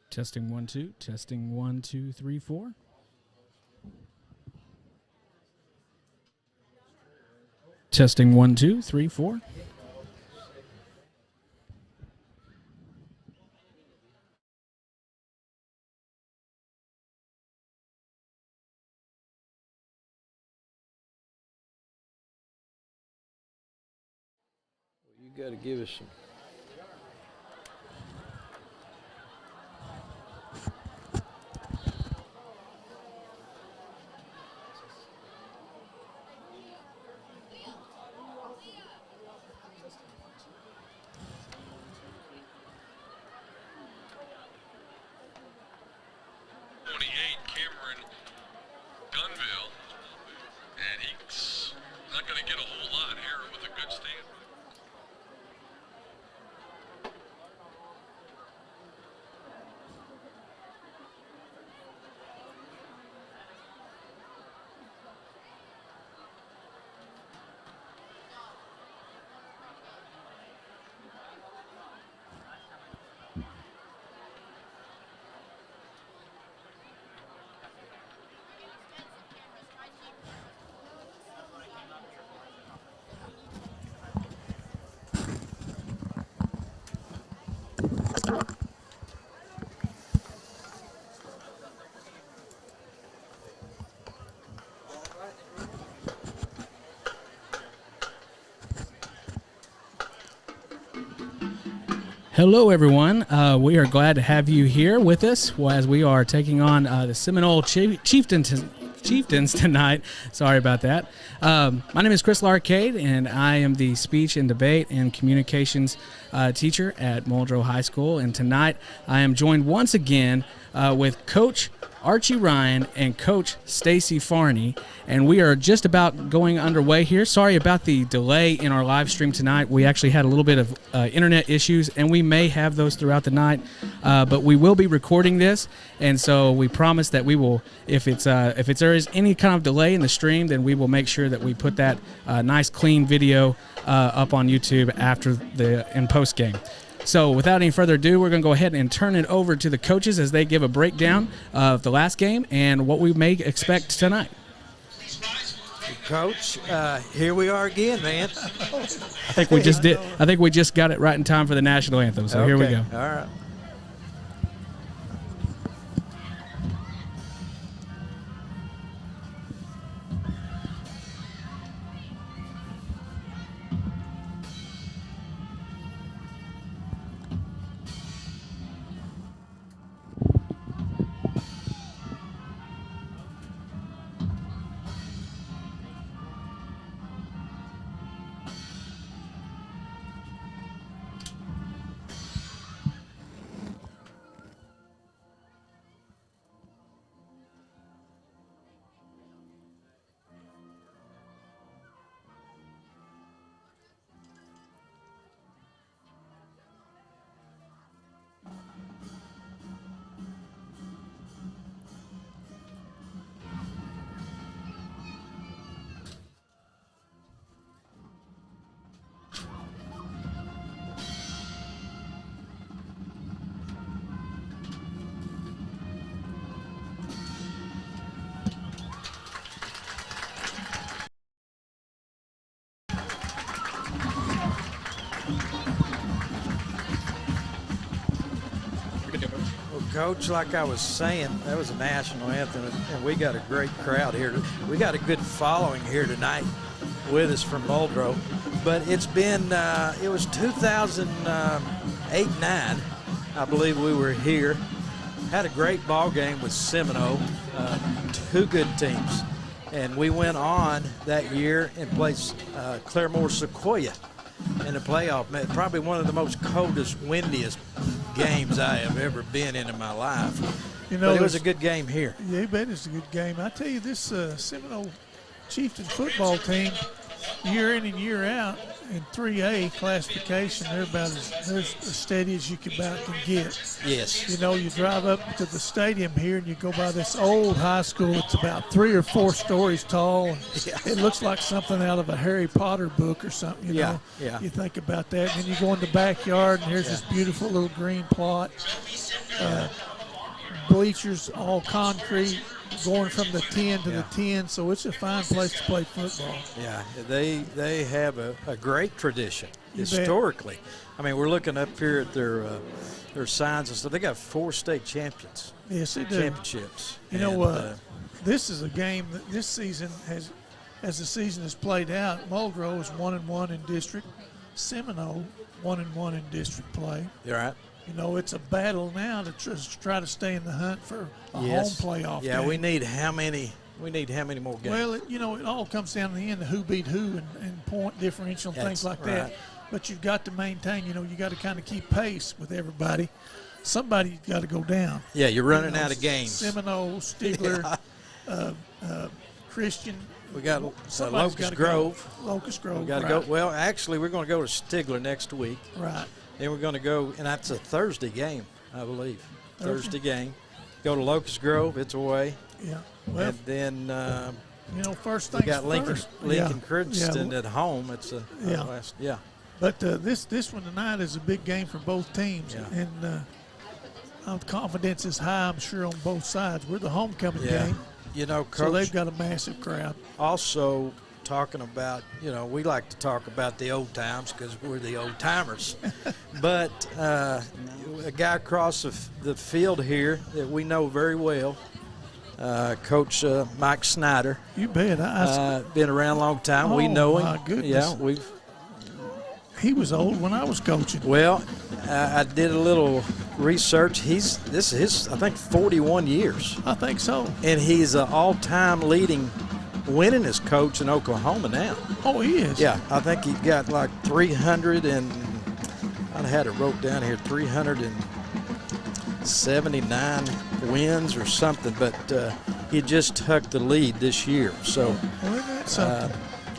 Testing 1 2. Testing 1 2 3 4. Testing 1 2 3 4. You got to give us some. Cameron Gunville, and he's not going to get a whole lot here with a good stand. Hello, everyone. We are glad to have you here with us as we are taking on the Seminole Chieftains tonight. Sorry about that. My name is Chris Larcade, and I am the Speech and Debate and Communications teacher at Muldrow High School. And tonight I am joined once again with Coach Archie Ryan and Coach Stacy Farney, and we are just about going underway here. Sorry about the delay in our live stream tonight. We actually had a little bit of internet issues, and we may have those throughout the night, but we will be recording this, and so we promise that we will, if there is any kind of delay in the stream, then we will make sure that we put that nice clean video up on YouTube after in post game. So without any further ado, we're going to go ahead and turn it over to the coaches as they give a breakdown of the last game and what we may expect tonight. Coach, here we are again, man. I think we just did. I think we just got it right in time for the national anthem. So Here we go. All right. Coach, like I was saying, that was a national anthem, and we got a great crowd here. We got a good following here tonight with us from Muldrow. But it's been, it was 2008-9, I believe we were here. Had a great ball game with Seminole, two good teams. And we went on that year and played Claremore Sequoia in the playoff. Probably one of the most coldest, windiest games I have ever been in my life. You know, but it was a good game here. Yeah, bet it's a good game. I tell you, this Seminole Chieftain football team, year in and year out, in 3A classification, they're about they're as steady as you can get. Yes. You know, you drive up to the stadium here and you go by this old high school. It's about 3 or 4 stories tall. It looks like something out of a Harry Potter book or something, you know. Yeah. You think about that. And then you go in the backyard and here's this beautiful little green plot. bleachers all concrete, going from the 10 to the 10, so it's a fine place to play football. Yeah, they have a great tradition You bet. historically. I mean, we're looking up here at their signs and stuff. They got 4 state champions. Yes, they do. Championships. You know, this is a game that this season has, as the season has played out, Muldrow is 1-1 in district. Seminole 1-1 in district play. You're right. You know, it's a battle now to try to stay in the hunt for a home playoff. Yeah, game. we need how many more games? Well, it all comes down to the end, who beat who and point differential and things like that. right. But you've got to maintain, you got to kind of keep pace with everybody. Somebody's got to go down. Yeah, you're running out of games. Seminole, Stigler, Christian. We got Somebody's Locust gotta Grove. Go. Locust Grove. We got to right. go. Well, actually, we're going to go to Stigler next week. Right. Then we're going to go, and that's a Thursday game, I believe. Thursday game. Go to Locust Grove. It's away. Yeah. Well, and then first we things got Lincoln first. Princeton at home. It's Yeah. But this one tonight is a big game for both teams, Yeah. and confidence is high, I'm sure, on both sides. We're the homecoming game, Coach. so they've got a massive crowd. Also talking about, we like to talk about the old times because we're the old timers. But a guy across the field here that we know very well, Coach Mike Snyder. You bet. Been around a long time. We Oh, know him. my goodness. Yeah, He was old when I was coaching. Well, I did a little research. This is his, I think, 41 years. I think so. And he's an all-time leading winningest coach in Oklahoma now. Oh, he is? Yeah, I think he got like 300 and I had it wrote down here, 379 wins or something, but he just took the lead this year. So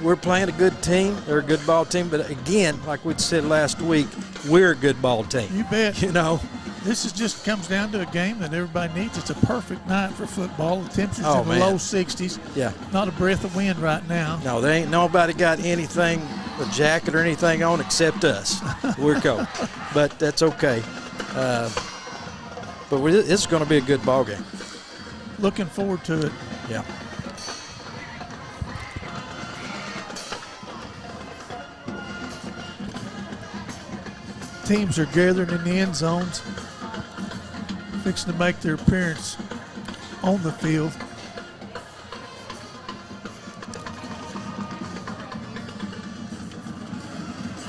we're playing a good team. They're a good ball team, but again, like we said last week, we're a good ball team. You bet. This is just comes down to a game that everybody needs. It's a perfect night for football. The temperature's in the man. low 60s. Yeah. Not a breath of wind right now. No, there ain't nobody got anything, a jacket or anything on except us. We're cold. But that's okay. But it's going to be a good ball game. Looking forward to it. Yeah. Teams are gathering in the end zones, fixing to make their appearance on the field.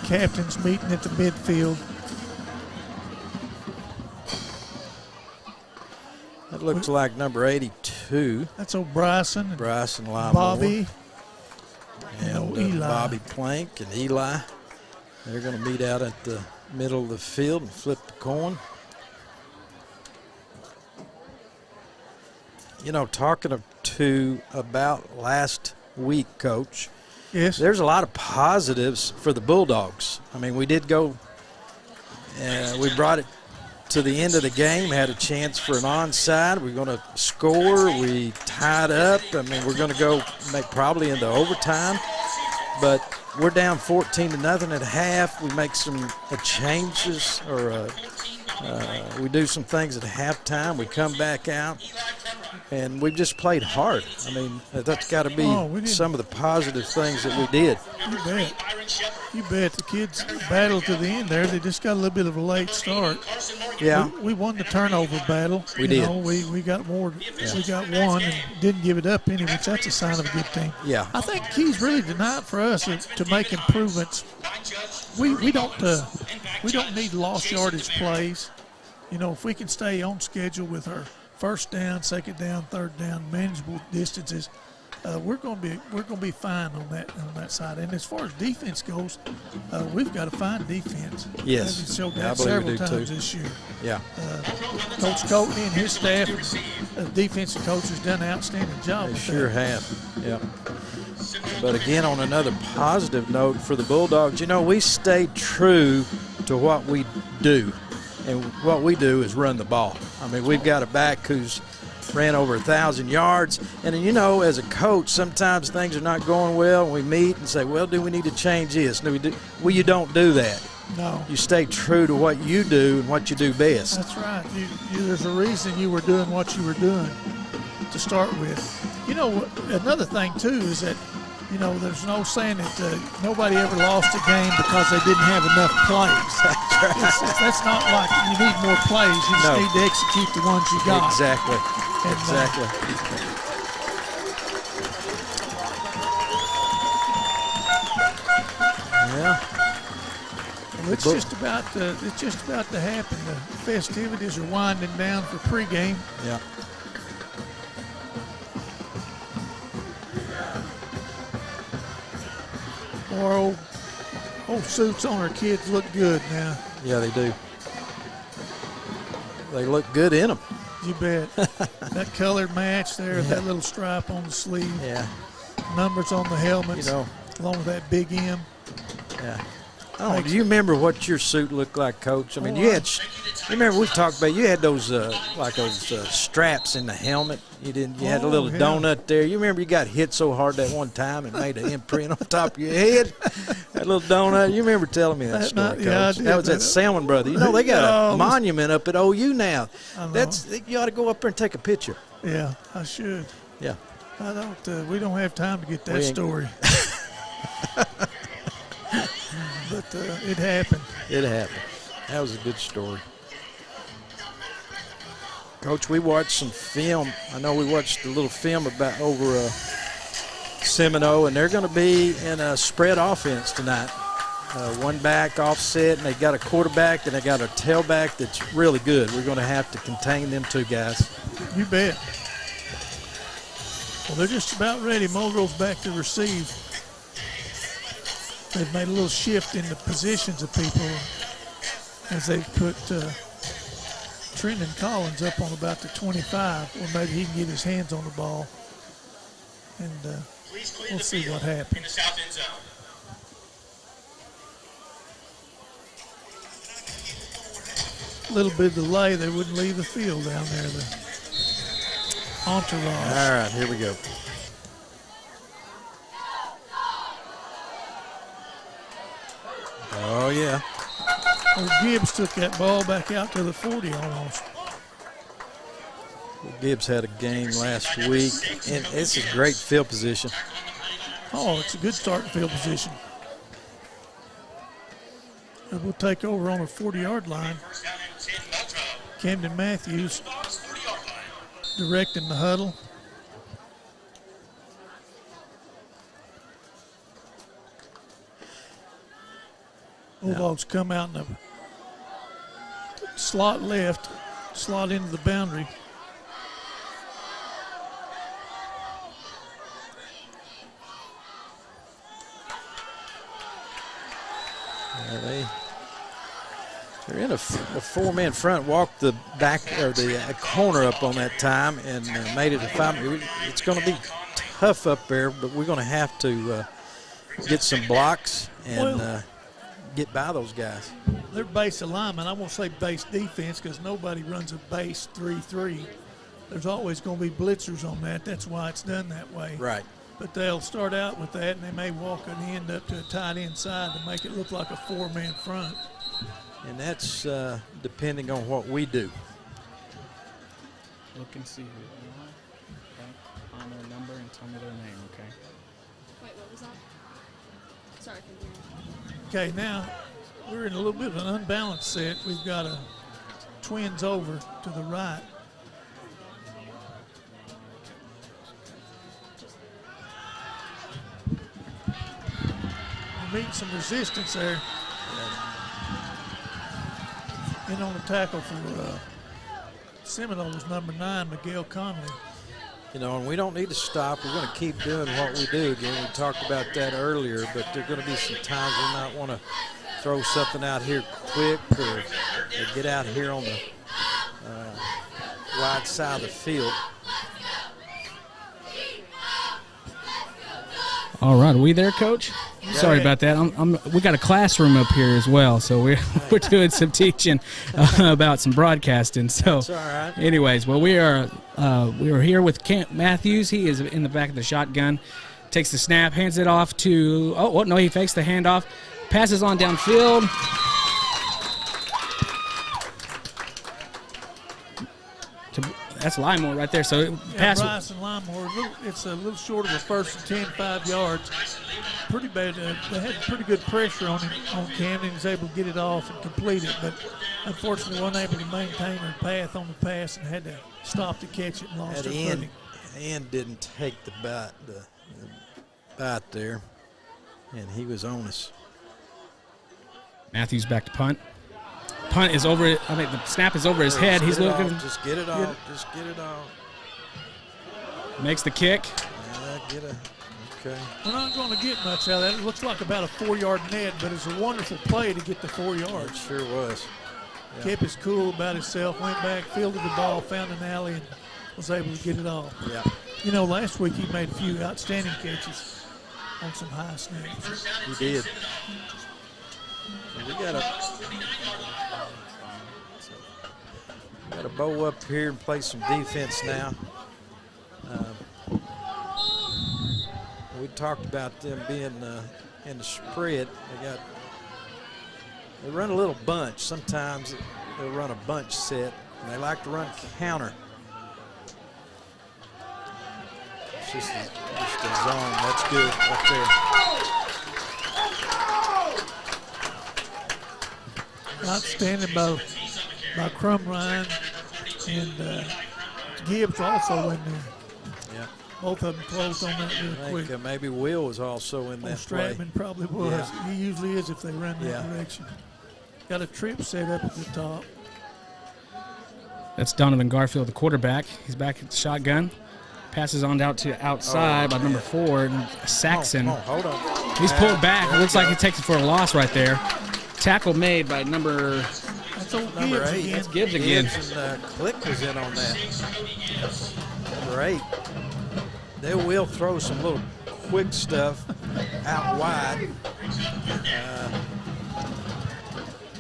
Captains meeting at the midfield. That looks like number 82. That's old Bryson. Bryson Limore. Bobby. And Eli. Bobby Plank and Eli. They're going to meet out at the middle of the field and flip the coin. Talking about last week, Coach. Yes. There's a lot of positives for the Bulldogs. I mean, we did go, we brought it to the end of the game, had a chance for an onside. We're going to score. We tied up. I mean, we're going to go probably into overtime. But we're down 14-0 at half. We make some changes, or we do some things at halftime. We come back out, and we've just played hard. I mean, that's got to be some of the positive things that we did. You bet. You bet. The kids battled to the end there. They just got a little bit of a late start. Yeah. We won the turnover battle. We did. We got more. Yeah. We got one and didn't give it up any, which that's a sign of a good team. Yeah. I think keys really tonight for us to make improvements. We don't need lost yardage plays. If we can stay on schedule with our first down, second down, third down, manageable distances, we're going to be fine on that side. And as far as defense goes, we've got a fine defense. Yes, we've showed that several times this year. Yeah. Coach Courtney and his staff, defensive coach, has done an outstanding job. They sure have. Yeah. But again, on another positive note for the Bulldogs, we stayed true to what we do. And what we do is run the ball. I mean, we've got a back who's ran over 1,000 yards. And, as a coach, sometimes things are not going well, and we meet and say, well, do we need to change this? Well, you don't do that. No. You stay true to what you do and what you do best. That's right. There's a reason you were doing what you were doing to start with. You know, another thing, too, is that, you know, there's no saying that nobody ever lost a game because they didn't have enough plays. That's right. That's not like you need more plays. You just need to execute the ones you got. Exactly. And, Exactly. Yeah. Well, it's just about to happen. The festivities are winding down for pregame. Yeah. Our old suits on our kids look good now. Yeah, they do. They look good in them. You bet. That colored match there, that little stripe on the sleeve, Yeah. numbers on the helmets, You know. along with that big M. Yeah. Oh, do you remember what your suit looked like, Coach? I mean, Oh, you remember we talked about, you had those straps in the helmet. You had a little donut there. You remember you got hit so hard that one time and made an imprint on top of your head? That little donut. You remember telling me that story, Coach? Yeah, I did. That was at Salmon Brother. You know, they got a Oh, monument up at OU now. I know. You ought to go up there and take a picture. Yeah, I should. Yeah. I don't. We don't have time to get that We ain't- story. But it happened. It happened. That was a good story. Coach, we watched some film. I know we watched a little film about over Seminole, and they're going to be in a spread offense tonight. One back offset, and they got a quarterback, and they got a tailback that's really good. We're going to have to contain them two guys. You bet. Well, they're just about ready. Muldrow's back to receive. They've made a little shift in the positions of people as they've put Trenton Collins up on about the 25, or maybe he can get his hands on the ball. And we'll see what happens. A little bit of delay, they wouldn't leave the field down there, the entourage. All right, here we go. Oh, yeah. Well, Gibbs took that ball back out to the 40 almost. Gibbs had a game last week, and it's a great field position. Oh, it's a good starting field position. And we'll take over on the 40-yard line. Camden Matthews directing the huddle. Bulldogs come out in the slot left, slot into the boundary. They're in a four-man front, walked the back or the corner up on that time and made it a 5. It's going to be tough up there, but we're going to have to get some blocks and get by those guys. They're base alignment. I won't say base defense because nobody runs a base 3-3. There's always going to be blitzers on that. That's why it's done that way. Right. But they'll start out with that, and they may walk an end up to a tight end side to make it look like a four-man front. And that's depending on what we do. Look and see who they are. Okay. On their number and tell me their name, okay? Wait, what was that? Sorry, I couldn't hear you. Okay, now we're in a little bit of an unbalanced set. We've got a twins over to the right. We're meeting some resistance there. In on the tackle for Seminole was number 9, Miguel Conley. You know, and we don't need to stop. We're going to keep doing what we do. Again, we talked about that earlier, but there are going to be some times we might want to throw something out here quick or get out here on the wide side of the field. All right, are we there, Coach? Sorry about that. We got a classroom up here as well, so we're doing some teaching about some broadcasting. So, That's all right. anyways, well, we are here with Kent Matthews. He is in the back of the shotgun. Takes the snap, hands it off to. Oh no, he fakes the handoff, passes on downfield, That's Limor right there. So pass. Bryce and Limor, it's a little short of a first and 10, 5 yards. Pretty bad. They had pretty good pressure on him, on Camden. He was able to get it off and complete it, but unfortunately wasn't able to maintain her path on the pass and had to stop to catch it and lost her footing. And didn't take the bite there, and he was on us. Matthews back to punt. Punt is over. I mean, the snap is over his head. He's looking. Just get it off. Just get it off. Makes the kick. Okay. We're not going to get much out of that. It looks like about a 4-yard net, but it's a wonderful play to get the 4 yards. It sure was. Yeah. Kept his cool about himself, went back, fielded the ball, found an alley, and was able to get it off. Yeah. You know, last week he made a few outstanding catches on some high snaps. He did. We got to bow up here and play some defense now. We talked about them being in the spread. They run a little bunch. Sometimes they'll run a bunch set, and they like to run counter. It's just a zone. That's good right there. Outstanding by Crumrine, and Gibbs also in there. Yeah. Both of them closed on that real quick. Maybe Will was also in that play. Stratman probably was. Yeah. He usually is if they run that direction. Got a trip set up at the top. That's Donovan Garfield, the quarterback. He's back at the shotgun. Passes on out to outside by number 4, Saxon. Hold on. He's pulled back. It looks like he takes it for a loss right there. Tackle made by number 8. That's Gibbs again. Gibbs and Click was in on that. Number 8. They will throw some little quick stuff out wide.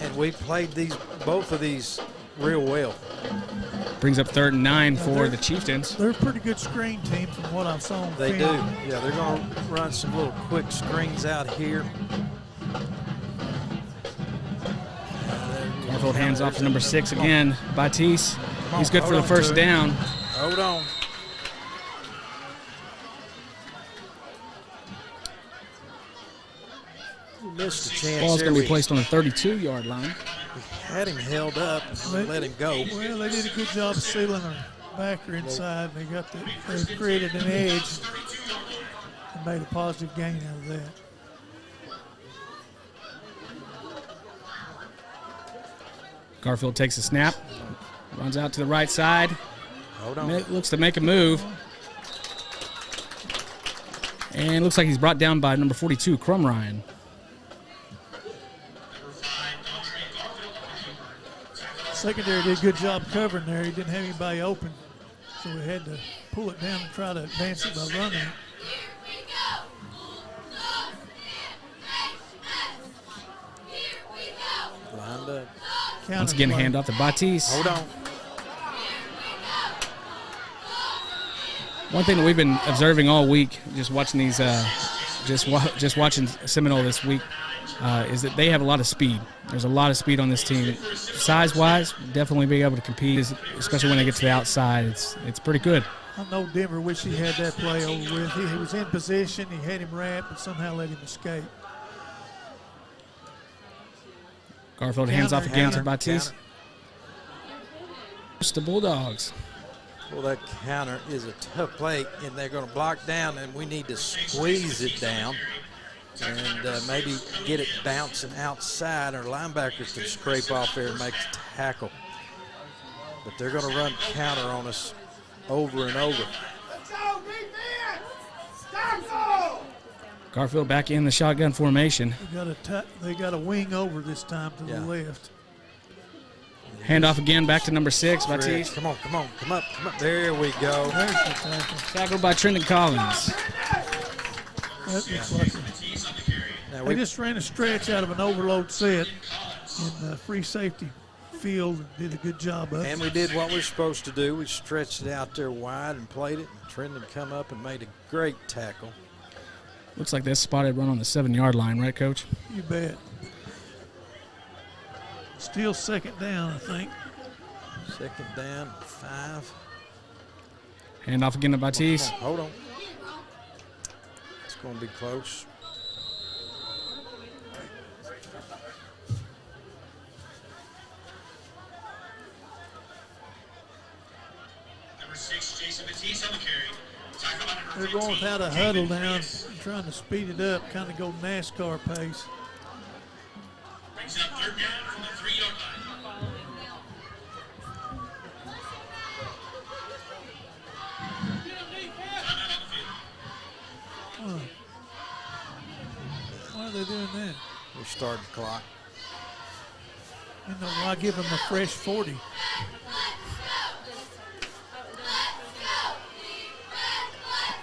And we played both of these real well. Brings up 3rd and 9 for the Chieftains. They're a pretty good screen team from what I saw on They do. film. Yeah, they're going to run some little quick screens out here. Garfield hands off to number 6 again. Batiste. He's good for the first down. Hold on. We missed a chance. Ball's going to be placed on the 32-yard line. We had him held up and let him go. Well, they did a good job of sealing her backer inside. They created an edge and made a positive gain out of that. Garfield takes a snap, runs out to the right side. Hold on. Looks to make a move. And looks like he's brought down by number 42, Crumrine. Secondary did a good job covering there. He didn't have anybody open, so we had to pull it down and try to advance it by running it. Lined up. Once again, hand off to Batiste. Hold on. One thing that we've been observing all week, just watching these, just watching Seminole this week, is that they have a lot of speed. There's a lot of speed on this team. Size-wise, definitely being able to compete, especially when they get to the outside. It's pretty good. I know Denver wished he had that play over with. He was in position. He had him wrapped, but somehow let him escape. Garfield hands off again to Batiste. It's the Bulldogs. Well, that counter is a tough play, and they're going to block down, and we need to squeeze it down and maybe get it bouncing outside. Our linebackers can scrape off there and make the tackle. But they're going to run counter on us over and over. Garfield back in the shotgun formation. They got a wing over this time to the left. Hand off again back to number 6, Batiste. Come up. There we go. There's the tackle. Tackled by Trenton Collins. That looks like they just ran a stretch out of an overload set in the free safety field and did a good job of it. And we did what we're supposed to do. We stretched it out there wide and played it. And Trenton come up and made a great tackle. Looks like that's spotted run on the 7-yard line, right, Coach? You bet. Still second down, I think. Second down, 5. Hand off again to Batiste. Hold on. It's going to be close. Number 6, Jason Batiste on the carry. Tackle by number They're 15, going without a huddle down, trying to speed it up, kind of go NASCAR pace. Brings up 3rd down from the 3-yard line. Why are they doing that? We're starting the clock. You know, why give them a fresh 40?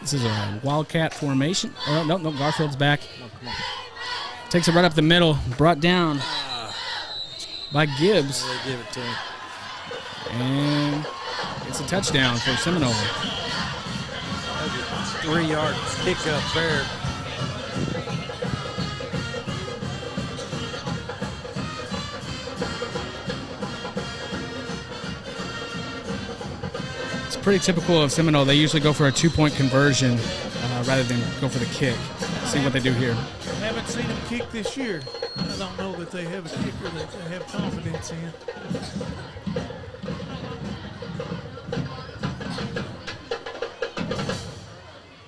This is a Wildcat formation. Oh, no, Garfield's back. Oh, come on. Takes it right up the middle. Brought down by Gibbs. They give it to him. And it's a touchdown for Seminole. That's a 3-yard pickup there. It's pretty typical of Seminole. They usually go for a 2-point conversion rather than go for the kick. See what they do here. I haven't seen them kick this year. I don't know that they have a kicker that they have confidence in.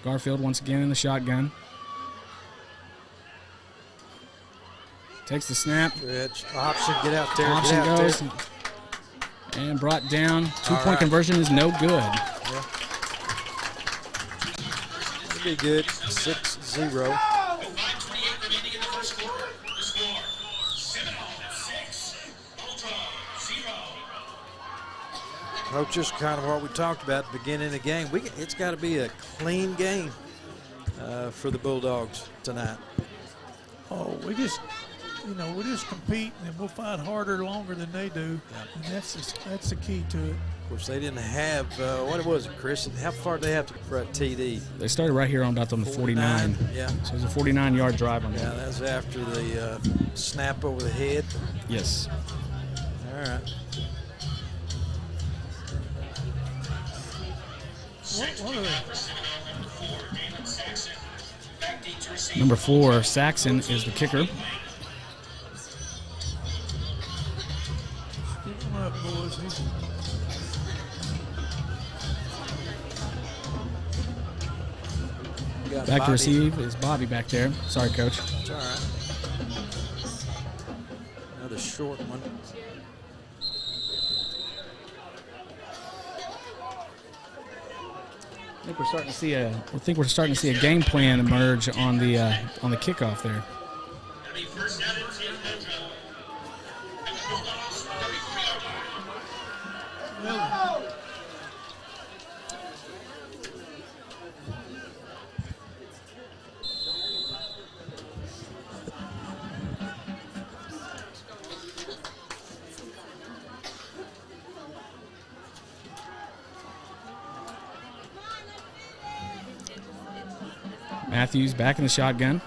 Garfield once again in the shotgun. Takes the snap. Rich. Option, get out there. Option get out goes. there. And brought down. 2-point right. conversion is no good. Yeah. It'll be good. 6-0. 5:28 remaining in the first quarter. The score, Seminole 6, Muldrow 0. Coach, just kind of what we talked about at the beginning of the game. It's got to be a clean game for the Bulldogs tonight. Oh, we just compete and we'll fight harder, longer than they do, and that's the key to it. Of course, they didn't have, what was it, Chris? How far did they have to for a TD? They started right here on about on the 49. Yeah. So it was a 49-yard drive on Yeah, that. that was after the snap over the head. Yes. All right. What are they? Number 4, Saxon, is the kicker. Keep them up, boys. You got Back Bobby. to receive is Bobby back there. Sorry, Coach. It's all right. Another short one. I think we're starting to see a game plan emerge on the kickoff there. That'll be first down and 10, Muldrow. And the Bulldogs, 34-yard line. Matthews back in the shotgun.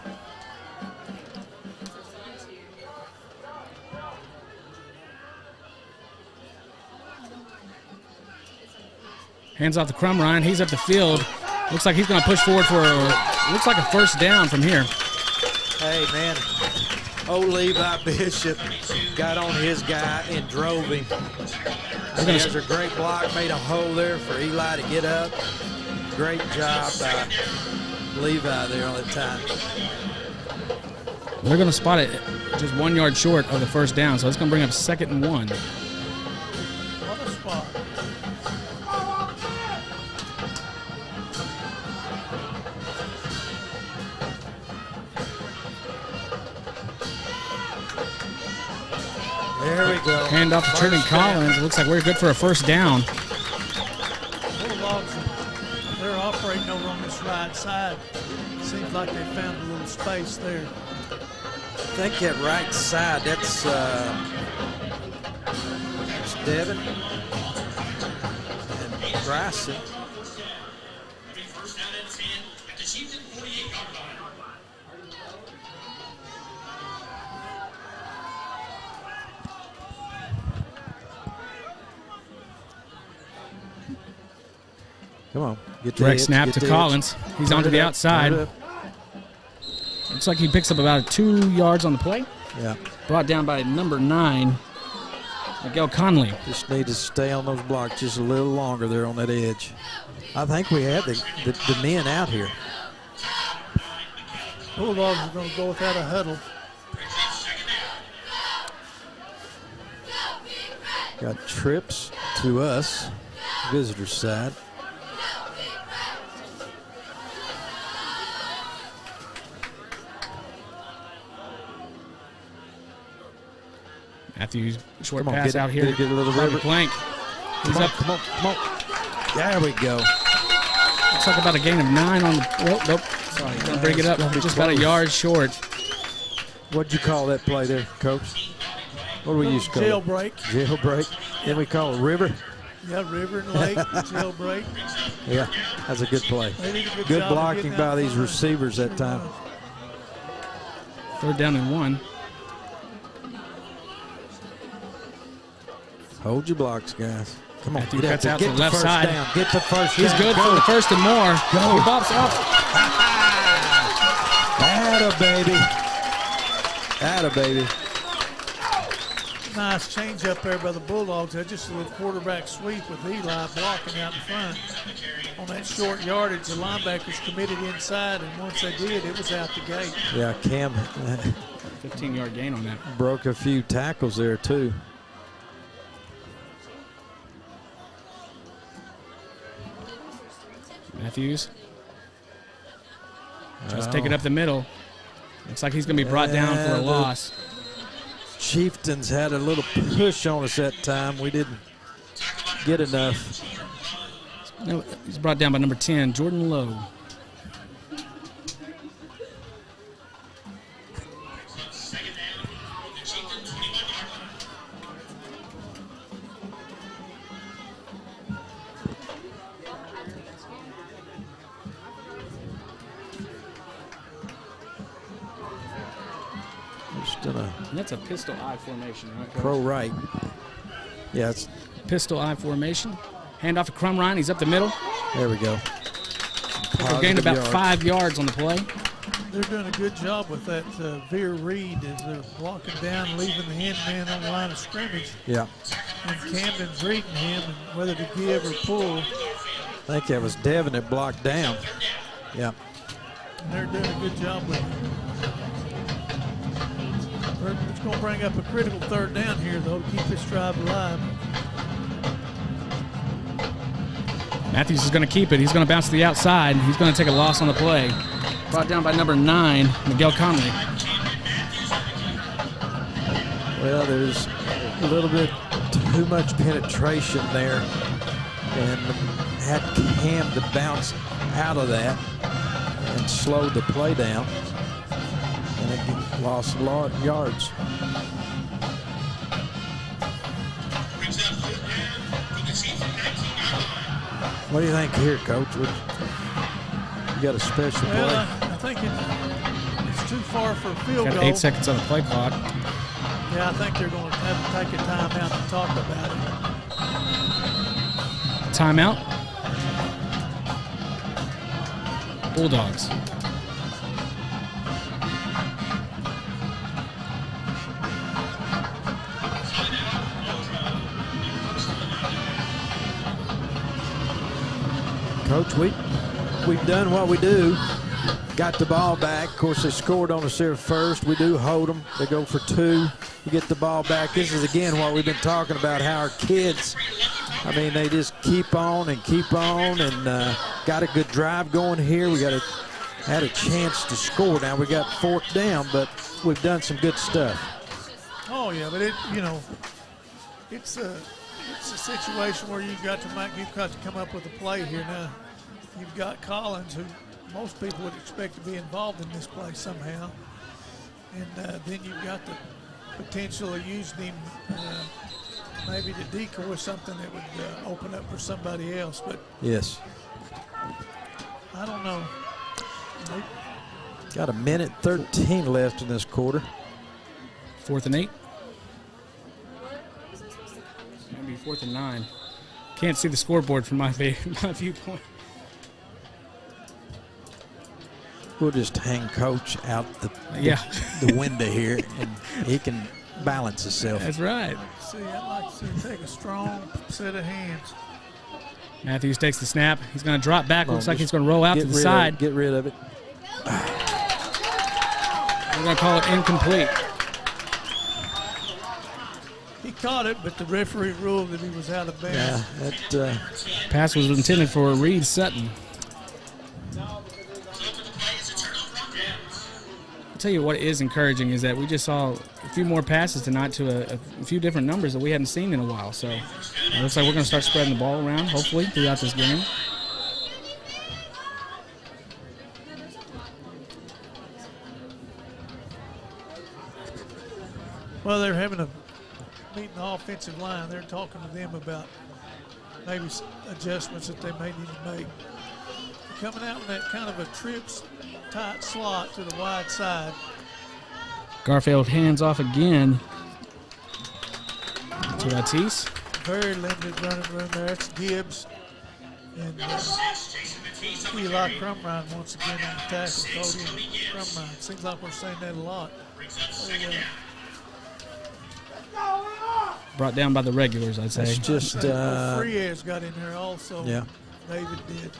Hands off the Crumb Ryan. He's up the field. Looks like he's going to push forward for looks like a first down from here. Hey, man. Old Levi Bishop got on his guy and drove him. He has a great block, made a hole there for Eli to get up. Great job by Levi there on the time. They're going to spot it just 1 yard short of the first down, so it's going to bring up 2nd and 1. What a spot. There we go. Hand off to Turner Collins. Looks like we're good for a first down. Bulldogs, they're operating over on this right side. Seems like they found a little space there. I think that right side, that's Devin and Bryson. That'll be first down and 10 at the Chieftain 48-yard line. Come on. Get Direct the edge, snap get to the Collins. edge. He's Turn onto it the up, outside. turn it up. Looks like he picks up about 2 yards on the play. Yeah. Brought down by number 9, Miguel Conley. Just need to stay on those blocks just a little longer there on that edge. I think we had the men out here. Bulldogs are going to go without a huddle. Got trips to us, visitor side. Matthews, short Come on, pass get it, out here. get a little Right river. flank. He's Come on, up. come on, come on. There we go. Looks like about a gain of 9 on the. Oh, nope. Sorry, he's going to bring it up. It's gonna be Just about a close. yard short. What'd you call that play there, Coach? What do we used to call it? Jailbreak. Jailbreak. Then we call it river. Yeah, river and lake, jailbreak. Yeah, that's a good play. They did a Good job of blocking getting by out these front. receivers that time. 3rd down and 1. Hold your blocks, guys. Come on, Matthew get cuts there. out Get to the left first side. down. Get the first He's down. good Go. for the 1st and more. Go. He bops off. Atta baby. Atta baby. Nice change up there by the Bulldogs. That's just a little quarterback sweep with Eli blocking out in front. On that short yardage, the linebackers committed inside, and once they did, it was out the gate. Yeah, Cam 15-yard gain on that. broke a few tackles there, too. Matthews. Just take it up the middle. Looks like he's going to be brought down for a loss. Chieftains had a little push on us that time. We didn't get enough. No, he's brought down by number 10, Jordan Lowe. Just in a And that's a pistol I formation, right, Coach? pro right. Yeah, it's, Pistol I formation. Hand off to Crumrine. He's up the middle. there we go. We're gained about yards. 5 yards on the play. They're doing a good job with that veer read as they're blocking down, leaving the end man on the line of scrimmage. Yeah. And Camden's reading him and whether to give or pull. I think that was Devin that blocked down. Yeah. And they're doing a good job with it. It's going to bring up a critical 3rd down here, though, to keep this drive alive. Matthews is going to keep it. He's going to bounce to the outside. He's going to take a loss on the play. Brought down by number 9, Miguel Conley. Well, there's a little bit too much penetration there, and had Cam to bounce out of that and slowed the play down, and it lost a lot of yards. Brings up 5th down to the season 19-yard line. What do you think here, Coach? You got a special Well, play? I think it's too far for a field Got goal. 8 seconds on the play clock. Yeah, I think they're going to have to take a timeout to talk about it. Timeout. Bulldogs. Coach, we've done what we do. Got the ball back. Of course, they scored on us there first. We do hold them. They go for 2. We get the ball back. This is, again, what we've been talking about, how our kids, I mean, they just keep on and got a good drive going here. We had a chance to score. Now we got 4th down, but we've done some good stuff. Oh, yeah, but it's a situation where you've got to come up with a play here. Now, you've got Collins, who most people would expect to be involved in this play somehow. And then you've got the potential of using him maybe to decoy something that would open up for somebody else. But Yes. I don't know. Got a minute 13 left in this quarter. 4th and 8. Maybe 4th and 9. Can't see the scoreboard from my viewpoint. we'll just hang Coach out the window here, and he can balance himself. That's right. I'd like to see him take a strong set of hands. Matthews takes the snap. He's going to drop back. Looks like he's going to roll out to the rid side. Get rid of it. We're going to call it incomplete. He caught it, but the referee ruled that he was out of bounds. Yeah, Pass was intended for Reed Sutton. I'll tell you what is encouraging is that we just saw a few more passes tonight to a few different numbers that we hadn't seen in a while. So it looks like we're going to start spreading the ball around, hopefully, throughout this game. Well, they're having a meeting the offensive line. They're talking to them about maybe adjustments that they may need to make. Coming out in that kind of a trips tight slot to the wide side. Garfield hands off again to Atis. Very limited running room there. That's Gibbs. And Eli Crumrine once again on the tackle. Cody and Crumrine. Seems like we're saying that a lot. Brought down by the regulars, I'd say. it's just Frias got in there also. Yeah. David did.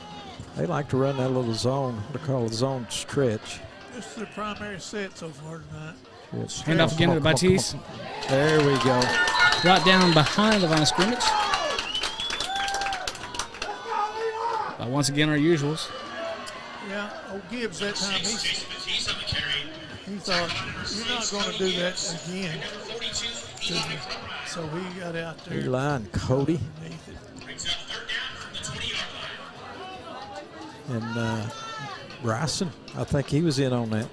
they like to run that little zone. They call it zone stretch. This is their primary set so far tonight. Hand off again to Batiste. There we go. Brought down behind the line of scrimmage. Once again, our usuals. Yeah, old Gibbs that time, he thought, you're not going to do that again. So he got out there. Eli and Cody. And Bryson, I think he was in on that.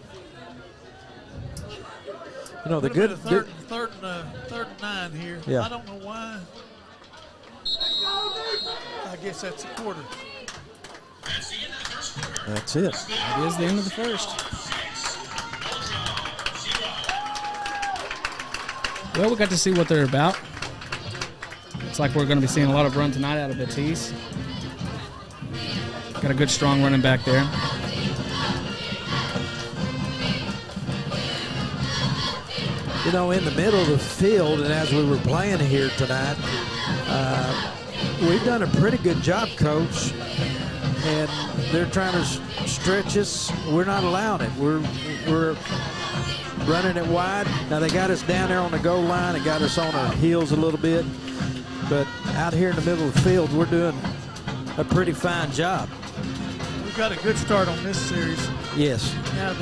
You know, the good. Third and 9 here. Yeah. I don't know why. I guess that's a quarter. That's it. It is the end of the first. Well, we got to see what they're about. Looks like we're going to be seeing a lot of run tonight out of Batiste. Got a good, strong running back there. You know, in the middle of the field, and as we were playing here tonight, we've done a pretty good job, Coach. And they're trying to stretch us. We're not allowing it. We're running it wide. Now they got us down there on the goal line and got us on our heels a little bit. But out here in the middle of the field, we're doing a pretty fine job. We've got a good start on this series. Yes. Now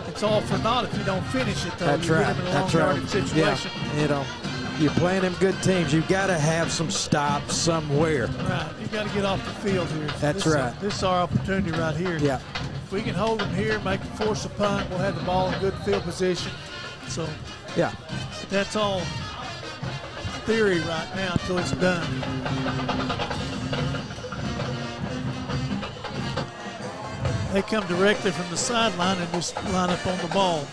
it's all for naught if you don't finish it, though. That's you right. Get them in a That's long right. situation. Yeah. You know, you're playing them good teams. You've got to have some stops somewhere. Right. You got to get off the field here. That's right. This is our opportunity right here. Yeah. If we can hold them here, make them force a punt, we'll have the ball in good field position. So Yeah. that's all theory right now until it's done. They come directly from the sideline and just line up on the ball.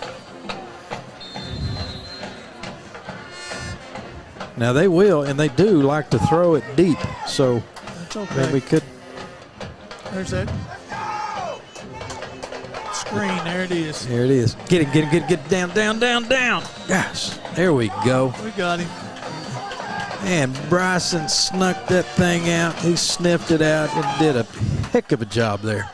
Now they will, and they do like to throw it deep. So That's okay. then we could. There's that screen. There it is. There it is. Get it. Down. Gosh, there we go. We got him. And Bryson snuck that thing out. He sniffed it out and did a heck of a job there.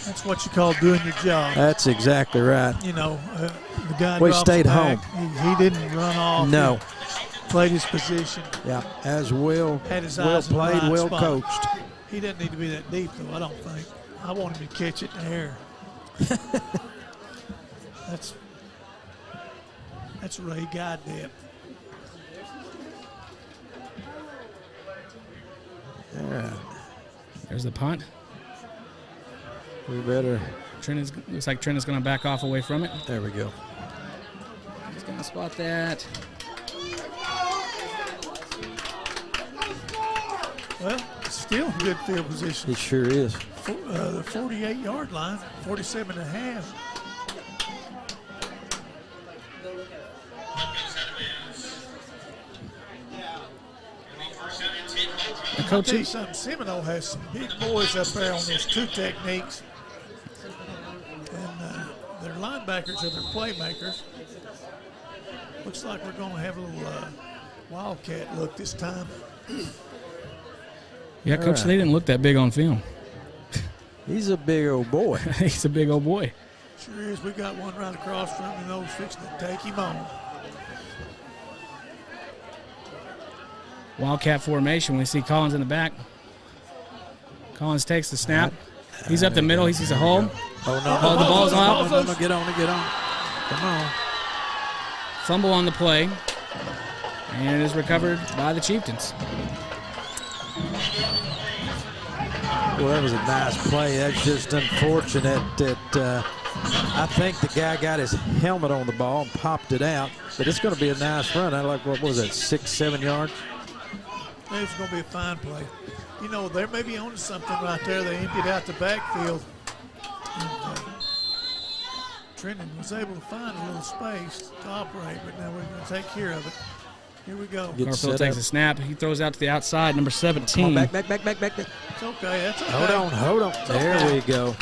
That's what you call doing your job. That's exactly right. You know, the guy We drops stayed back. home. He didn't run off. No. He played his position. Yeah, as well Had his well eyes in the played, right well spot. coached. He doesn't need to be that deep, though, I don't think. I want him to catch it in the air. That's Ray Guy depth. All right. There's the punt. We better. Looks like Trent is going to back off away from it. There we go. He's going to spot that. Well, still in good field position. He sure is. The 48-yard line, 47 and a half. Coach. I'll tell you something, Seminole has some big boys up there on those two techniques. And their linebackers are their playmakers. Looks like we're going to have a little wildcat look this time. Yeah, Coach, they didn't look that big on film. He's a big old boy. He's a big old boy. Sure is. We got one right across from him, and those fixing to take him on. Wildcat formation. We see Collins in the back. Collins takes the snap. He's up the middle. He sees a hole. Oh, no. Oh, the ball's out. No, get on. Come on. Fumble on the play. And it is recovered by the Chieftains. Well, that was a nice play. That's just unfortunate that I think the guy got his helmet on the ball and popped it out. But it's going to be a nice run. I like, what was that, 6-7 yards? It's going to be a fine play. You know, there may be onto something right there. They emptied out the backfield. And, Trenton was able to find a little space to operate, but now we're going to take care of it. Here we go. Garfield takes a snap. He throws out to the outside, number 17. Come on, back. It's okay. That's okay. Hold on. There we go.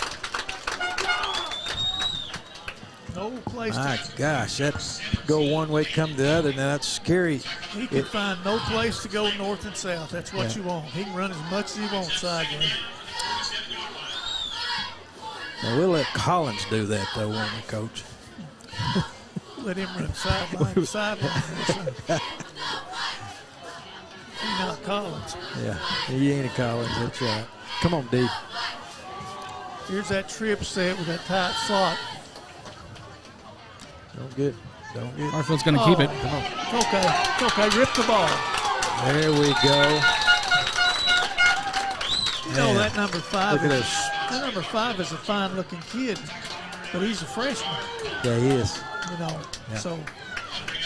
No place My to gosh, that's go one way, come the other. Now that's scary. He can find no place to go north and south. That's what you want. He can run as much as he wants sideways. Now we'll let Collins do that, though, won't we, Coach? Let him run sideline to sideline. He's not Collins. Yeah, he ain't a Collins. That's right. Come on, D. Here's that trip set with that tight slot. Don't get. Garfield's going to keep it. Come on. It's okay. Rip the ball. There we go. You know that number 5. Look at this. That number 5 is a fine-looking kid, but he's a freshman. Yeah, he is. You know, Yeah. so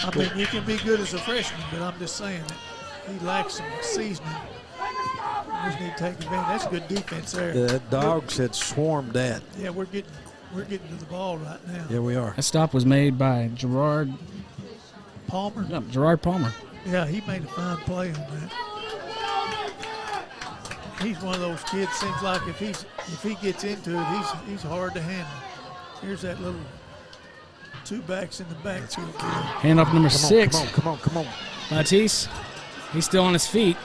I mean, you can be good as a freshman, but I'm just saying that he lacks some seasoning. We just need to take advantage. That's good defense there. The dogs had swarmed that. Yeah, we're getting to the ball right now. Yeah, we are. That stop was made by Gerard Palmer. Palmer. Yeah, he made a fine play on that. He's one of those kids. Seems like if he gets into it, he's hard to handle. Here's that little two backs in the backfield. Hand off number 6. Come on. Matisse. He's still on his feet.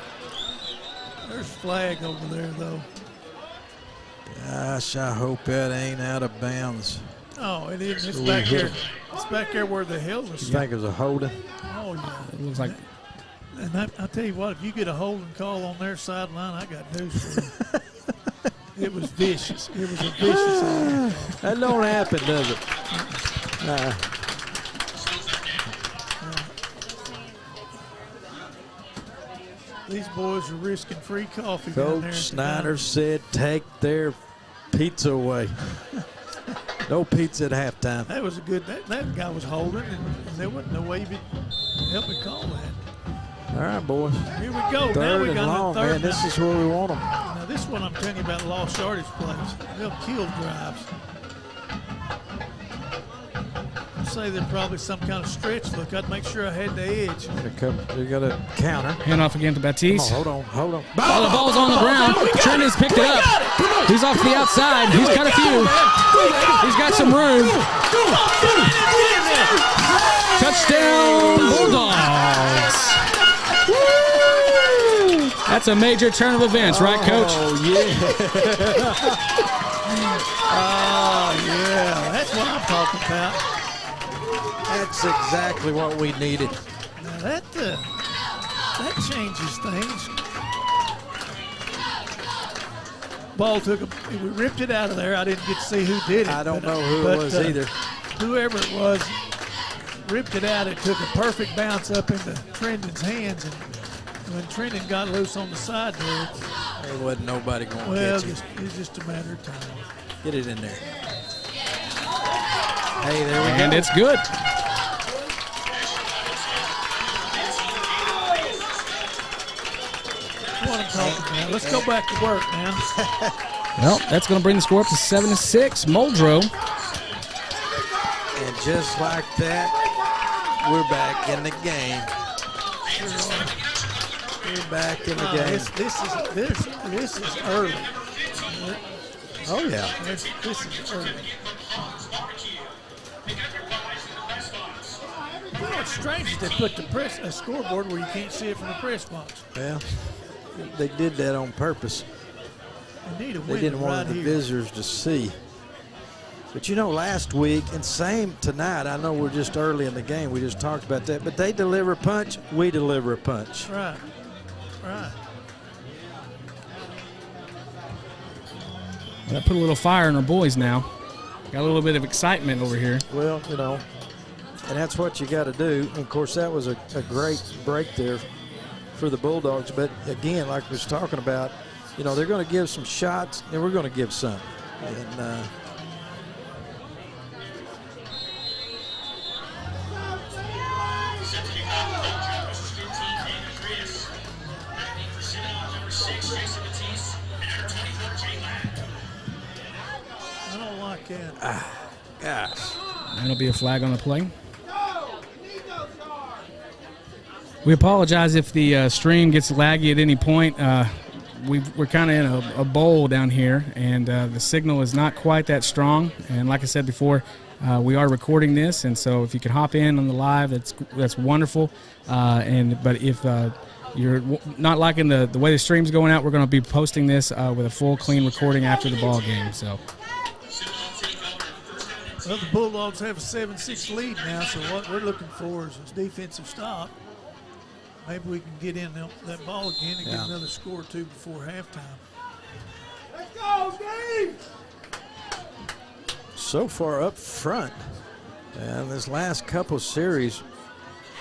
There's flag over there though. Gosh, I hope that ain't out of bounds. Oh, it isn't. It's So back we hit there. it. It's back there where the hills are. You think it was a holding? Oh yeah. It looks like And I tell you what, if you get a holding call on their sideline, I got news for you. It was vicious. It was a vicious holding call. That don't happen, does it? These boys are risking free coffee down there. Coach Snyder said take their pizza away. No pizza at halftime. That was a good. That guy was holding, and there wasn't no way you could help me call that. All right, boys. Here we go. Now Third we and got long, a third. man. This is where we want them. Now this one I'm telling you about lost yardage plays. They'll kill drives. I'd say they're probably some kind of stretch look. I'd make sure I had the edge. They got a counter. hand off again to Baptiste. Hold on. Oh, the ball's on the ground. Trenton's picked it up. He's off to the outside. He's cut a few. He's got some room. Touchdown, Bulldogs. Woo! That's a major turn of events, right, Coach? Oh, yeah. Oh, yeah. That's what I'm talking about. That's exactly what we needed. Now that changes things. Ball we ripped it out of there. I didn't get to see who did it. I don't know who it was either. Whoever it was ripped it out. It took a perfect bounce up into Trendon's hands, and when Trenton got loose on the side there, There wasn't nobody going to well, catch it. it's just a matter of time. Get it in there. Hey, there we And go. it's good. What I'm talking about. Let's go back to work now. Well, that's going to bring the score up to 7-6. Muldrow. And just like that, we're back in the game. We're back in the Oh, game. This is early. Oh, yeah. This is early. You know what's strange is they put a scoreboard where you can't see it from the press box. Well, they did that on purpose. They need a They window didn't want right the here. visitors to see. But you know, last week, and same tonight, I know we're just early in the game, we just talked about that, but they deliver a punch, we deliver a punch. Right. Right. That put a little fire in our boys now. Got a little bit of excitement over here. Well, you know, and that's what you got to do. And of course, that was a great break there for the Bulldogs. But again, like we was talking about, you know, they're going to give some shots, and we're going to give some. And I don't like that. gosh, That'll be a flag on the play. We apologize if the stream gets laggy at any point. We're kind of in a bowl down here, and the signal is not quite that strong. And like I said before, we are recording this, and so if you can hop in on the live, that's wonderful. But if you're not liking the way the stream's going out, we're going to be posting this with a full, clean recording after the ball game. So. Well, the Bulldogs have a 7-6 lead now, so what we're looking for is a defensive stop. Maybe we can get in that ball again and get another score or two before halftime. Let's go, Dave! so far up front, and this last couple series,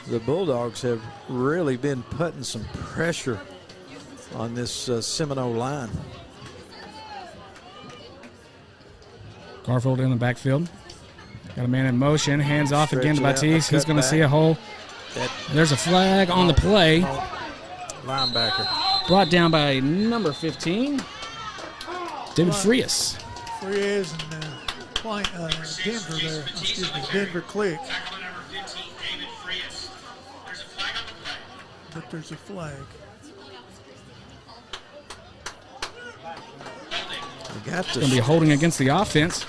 the Bulldogs have really been putting some pressure on this Seminole line. Garfield in the backfield. Got a man in motion. Hands off again to Stretch it out, Batiste. He's cut going to back. see a hole. That There's a flag on the play. linebacker. Brought down by number 15, David Frias. Frias and Denver there. Excuse me, Denver Click. But there's a flag. We got Going to be holding against the offense.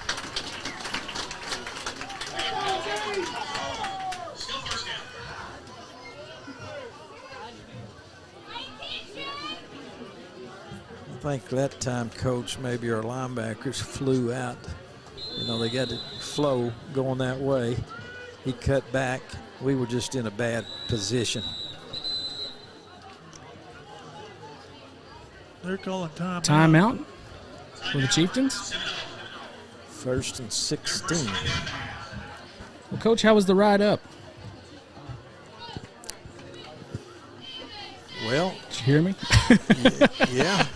I think that time, Coach, maybe our linebackers flew out. You know, they got the flow going that way. He cut back. We were just in a bad position. They're calling timeout. Timeout for the Chieftains. 1st and 16. Well, Coach, how was the ride up? Well, Did you hear me? yeah,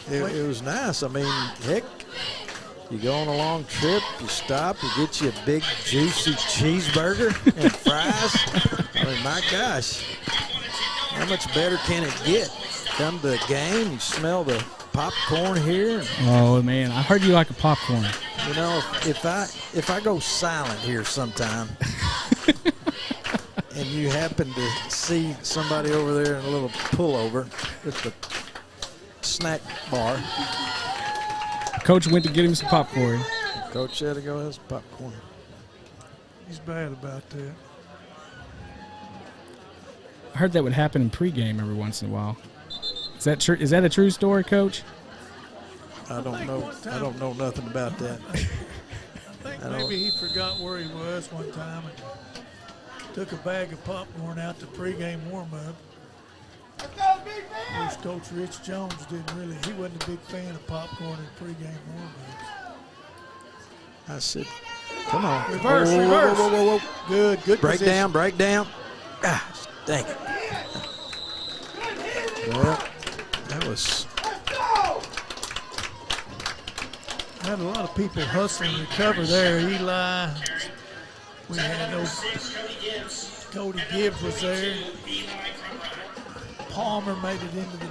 it was nice. I mean, heck, you go on a long trip, you stop, you get you a big, juicy cheeseburger and fries. I mean, my gosh, how much better can it get? Come to a game, you smell the popcorn here. Oh, man. I heard you like a popcorn. You know, if I go silent here sometime, and you happen to see somebody over there in a little pullover at the snack bar, Coach went to get him some popcorn. Coach had to go have some popcorn. He's bad about that. I heard that would happen in pregame every once in a while. Is that true? Is that a true story, Coach? I don't know. I don't know nothing about that. I think maybe he forgot where he was one time and took a bag of popcorn out to pregame warm-up. Of course, Coach Rich Jones he wasn't a big fan of popcorn in pregame warm-ups. I said, come on. Reverse, Whoa, reverse. Whoa, whoa, whoa, whoa. Good Break position. down, break down. Ah, dang it. Well, that was. Had a lot of people hustling to cover there. Eli, we had Cody Gibbs was there. Palmer made it into the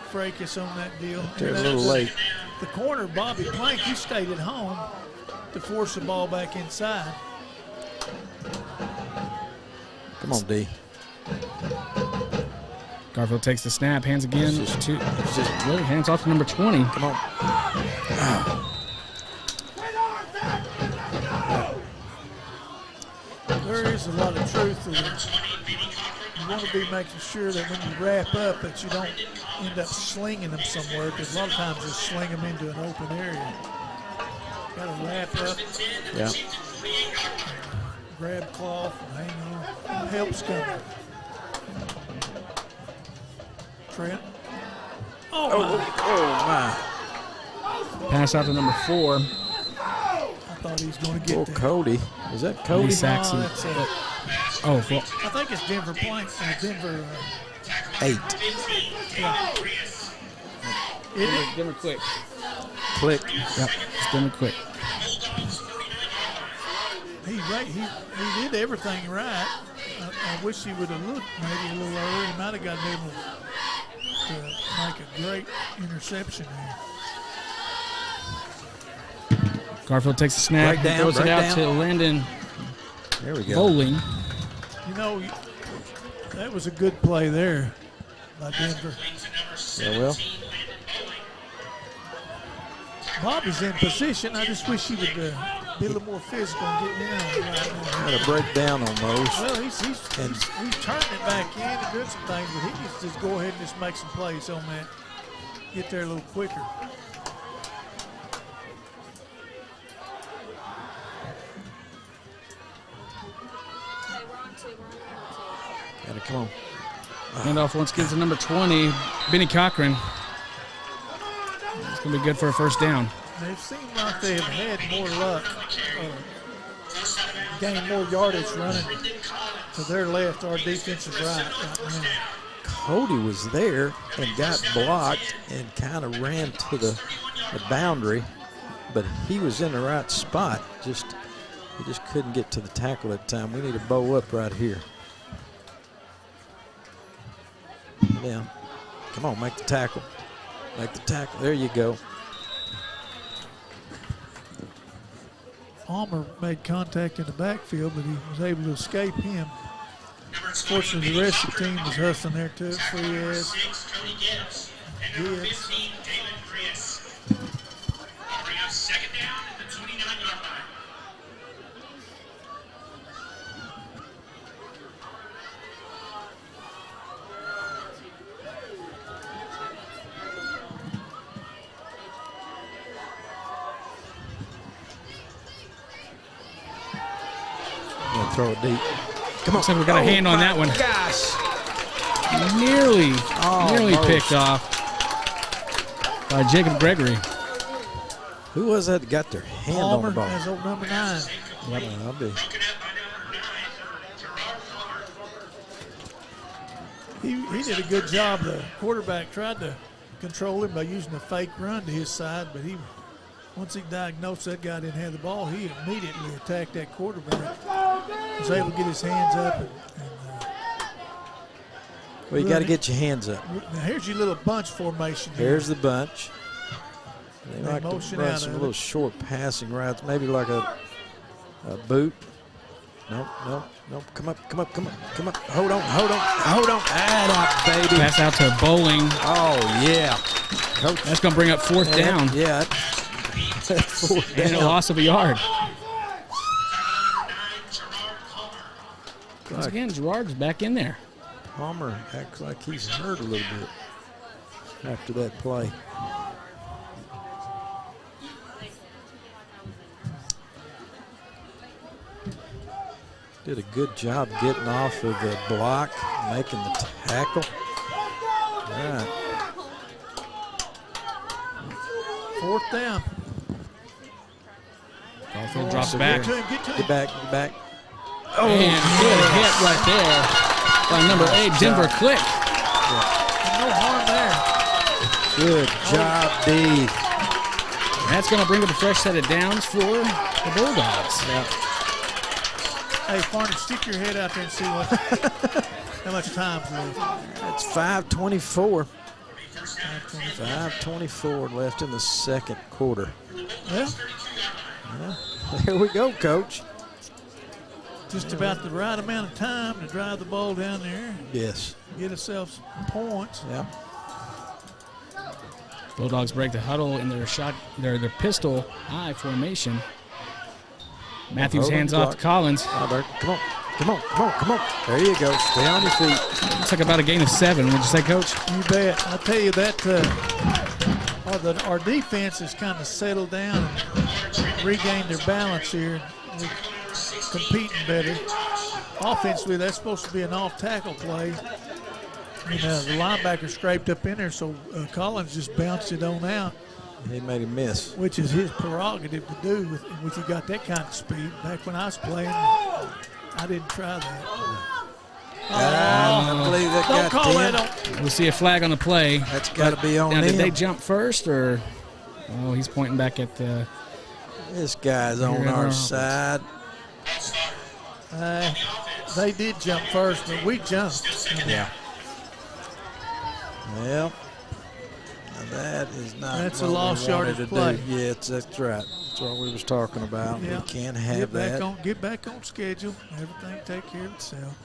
fracas on that deal. They're a little late. The corner, Bobby Plank, he stayed at home to force the ball back inside. Come on, D. Garfield takes the snap, hands again. It's just Really hands off to number 20. come on. There is a lot of truth to it. You want to be making sure that when you wrap up that you don't end up slinging them somewhere, because a lot of times you sling them into an open area. Got to wrap up, Yeah. grab cloth, and hang on. Help's coming. Trent. Oh my. Pass out to number 4. I thought he was going to Oh, get that. Cody. Is that Cody? Sacks him. That's Oh, well, I think it's Denver playing. Denver. 8. Yeah. Isn't it? Denver quick. Click. Yep, it's Denver quick. He did everything right. I wish he would have looked maybe a little earlier. He might have gotten able to make a great interception there. Garfield takes the snap, Break down, throws it break out down. to Landon There we go. Bowling. You know, that was a good play there by Denver. Yeah, well. Bobby's in position. I just wish he would be a little more physical and get in on it right now. Got to break down on those. Well, he's turning it back in and doing some things, but he needs to just go ahead and just make some plays on that. Get there a little quicker. Got to come on. Handoff once again to number 20, Benny Cochran. It's going to be good for a first down. They've seemed like they have had more luck, gained more yardage running to their left, our defensive right now. Cody was there and got blocked and kind of ran to the boundary, but he was in the right spot. He just couldn't get to the tackle at the time. We need to bow up right here. Down. Come on, make the tackle. Make the tackle. There you go. Palmer made contact in the backfield, but he was able to escape him. Fortunately, the rest of the team was hustling there too. Free ass. Gibbs. Bring up second down at the 29-yard line. Gonna throw it deep. Come on. Looks like we got a hand on that one. Gosh. Nearly Almost. picked off by Jacob Gregory. Who was that got their hand on Palmer the ball? has old number 9. I'll be. He did a good job. The quarterback tried to control him by using a fake run to his side, but once he diagnosed that guy didn't have the ball, he immediately attacked that quarterback. Was able to get his hands up. Well, you got to get your hands up. Now here's your little bunch formation. Here's the bunch. They like to motion run out some of little it. short passing routes, maybe like a boot. Nope. Come up. Hold on. Add up, baby. Pass out to Bowling. Oh, yeah. Coach. That's going to bring up fourth down. Yeah. That's fourth And a down. loss of a yard. Once again, Gerard's back in there. Palmer acts like he's hurt a little bit after that play. Did a good job getting off of the block, making the tackle. All right. Fourth down. Garfield drops So back. Get to him. Get back. Oh, and good hit right there by number 8, Denver Click. No harm there. Good job, D. That's going to bring up a fresh set of downs for the Bulldogs. Hey, Farnham, stick your head out there and see how much time's left. That's 5:24. 5:24 left in the second quarter. Well, There we go, Coach. just about the right amount of time to drive the ball down there. Yes. Get ourselves points. Yeah. Bulldogs break the huddle in their pistol I formation. Matthews hands off to Collins. Albert, come on. Come on, come on, come on. There you go. Stay on your feet. Looks like about a gain of 7. Would you say, Coach? You bet. I tell you that our defense has kind of settled down and regained their balance here. We're competing better. Offensively, that's supposed to be an off-tackle play. And the linebacker scraped up in there, so Collins just bounced it on out. He made him miss. Which is his prerogative to do with you got that kind of speed. Back when I was playing, I didn't try that. I believe that Don't got call 10. that on. We'll see a flag on the play. That's got to be on Now, him. did they jump first, or? Oh, he's pointing back at the. This guy's on our side. They did jump first, but we jumped. Yeah. Well, that is not. That's a what we lost wanted yardage to play. do. Yeah, that's right. That's what we was talking about. Yeah. We can't have that. Get back on schedule. Everything take care of itself.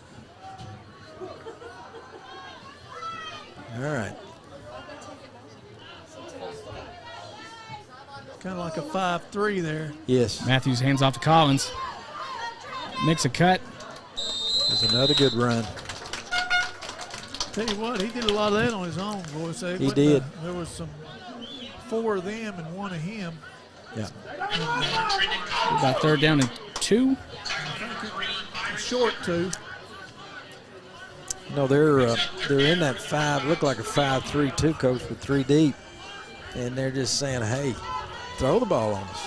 All right. Kind of like a 5-3 there. Yes. Matthews hands off to Collins. Makes a cut. That's another good run. Tell you what, he did a lot of that on his own, boys. He did. There was 4 of them and 1 of him. Yeah. About 3rd down and 2. Short 2. No, they're in that 5. Look like a 5-3-2 coach with 3 deep, and they're just saying, "Hey, throw the ball on us."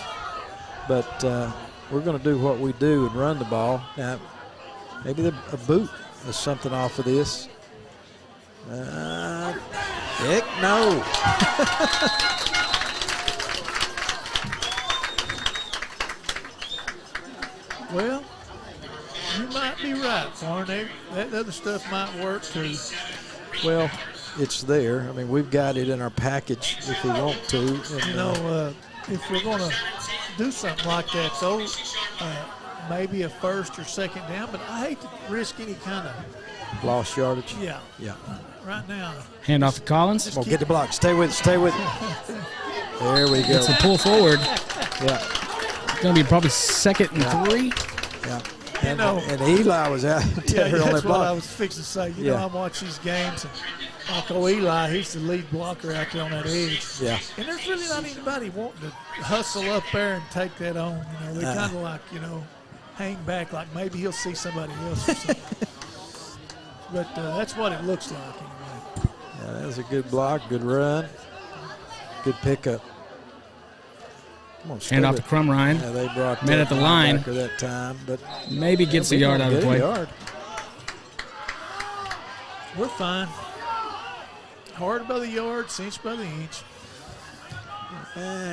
But we're going to do what we do and run the ball. Now, maybe a boot is something off of this. Heck no. Well, you might be right, Farn. That other stuff might work too. Well, it's there. I mean, we've got it in our package if we want to. And, If we're going to do something like that, though, maybe a 1st or 2nd down, but I hate to risk any kind of lost yardage. Yeah. Right now. Hand off to Collins. Come on, get the block. Stay with it. Stay with it. There we go. It's a pull forward. Yeah. It's going to be probably 2nd and 3. Yeah. And Eli was out there on that that's block. what I was fixing to say. You know, I watch these games, and Uncle Eli, he's the lead blocker out there on that edge. Yeah. And there's really not anybody wanting to hustle up there and take that on. You know, they're kind of like, hang back like maybe he'll see somebody else or something. But that's what it looks like anyway. Yeah, that was a good block, good run, good pickup. Come on, Hand off to Crumrine. Yeah, they brought met at the line that time, but maybe gets a yard out of the play. We're fine. Hard by the yard, inch by the inch.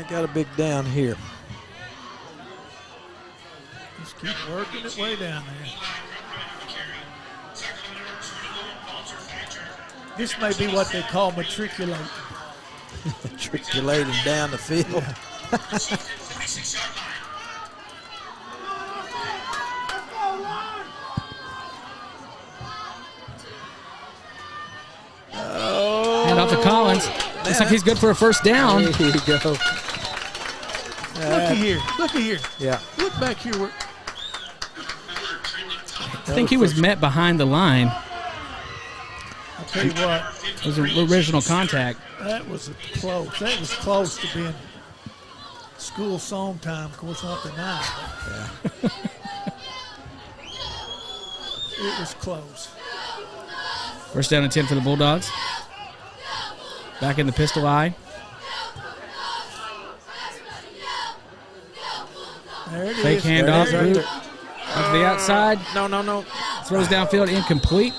Got a big down here. Just keep working it way down there. This may be what they call matriculate. Matriculating down the field. Hand off to Collins. Looks like he's good for a 1st down. There you go. Look at here. Yeah. Look back here. I think he was met behind the line. I'll tell you what. It was an original contact. That was close. That was close to being school song time. Of course, not tonight. Yeah. It was close. 1st down and 10 for the Bulldogs. Back in the pistol eye. There it Fake is. handoff. Right Boot to the outside. No. Throws downfield, incomplete.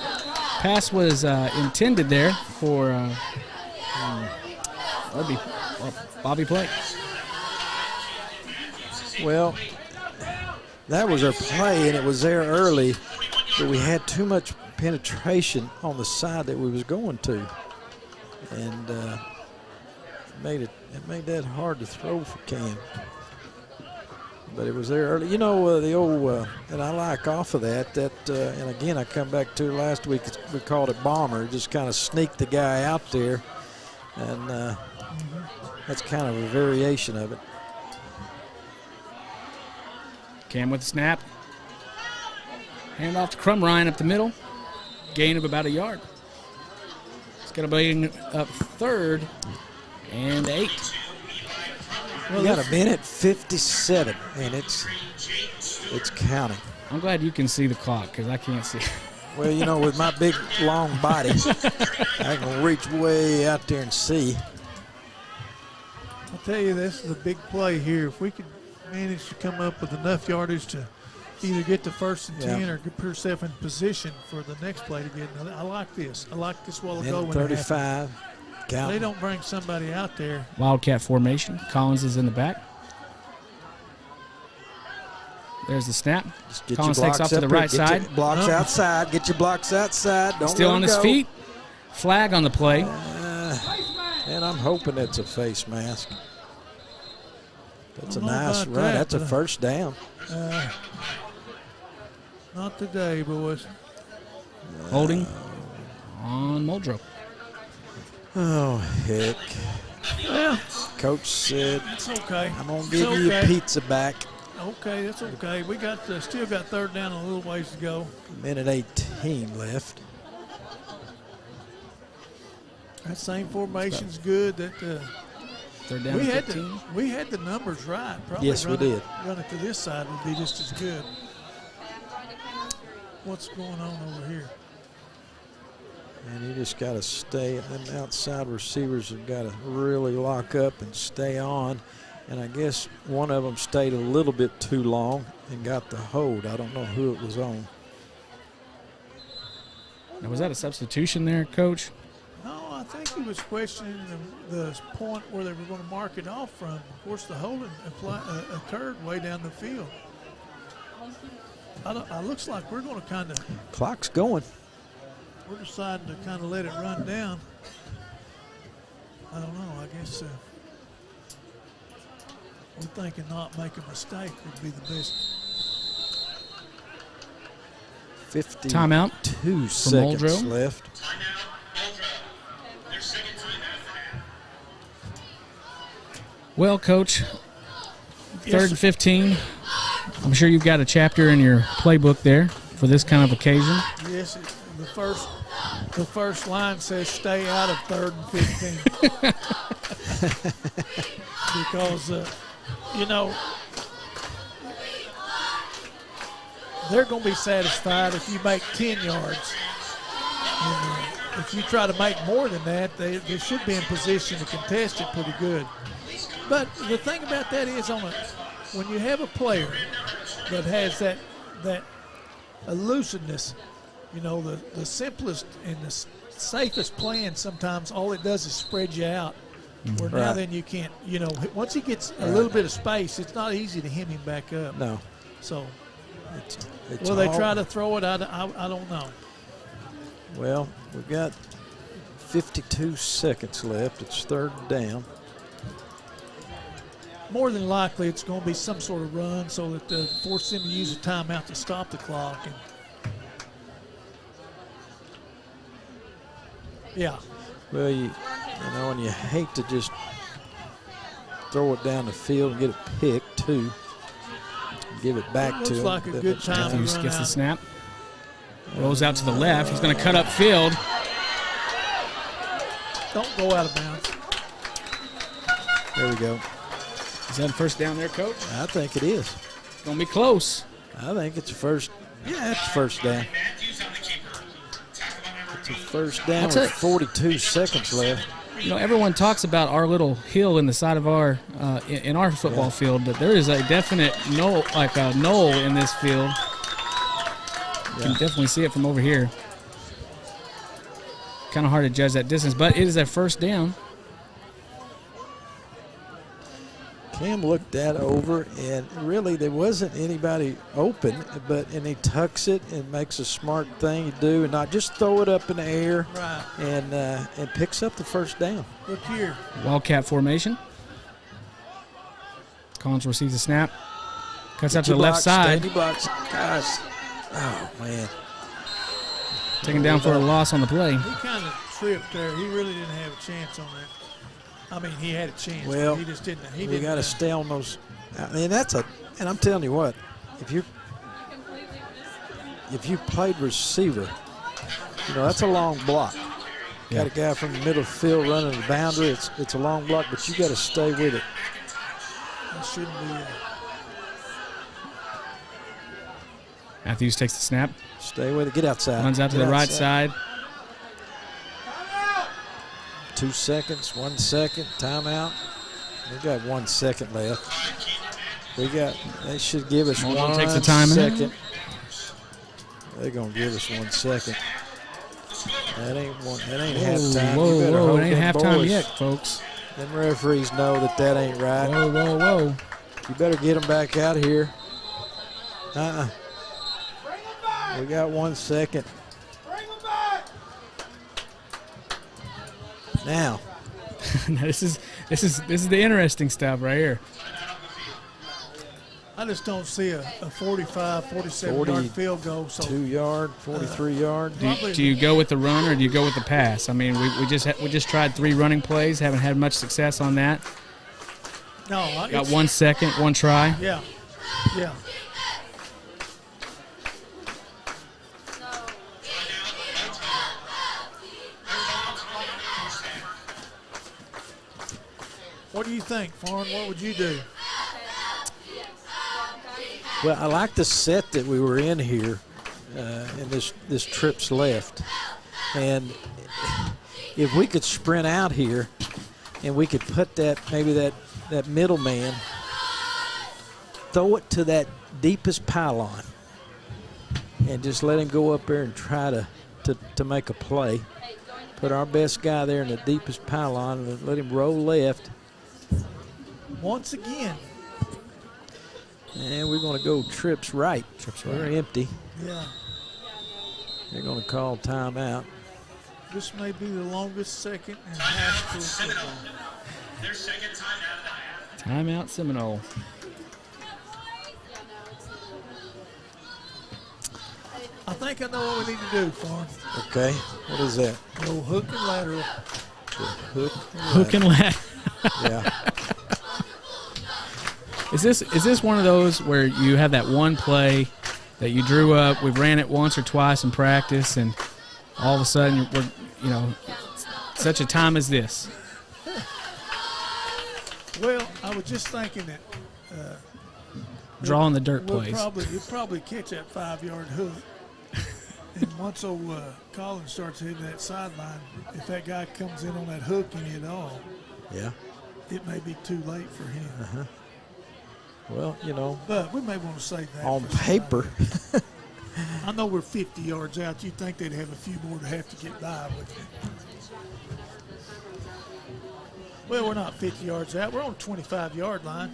Pass was intended there for Bobby Play. Well, that was our play, and it was there early, but we had too much penetration on the side that we was going to, and it made that hard to throw for Cam. But it was there early. You know, the old, and I like off of that, and again, I come back to last week, we called it bomber. Just kind of sneak the guy out there, and that's kind of a variation of it. Cam with the snap. Hand off to Crumrine up the middle. Gain of about a yard. It's going to be up 3rd and 8. We got a minute 57, and it's counting. I'm glad you can see the clock because I can't see. Well, you know, with my big, long body, I can reach way out there and see. I'll tell you, this is a big play here. If we could manage to come up with enough yardage to either get to 1st and 10 or put yourself in position for the next play to get. I like this. I like this while ago. Minute 35. They don't bring somebody out there. Wildcat formation. Collins is in the back. There's the snap. Collins takes off to the right side. Blocks outside. Get your blocks outside. Don't Still let on him his go. feet. Flag on the play. And I'm hoping it's a face mask. That's a Don't know nice about run. that, That's a but, first down. Not today, boys. Holding on Muldrow. Oh, heck. Well, Coach said, it's okay. I'm going to give you your pizza back. Okay, that's okay. We got still got 3rd down and a little ways to go. Minute 18 left. That same formation's good. That 3rd down. we had the numbers right. Probably Yes, we did. Run it to this side would be just as good. What's going on over here? And you just got to stay. Them outside receivers have got to really lock up and stay on. And I guess one of them stayed a little bit too long and got the hold. I don't know who it was on. Now, was that a substitution there, Coach? No, I think he was questioning the point where they were going to mark it off from. Of course, the holding occurred way down the field. It looks like we're going to kind of. Clock's going. We're deciding to kind of let it run down. I don't know. I guess we're thinking not make a mistake would be the best. 52 Timeout seconds Muldrow. left. Well, Coach, 3rd and 15. I'm sure you've got a chapter in your playbook there for this kind of occasion. Yes, the first line says stay out of 3rd and 15. Because, you know, they're going to be satisfied if you make 10 yards. And, if you try to make more than that, they should be in position to contest it pretty good. But the thing about that is when you have a player that has that elusiveness, you know, the simplest and the safest plan sometimes all it does is spread you out. Where now then you can't, you know, once he gets a little bit of space, it's not easy to hem him back up. No. So, it's will they try to throw it? I don't know. Well, we've got 52 seconds left. It's 3rd down. More than likely, it's going to be some sort of run so that force them to use a timeout to stop the clock. And yeah. Well, you know, and you hate to just throw it down the field and get it picked too. Give it back to him. Looks like a good time to Matthews run gets the out. snap. Rolls out to the left. He's going to cut up field. Don't go out of bounds. There we go. Is that a 1st down there, Coach? I think it is. It's going to be close. I think it's first. Yeah, it's 1st down. It's a 1st down with 42 seconds left. You know, everyone talks about our little hill in the side of our in our football field, but there is a definite knoll, like a knoll in this field. You can definitely see it from over here. Kind of hard to judge that distance, but it is a 1st down. Cam looked that over, and really there wasn't anybody open, and he tucks it and makes a smart thing to do and not just throw it up in the air, Right. and picks up the 1st down. Look here. Wildcat formation. Collins receives the snap. Cuts out to the left side. Steady blocks. Gosh. Oh, man. Taken down for a loss on the play. He kind of tripped there. He really didn't have a chance on that. I mean, he had a chance, Well, but he just didn't. We got to stay on those. I mean, and I'm telling you what, if you played receiver, that's a long block. Got a guy from the middle field running the boundary. It's a long block, but you got to stay with it. That shouldn't be. Matthews takes the snap. Stay with it. Get outside. Runs out to the right side. 2 seconds, 1 second, timeout. We got 1 second left. They should give us Muldrow 1 takes the time second. They're gonna give us 1 second. That ain't halftime. Whoa, it ain't halftime boys. yet, folks. Them referees know that ain't right. Whoa. You better get them back out here. We got 1 second. Now. this is the interesting stuff right here. I just don't see a 45, 47-yard field goal. So 2-yard, 43-yard. Do you go with the run or do you go with the pass? I mean, we just tried 3 running plays. Haven't had much success on that. No, got 1 second, 1 try. Yeah. What do you think, Fawn? What would you do? Well, I like the set that we were in here, and this trip's left. And if we could sprint out here, and we could put that middleman, throw it to that deepest pylon, and just let him go up there and try to make a play. Put our best guy there in the deepest pylon and let him roll left. Once again. And we're going to go trips right. We're empty. Yeah. They're going to call timeout. This may be the longest second in high school football. Their second timeout of the half. Timeout Seminole. I think I know what we need to do, Fawn. Okay. What is that? Go hook and lateral. Hook and ladder. Yeah. Is this one of those where you have that one play that you drew up, we've ran it once or twice in practice, and all of a sudden we're such a time as this? Well, I was just thinking that drawing the dirt plays. You'll probably catch that 5-yard hook. And once old Collins starts hitting that sideline, if that guy comes in on that hook any at all, it may be too late for him. Well, But we may want to save that. on paper. I know we're 50 yards out. You'd think they'd have a few more to have to get by with. Well, we're not 50 yards out. We're on the 25-yard line.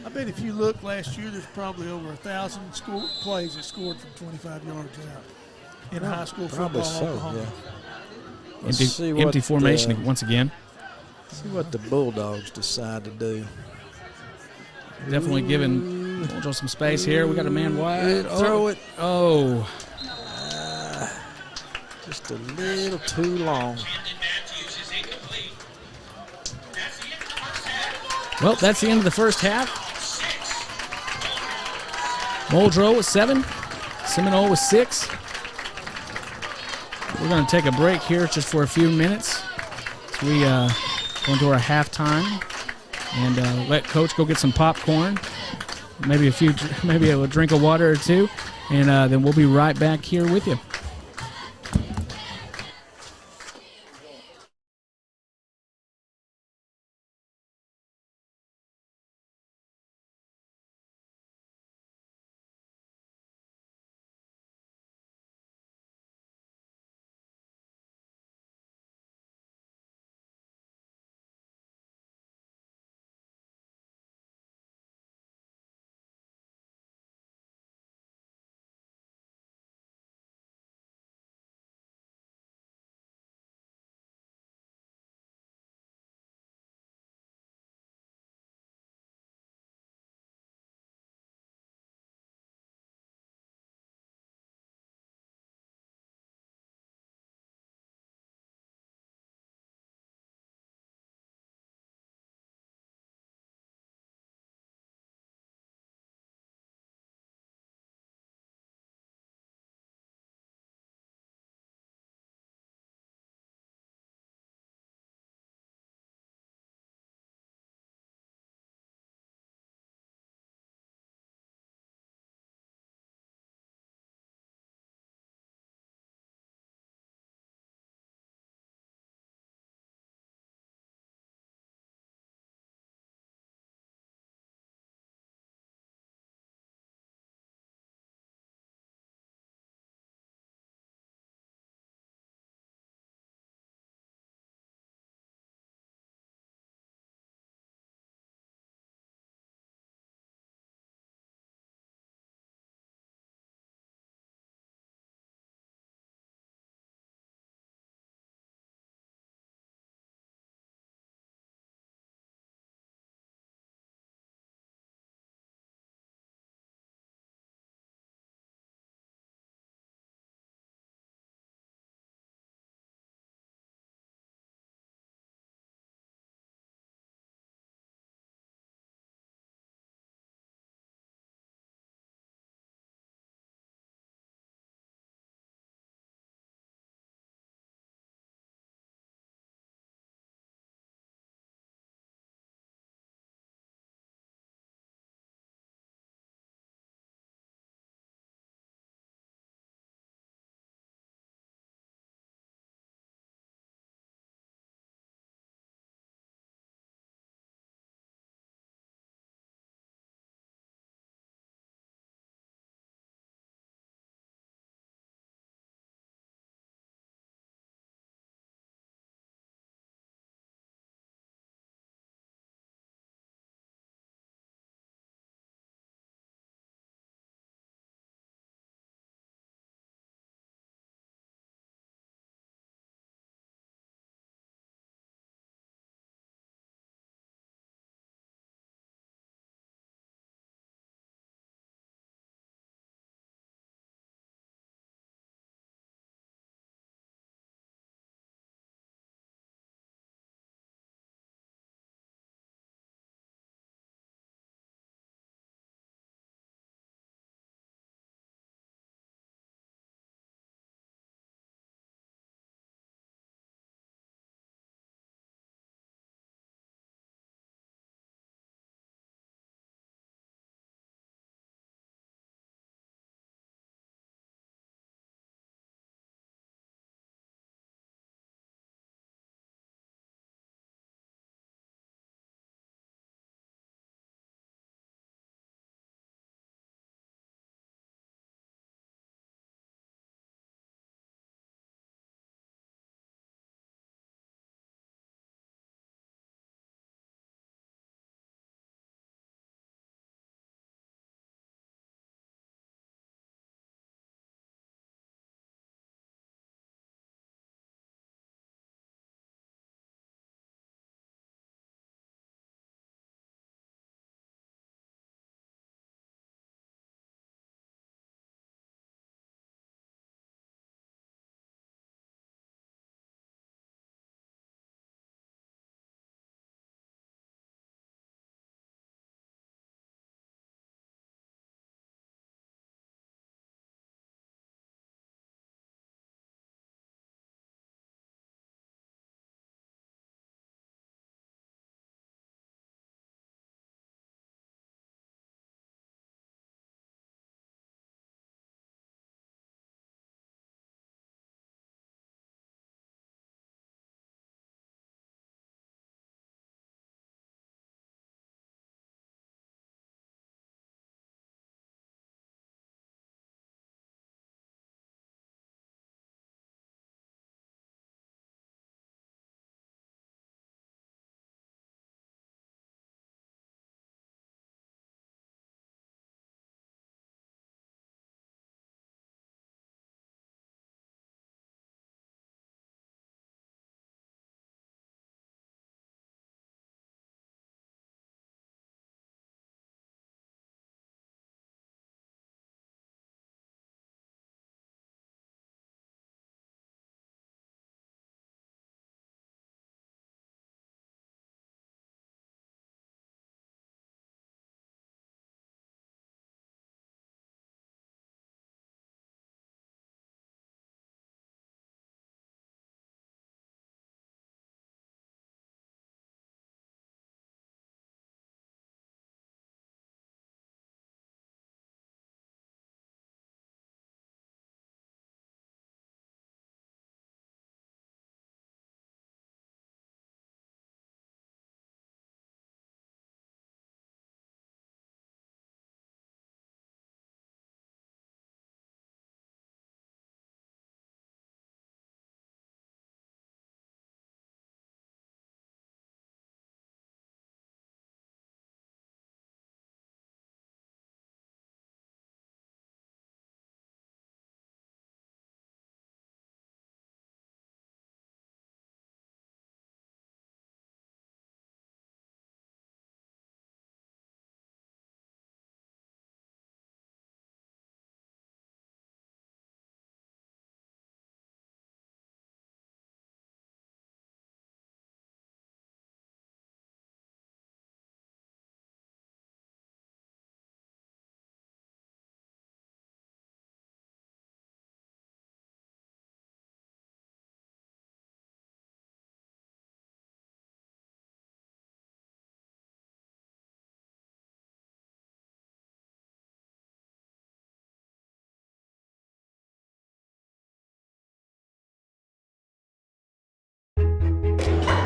I bet if you look last year, there's probably over 1,000 plays that scored from 25 yards out in high school football. Probably so, Oklahoma. yeah. Empty formation once again. See what the Bulldogs decide to do. Definitely giving Muldrow some space here. We got a man wide. Throw it. Oh. Just a little too long. Well, that's the end of the first half. Muldrow with 7. Seminole with 6. We're going to take a break here just for a few minutes. So we go into our halftime and let Coach go get some popcorn, maybe a drink of water or two, and then we'll be right back here with you.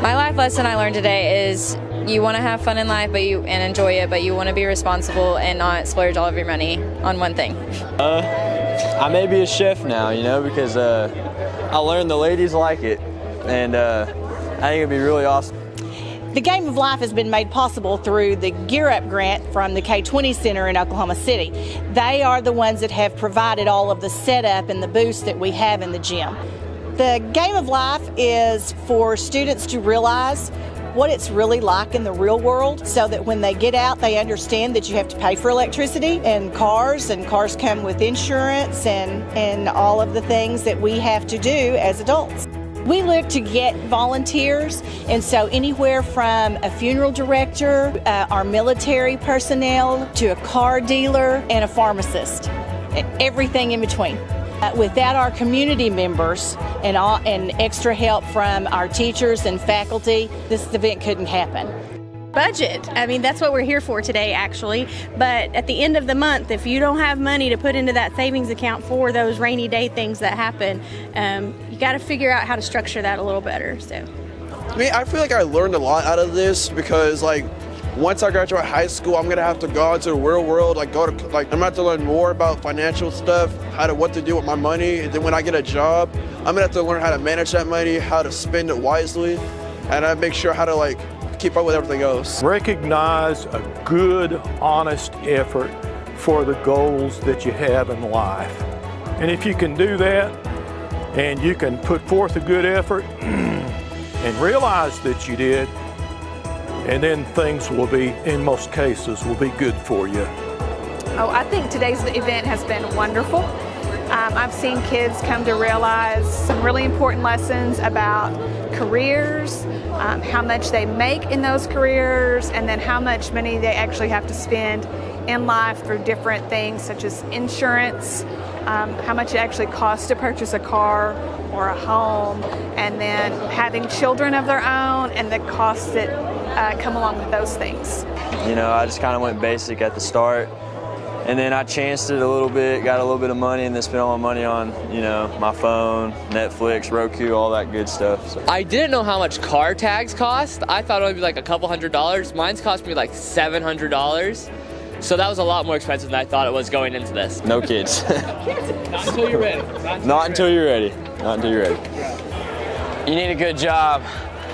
My life lesson I learned today is you want to have fun in life and enjoy it, but you want to be responsible and not splurge all of your money on one thing. I may be a chef now, you know, because I learned the ladies like it, and I think it'd be really awesome. The Game of Life has been made possible through the Gear Up grant from the K-20 Center in Oklahoma City. They are the ones that have provided all of the setup and the booths that we have in the gym. The Game of Life is for students to realize what it's really like in the real world, so that when they get out, they understand that you have to pay for electricity and cars come with insurance and all of the things that we have to do as adults. We look to get volunteers, and so anywhere from a funeral director, our military personnel, to a car dealer and a pharmacist, everything in between. Without our community members and extra help from our teachers and faculty, this event couldn't happen. Budget. I mean, that's what we're here for today, actually. But at the end of the month, if you don't have money to put into that savings account for those rainy day things that happen, you got to figure out how to structure that a little better. So, I mean, I feel like I learned a lot out of this because, like, once I graduate high school, I'm gonna have to go into the real world. I'm gonna have to learn more about financial stuff, what to do with my money. And then when I get a job, I'm gonna have to learn how to manage that money, how to spend it wisely, and I make sure how to keep up with everything else. Recognize a good, honest effort for the goals that you have in life. And if you can do that, and you can put forth a good effort and realize that you did, and then things will be, in most cases, will be good for you. Oh, I think today's event has been wonderful. I've seen kids come to realize some really important lessons about careers, how much they make in those careers, and then how much money they actually have to spend in life for different things such as insurance, how much it actually costs to purchase a car or a home, and then having children of their own and the costs that come along with those things. You know, I just kind of went basic at the start, and then I chanced it a little bit, got a little bit of money, and then spent all my money on, you know, my phone, Netflix, Roku, all that good stuff. So. I didn't know how much car tags cost. I thought it would be like a couple $100s. Mine's cost me like $700. So that was a lot more expensive than I thought it was going into this. No kids. Not until you're ready. Not until you're ready. Not until you're ready. You need a good job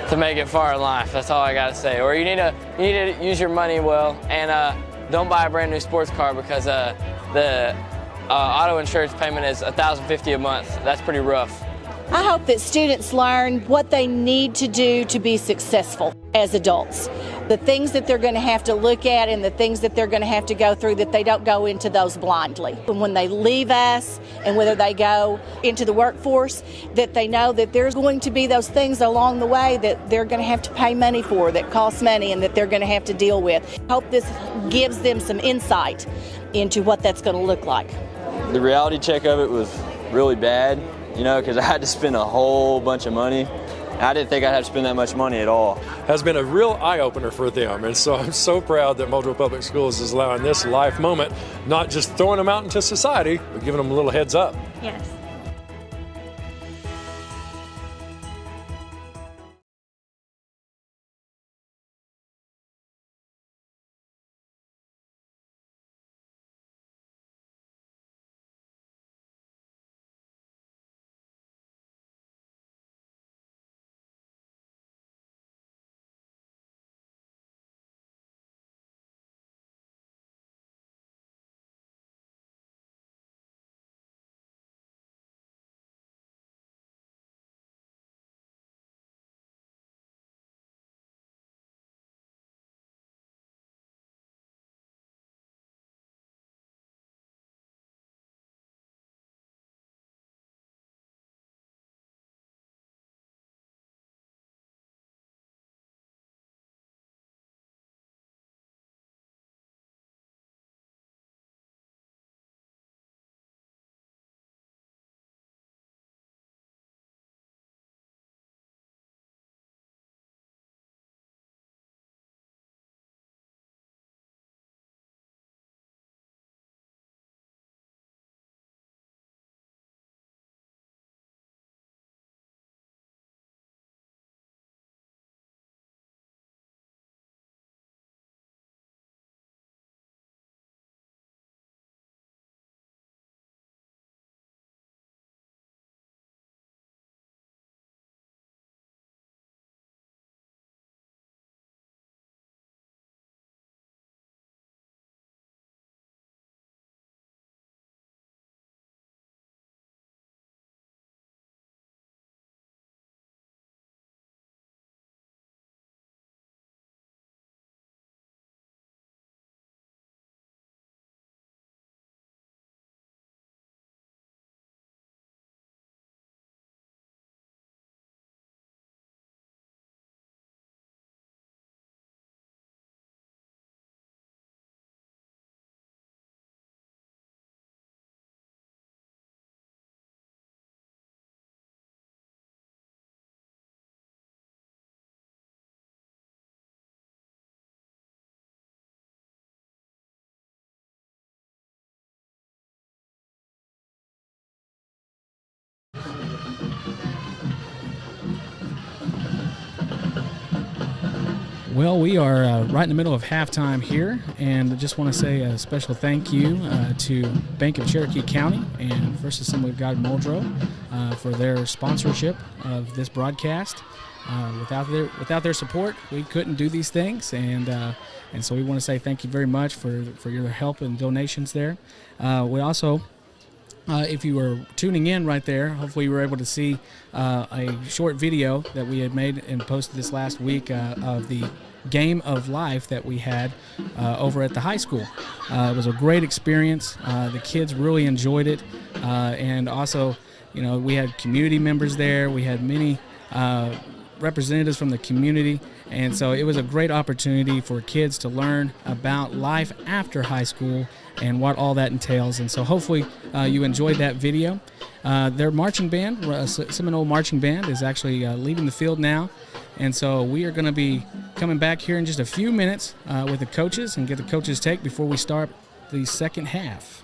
to make it far in life. That's all I gotta say. Or you need to use your money well, and don't buy a brand new sports car because the auto insurance payment is $1,050 a month. That's pretty rough. I hope that students learn what they need to do to be successful as adults. The things that they're going to have to look at and the things that they're going to have to go through, that they don't go into those blindly. And when they leave us and whether they go into the workforce, that they know that there's going to be those things along the way that they're going to have to pay money for, that cost money, and that they're going to have to deal with. I hope this gives them some insight into what that's going to look like. The reality check of it was really bad, you know, because I had to spend a whole bunch of money. I didn't think I'd have to spend that much money at all. Has been a real eye-opener for them, and so I'm so proud that Muldrow Public Schools is allowing this life moment, not just throwing them out into society, but giving them a little heads up. yes. Well, we are right in the middle of halftime here, and I just want to say a special thank you to Bank of Cherokee County and First Assembly of God Muldrow for their sponsorship of this broadcast. Without their support, we couldn't do these things, and so we want to say thank you very much for your help and donations there. We also, if you were tuning in right there, hopefully you were able to see a short video that we had made and posted this last week of the game of life that we had over at the high school. It was a great experience. The kids really enjoyed it, and also, we had community members there. We had many representatives from the community, and so it was a great opportunity for kids to learn about life after high school and what all that entails. And so hopefully you enjoyed that video. Their marching band, Seminole Marching Band, is actually leaving the field now, and so we are going to be coming back here in just a few minutes with the coaches and get the coaches' take before we start the second half.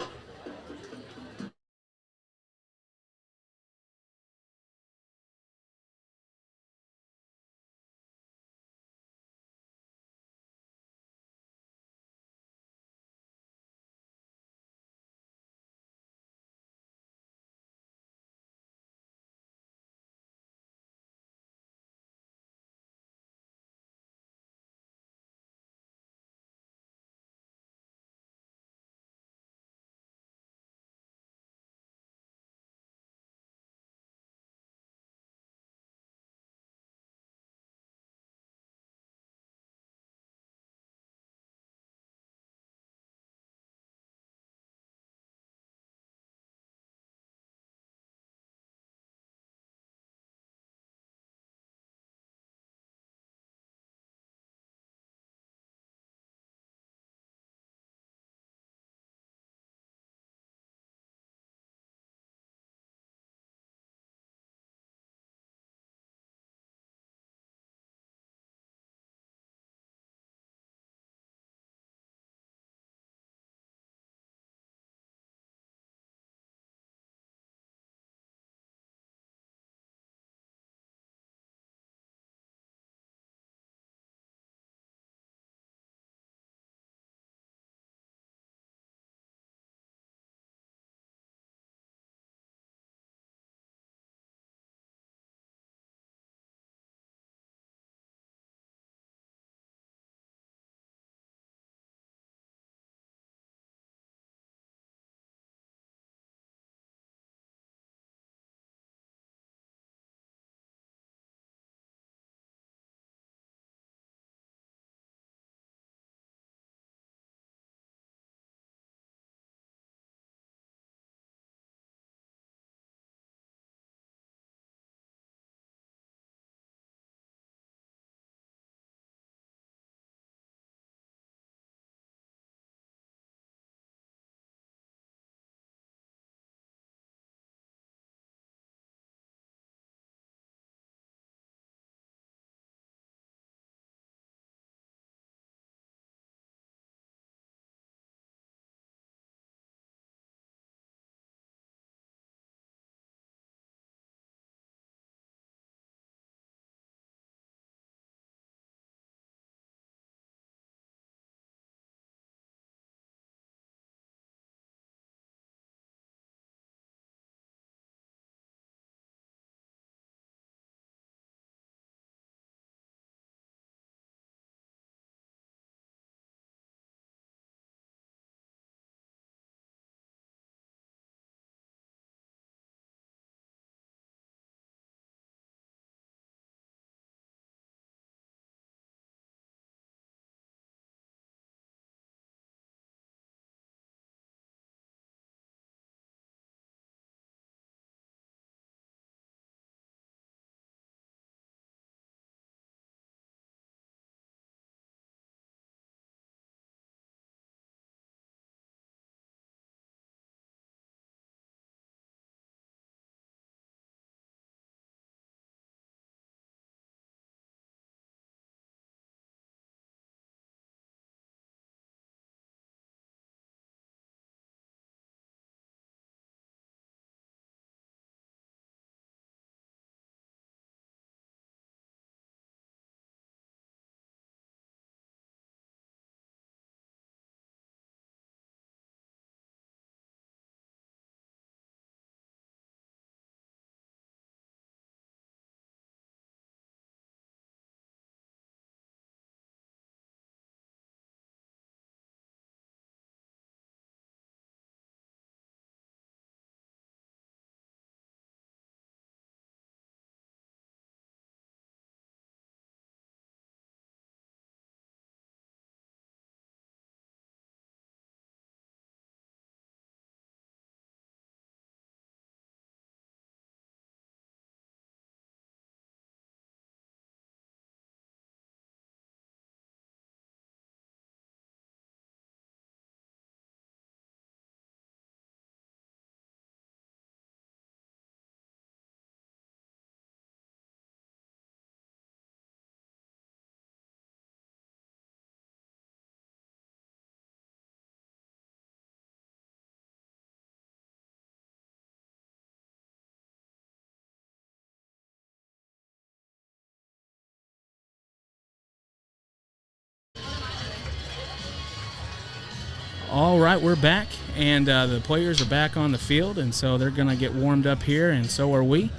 All right, we're back, and the players are back on the field, and so they're going to get warmed up here, and so are we.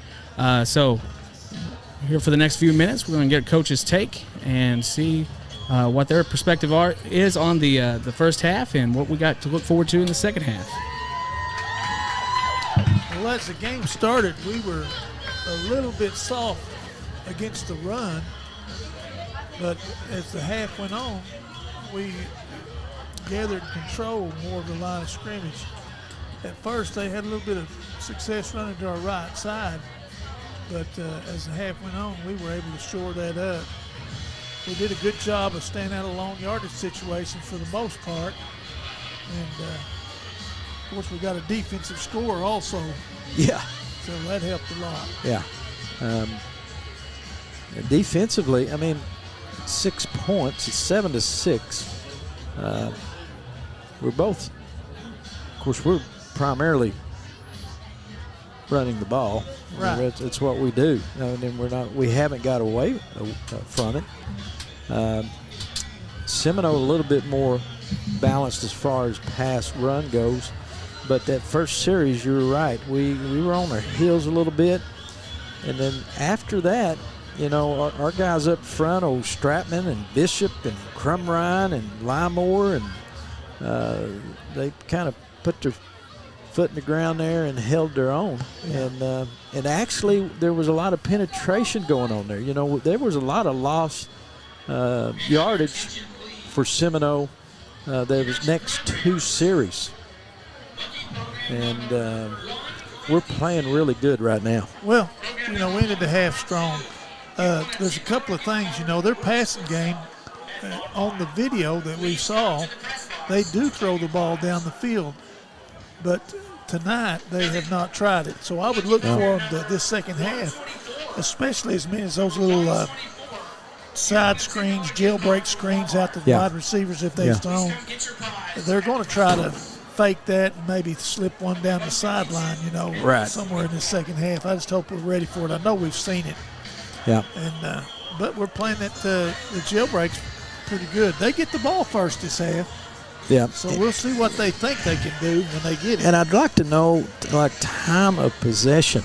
So here for the next few minutes, we're going to get Coach's take and see what their perspective is on the first half and what we got to look forward to in the second half. Well, as the game started, we were a little bit soft against the run, but as the half went on, we gathered control more of the line of scrimmage. At first, they had a little bit of success running to our right side, but as the half went on, we were able to shore that up. We did a good job of staying out of long yardage situations for the most part, and of course, we got a defensive score also. Yeah. So that helped a lot. Yeah. Defensively, I mean, 6 points. It's 7-6. We're both, of course, we're primarily running the ball. Right. It's what we do. And we haven't got away from it. Seminole a little bit more balanced as far as pass run goes. But that first series, you were right. We were on our heels a little bit. And then after that, you know, our guys up front, old Stratman and Bishop and Crumrine and Limore, and they kind of put their foot in the ground there and held their own. Yeah. And actually, there was a lot of penetration going on there. You know, there was a lot of lost yardage for Seminole. There was next 2 series. And we're playing really good right now. Well, you know, we ended the half strong. There's a couple of things, you know, their passing game, on the video that we saw, they do throw the ball down the field. But tonight, they have not tried it. So I would look for them this second half, especially as many as those little side screens, jailbreak screens out to the wide receivers if they've thrown. They're going to try to fake that and maybe slip one down the sideline, you know, somewhere in the second half. I just hope we're ready for it. I know we've seen it. Yeah. And but we're playing that the jailbreaks pretty good. They get the ball first this half. Yeah. So we'll see what they think they can do when they get it. And I'd like to know, like, time of possession.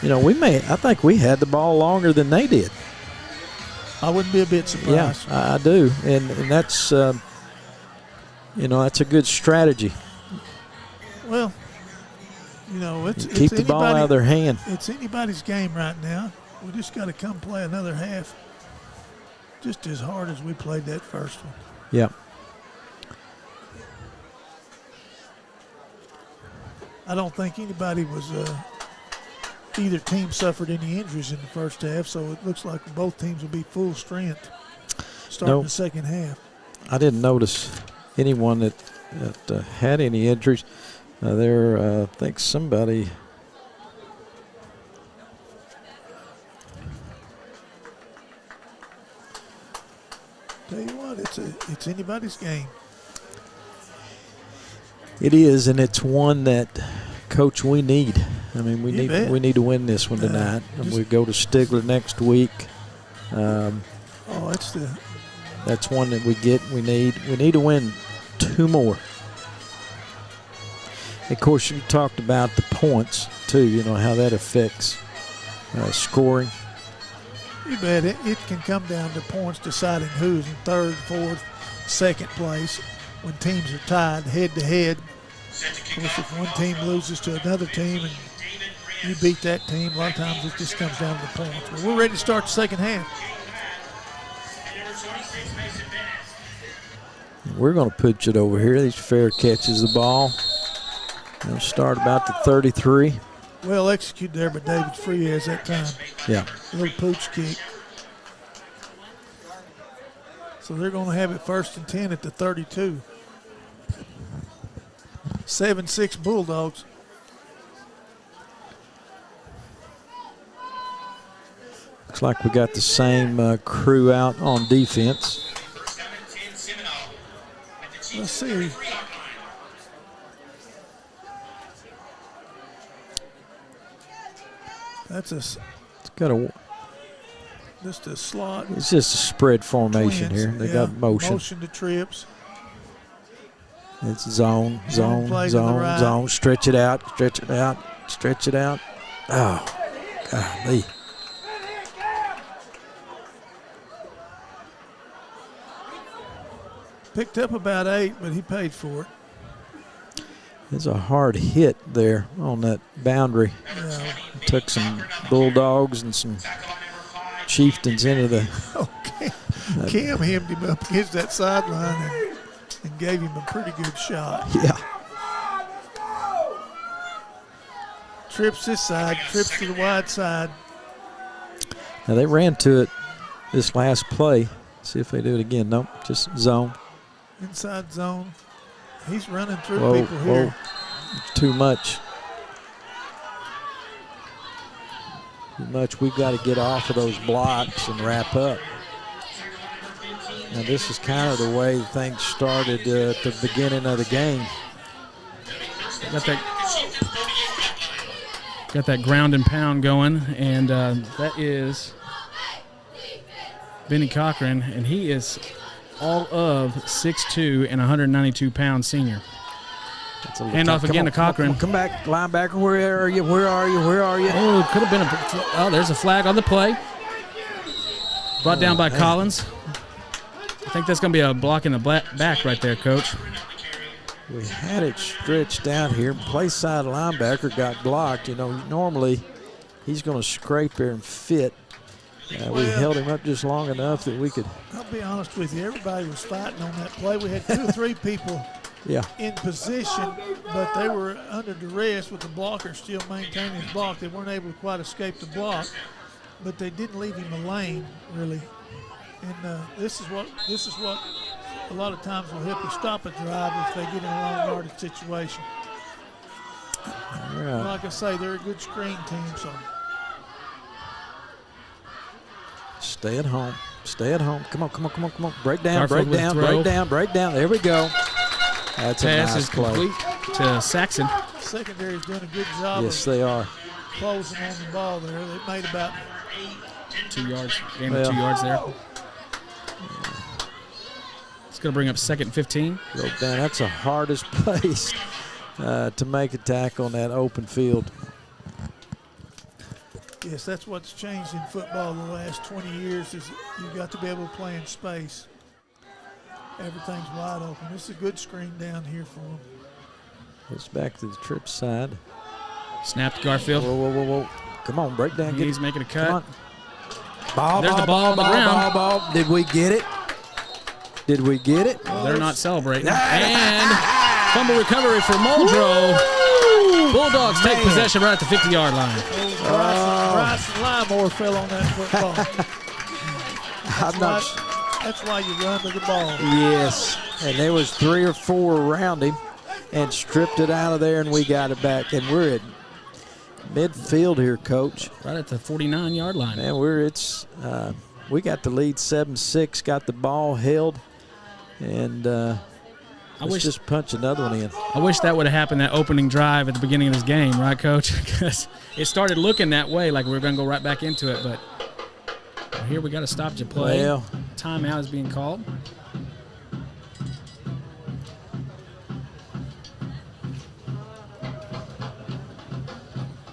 You know, I think we had the ball longer than they did. I wouldn't be a bit surprised. Yeah, I do. And that's, you know, that's a good strategy. Well, you know, keep the ball out of their hand. It's anybody's game right now. We just got to come play another half just as hard as we played that first one. Yeah. I don't think anybody was either team suffered any injuries in the first half, so it looks like both teams will be full strength starting the second half. I didn't notice anyone that had any injuries. I think somebody. Tell you what, it's anybody's game. It is, and it's one that, Coach, we need. I mean, we need to win this one tonight. And we go to Stigler next week. That's one that we need. We need to win 2 more. Of course, you talked about the points too. You know how that affects scoring. You bet. It can come down to points deciding who's in third, fourth, second place when teams are tied head to head. Of course, if one team loses to another team and you beat that team, a lot of times it just comes down to the points. But we're ready to start the second half. We're going to pitch it over here. These Fair catches the ball. They'll start about the 33. Well executed there, but David Free has that time. Yeah. A little pooch kick. So they're going to have it 1st and 10 at the 32. 7-6 Bulldogs. Looks like we got the same crew out on defense. Let's see. It's got just a slot. It's just a spread formation twins. here. They got motion. Motion to trips. It's zone. Right. Zone. Stretch it out. Oh, golly. Picked up about 8, but he paid for it. It's a hard hit there on that boundary. Yeah. Took some Bulldogs and some Chieftains into the. Okay. Cam hemmed him up against that sideline and gave him a pretty good shot. Yeah. Trips this side, trips to the wide side. Now they ran to it this last play. See if they do it again. Nope, just zone. Inside zone. He's running through people here. Too much. We've got to get off of those blocks and wrap up. Now this is kind of the way things started at the beginning of the game. Got that ground and pound going, and that is Benny Cochran, and he is all of 6'2" and 192-pound senior. Handoff again to Cochran. Come back, linebacker. Where are you? Oh, could have been there's a flag on the play. Brought down by Collins. I think that's going to be a block in the back right there, Coach. We had it stretched out here. Play side linebacker got blocked. You know, normally he's going to scrape there and fit. We held him up just long enough that we could. I'll be honest with you. Everybody was fighting on that play. We had 2 or 3 people in position, but they were under duress with the blocker still maintaining his block. They weren't able to quite escape the block, but they didn't leave him a lane, really. And this is what a lot of times will help you stop a drive if they get in a long yardage situation. Yeah. Like I say, they're a good screen team, so. Stay at home. Come on. Break down. There we go. That's pass a nice is play. complete to Saxon. Secondary's doing a good job. Yes, they are. Closing on the ball there. They made about 2 yards. Gain of 2 yards there. It's going to bring up 2nd and 15. That's the hardest place to make a tackle on that open field. Yes, that's what's changed in football the last 20 years is you've got to be able to play in space. Everything's wide open. This is a good screen down here for them. It's back to the trip side. Snap to Garfield. Whoa. Come on, break down. He's making a cut. Ball, There's the ball on the ground. Ball. Did we get it? They're not celebrating. And fumble recovery for Muldrow. Bulldogs take possession right at the 50-yard line. Bryson Limore fell on that football. That's why you run to the ball. Yes, and there was 3 or 4 around him and stripped it out of there, and we got it back. And we're at midfield here, Coach. Right at the 49-yard line. Man, we got the lead 7-6, got the ball held, and let's just punch another one in. I wish that would have happened that opening drive at the beginning of this game, right, Coach? Because it started looking that way, like we were going to go right back into it. But here we got to stop the play. Well, timeout is being called.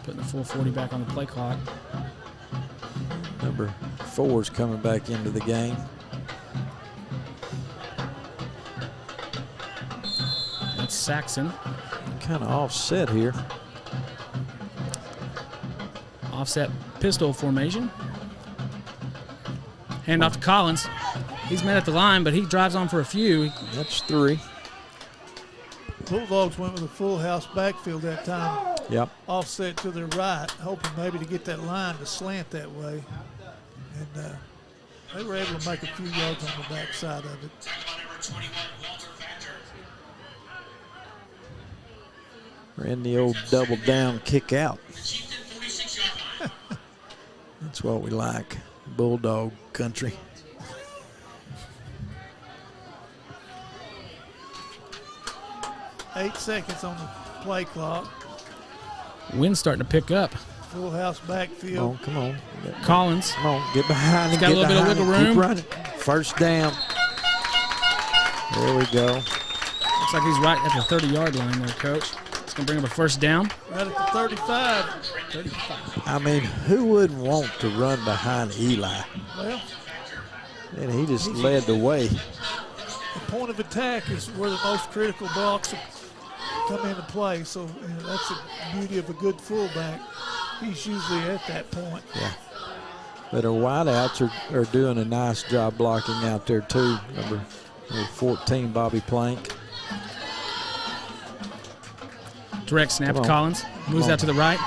Putting the full 40 back on the play clock. Number 4 is coming back into the game. That's Saxon. Kind of offset here. Offset pistol formation. Hand off to Collins. He's met at the line, but he drives on for a few. That's 3. Bulldogs went with a full house backfield that time. Yep. Offset to their right, hoping maybe to get that line to slant that way. And they were able to make a few yards on the backside of it. Ran the old double down kick out. That's what we like. Bulldog country. Eight seconds on the play clock. Wind's starting to pick up. Full house backfield. Come on. Collins. Come on, get behind it. Got a little bit of wiggle room. Keep running. First down. There we go. Looks like he's right at the 30-yard line there, Coach. It's going to bring up a first down. Right at the 35. 35. I mean, who wouldn't want to run behind Eli? Well, and he just led the way. The point of attack is where the most critical blocks come into play. So that's the beauty of a good fullback. He's usually at that point. Yeah. But our wideouts are doing a nice job blocking out there too. Number 14, Bobby Plank. Direct snap to Collins. Moves out to the right.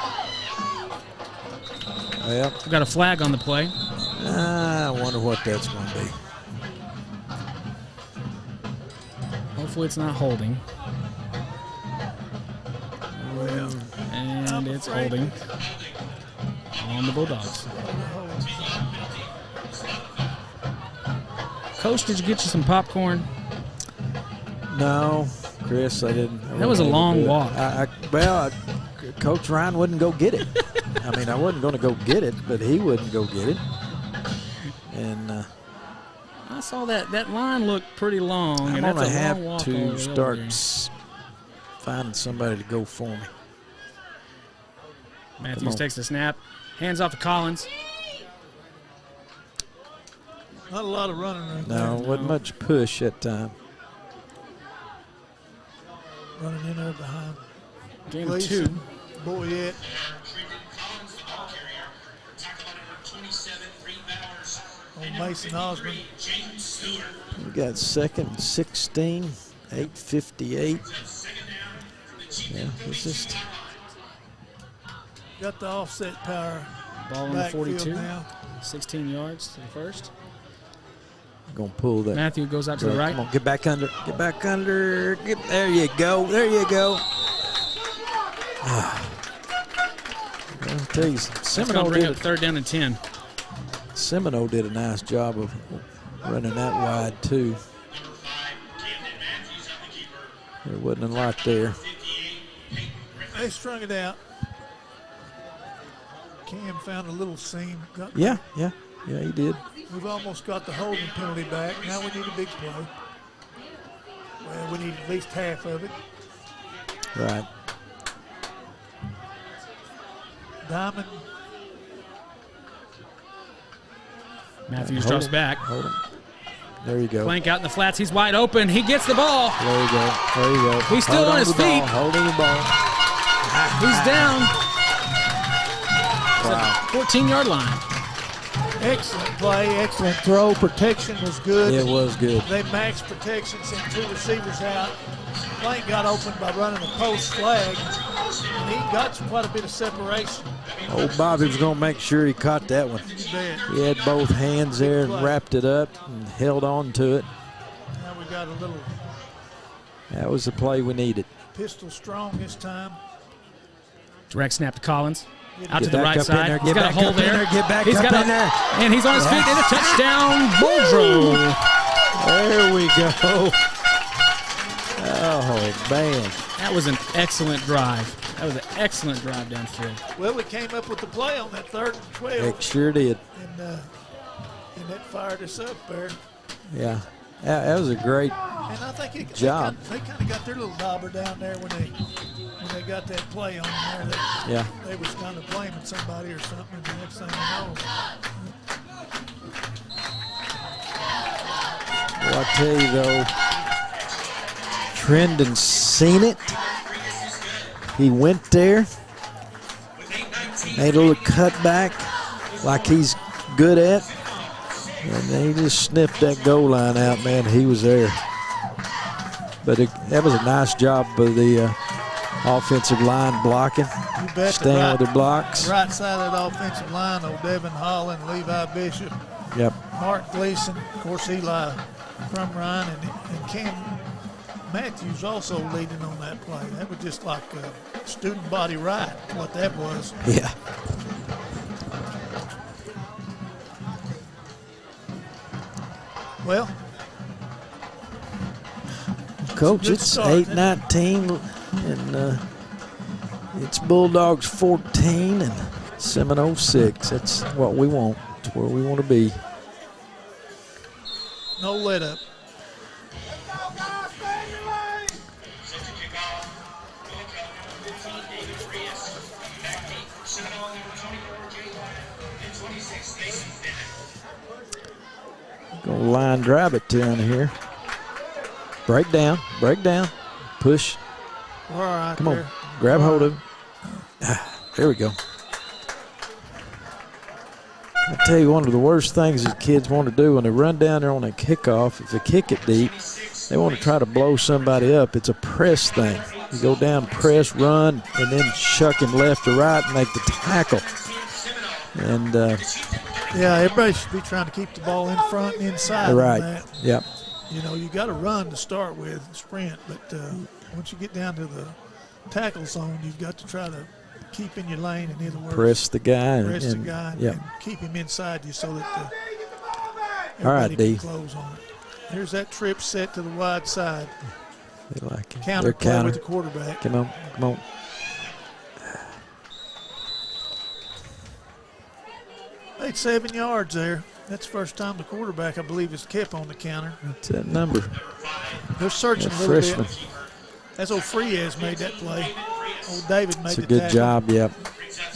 Yep. We've got a flag on the play. I wonder what that's going to be. Hopefully it's not holding. Well, and it's holding on the Bulldogs. Coach, did you get you some popcorn? No, Chris, I didn't. That was a long walk. Coach Ryan wouldn't go get it. I mean, I wasn't going to go get it, but he wouldn't go get it. And I saw that line looked pretty long. I'm going to have to start finding somebody to go for me. Matthews takes the snap, hands off to Collins. Not a lot of running right there. No, wasn't much push that time. Running in there behind. Game Gleason, 2. Boyette. On Mason Osmond. We got 2nd and 16, 8:58. Yeah, it's just. Got the offset power. Ball on the 42. Now. 16 yards to the first. Gonna pull that. Matthew goes out to the right. Come on, get back under. Get back under. There you go. There you go. I'll tell you, Seminole bring up 3rd down and 10. Seminole did a nice job of running that wide too. There wasn't a lot there. They strung it out. Cam found a little seam. Yeah, he did. We've almost got the holding penalty back. Now we need a big play. Well, we need at least half of it. Right. Diamond. Matthews drops back. Hold him. There you go. Plank out in the flats. He's wide open. He gets the ball. There you go. There you go. He's still on his feet. Holding the ball. He's down. Wow. 14-yard line. Excellent play, excellent throw. Protection was good. It was good. They maxed protection, sent 2 receivers out. Plank got open by running a post flag, and he got quite a bit of separation. Old Bobby was going to make sure he caught that one. You bet. He had both hands there and wrapped it up and held on to it. Now we got a little That was the play we needed. pistol strong this time. Direct snap to Collins. Out Get to the back right up in side. there, He's get got a back hole up in there. there, get back He's up got in there. And he's on his feet. And a touchdown, Muldrow. There we go. Oh, man. That was an excellent drive. That was an excellent drive downfield. Well, we came up with the play on that 3rd and 12. It sure did. And that fired us up there. Yeah. That was a great And I think job. They kind of got their little dauber down there when they got that play on there. They was kind of blaming somebody or something, and the next thing you know. Well, I tell you, though, Trendon seen it. He went there, made a little cutback like he's good at, and he just sniffed that goal line out, man. He was there. But that was a nice job of the offensive line blocking, staying with the blocks. The right side of that offensive line, Devin Holland, Levi Bishop, Yep. Mark Gleason, of course Eli from Ryan, and Cam Matthews also leading on that play. That was just like student body right, what that was. Yeah. Well, Coach, it's start, 8-19, and it's Bulldogs 14 and Seminole 6. That's what we want. That's where we want to be. No let up. Gonna line drive it down here. Break down, push. All right, come on, grab hold of it. There we go. I tell you, one of the worst things that kids want to do when they run down there on a kickoff, if they kick it deep, they want to try to blow somebody up. It's a press thing. You go down, press, run, and then shuck him left to right and make the tackle. And yeah, everybody should be trying to keep the ball in front and inside. Right. That. Yep. You know, you got to run to start with, sprint, but once you get down to the tackle zone, you've got to try to keep in your lane, in other words. Press the guy. And keep him inside you so that all right, D. can close on it. There's that trip set to the wide side. They like it. Counter play with the quarterback. Come on. 7 yards there. That's the first time the quarterback, I believe, has kept on the counter. That's that number. They're searching a little freshman. bit. That's old Frias made that play. Old David made It's the a good tackle. job, yep.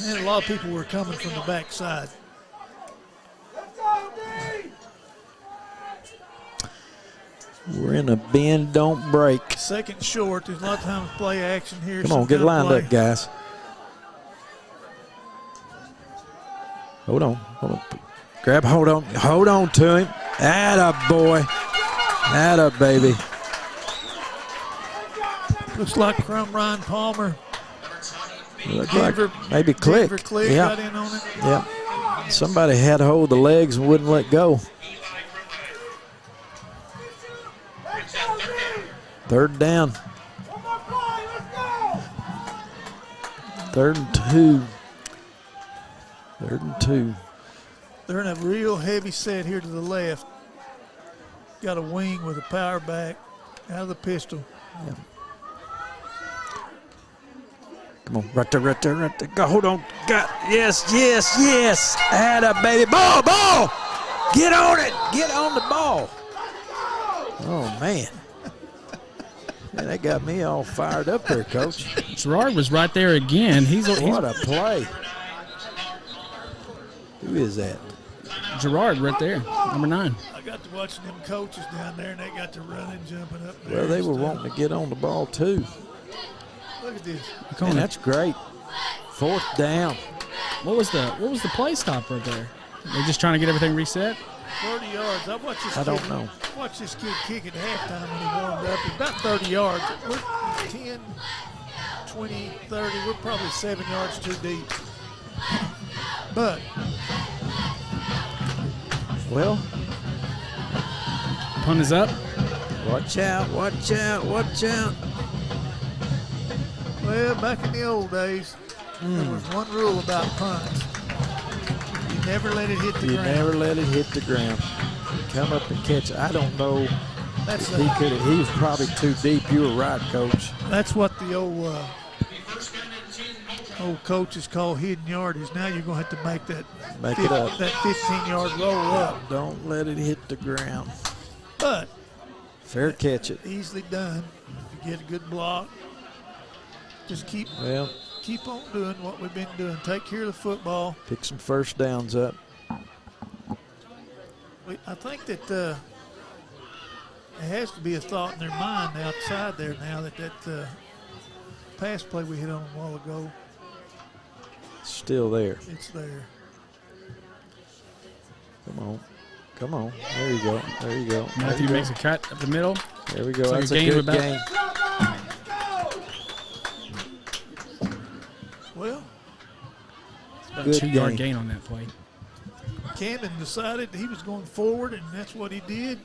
And a lot of people were coming from the backside. We're in a bend, don't break. Second short. There's a lot of times play action here. Come on, get lined up, guys. Hold on. Grab hold on to him. Atta boy. Atta baby. Looks like from Ryan Palmer. Looks like maybe Click. Got in on it. Yeah. Somebody had hold of the legs and wouldn't let go. Third down. 3rd and 2. 3rd and 2. They're in a real heavy set here to the left. Got a wing with a power back out of the pistol. Yeah. Come on, right there. Go, hold on. Got, yes. Atta baby. Ball. Get on it. Get on the ball. Oh, man. Man, that got me all fired up there, Coach. Gerard was right there again. What a play. Who is that? Gerard right there, number 9. I got to watching them coaches down there, and they got to running, jumping up there. Well, they were wanting to get on the ball, too. Look at this. Man, that's great. 4th down. What was the play stop right there? They're just trying to get everything reset? 30 yards. I don't know. Watch this kid kick at halftime when he warmed up. It's about 30 yards. We're 10, 20, 30. We're probably 7 yards too deep. But well, punt is up. Watch out. Well, back in the old days, there was one rule about punts. You never let it hit the ground. Come up and catch it. I don't know. He was probably too deep. You were right, Coach. That's what the old coaches call hidden yardage. Now you're going to have to make that 15-yard roll up. Don't let it hit the ground. But fair catch it. Easily done. If you get a good block, just keep on doing what we've been doing. Take care of the football. Pick some first downs up. I think that there has to be a thought in their mind outside there now that pass play we hit on a while ago. Still there. It's there. Come on. There you go. Matthew makes a cut up the middle. There we go. So that's a good game. Well, it's about a 2-yard gain on that play. Camden decided he was going forward, and that's what he did.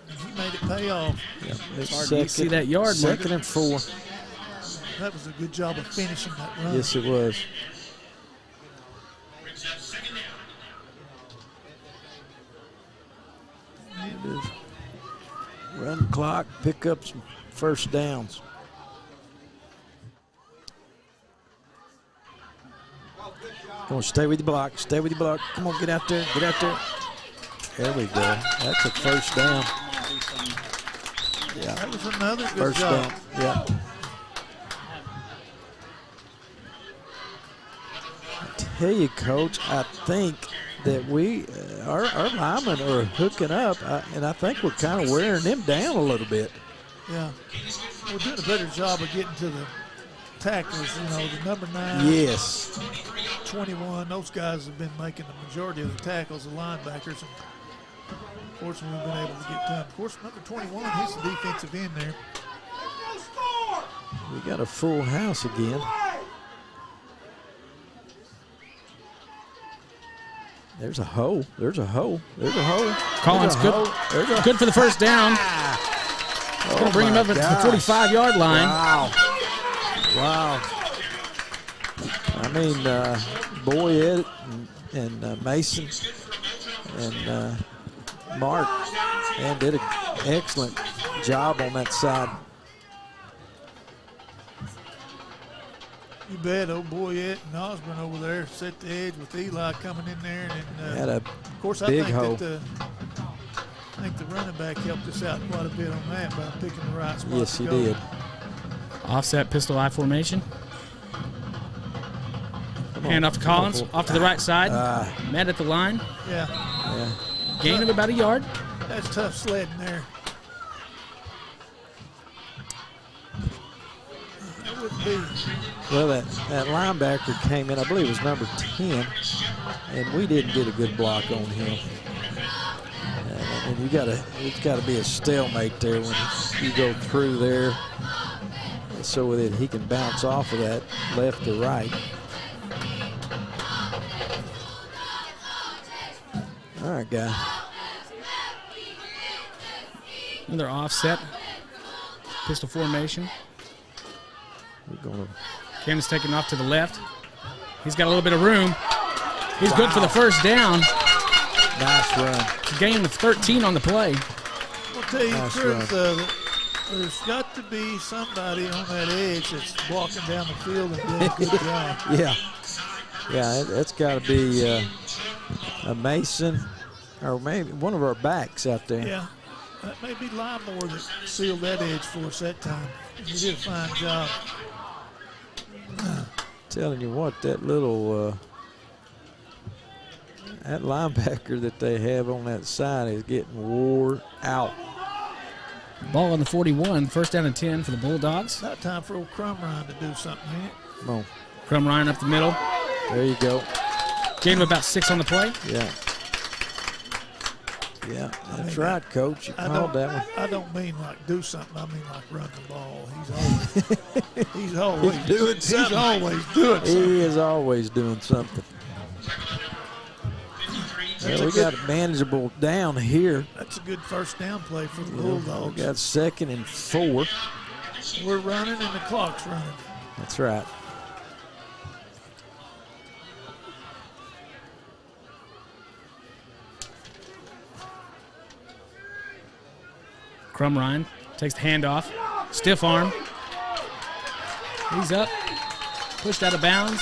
And he made it pay off. Yeah, it's hard to see that yard. 2nd and 4. That was a good job of finishing that run. Yes, it was. Run the clock, pick up some first downs. Come on, stay with your block. Come on, get out there. There we go. That's a first down. Yeah. That was another good first job. Down. Yeah. I tell you, Coach, I think that our linemen are hooking up, and I think we're kind of wearing them down a little bit. Yeah, we're doing a better job of getting to the tacklers. You know, the number 9, Yes. 21. Those guys have been making the majority of the tackles, the linebackers. And fortunately, we've been able to get to them. Of course, number 21, he's the defensive end there. We got a full house again. There's a hole. There's a hole. There's a hole. Collins good. Good for the first down. Going to bring him up at the 45-yard line. Wow. I mean, Boyd and Mason and Mark did an excellent job on that side. You bet. Old Boyette and Osborne over there set the edge with Eli coming in there. And Had a of course, big I think hole. I think the running back helped us out quite a bit on that by picking the right spot. Yes, to he go. did. Offset pistol eye formation. Hand off to Collins, off to the right side. Met at the line. Yeah. Gain of about a yard. That's tough sledding there. That wouldn't be. Well, that linebacker came in, I believe it was number 10, and we didn't get a good block on him. And it's got to be a stalemate there when you go through there so that he can bounce off of that left to right. All right, guy. Another offset. Pistol formation. We're going to. Camden's taking off to the left. He's got a little bit of room. He's good for the first down. Nice run. Gain of 13 on the play. I'll tell you the truth, there's got to be somebody on that edge that's walking down the field and doing a good job. Yeah, that's got to be a Mason or maybe one of our backs out there. Yeah, that may be Limemore that sealed that edge for us that time. He did a fine job. Telling you what, that little that linebacker that they have on that side is getting wore out. Ball on the 41, first down and 10 for the Bulldogs. Not time for old Crumrine to do something in it. Come on. Crumrine up the middle. There you go. Gain of about 6 on the play. Yeah. Yeah, that's right, Coach. You called that one. I don't mean like do something. I mean like run the ball. He's always doing something. He's always doing something. He is always doing something. Well, we got a manageable down here. That's a good first down play for the Bulldogs. We got 2nd and 4. We're running and the clock's running. That's right. Crumrine takes the handoff. Stiff arm. He's up. Pushed out of bounds.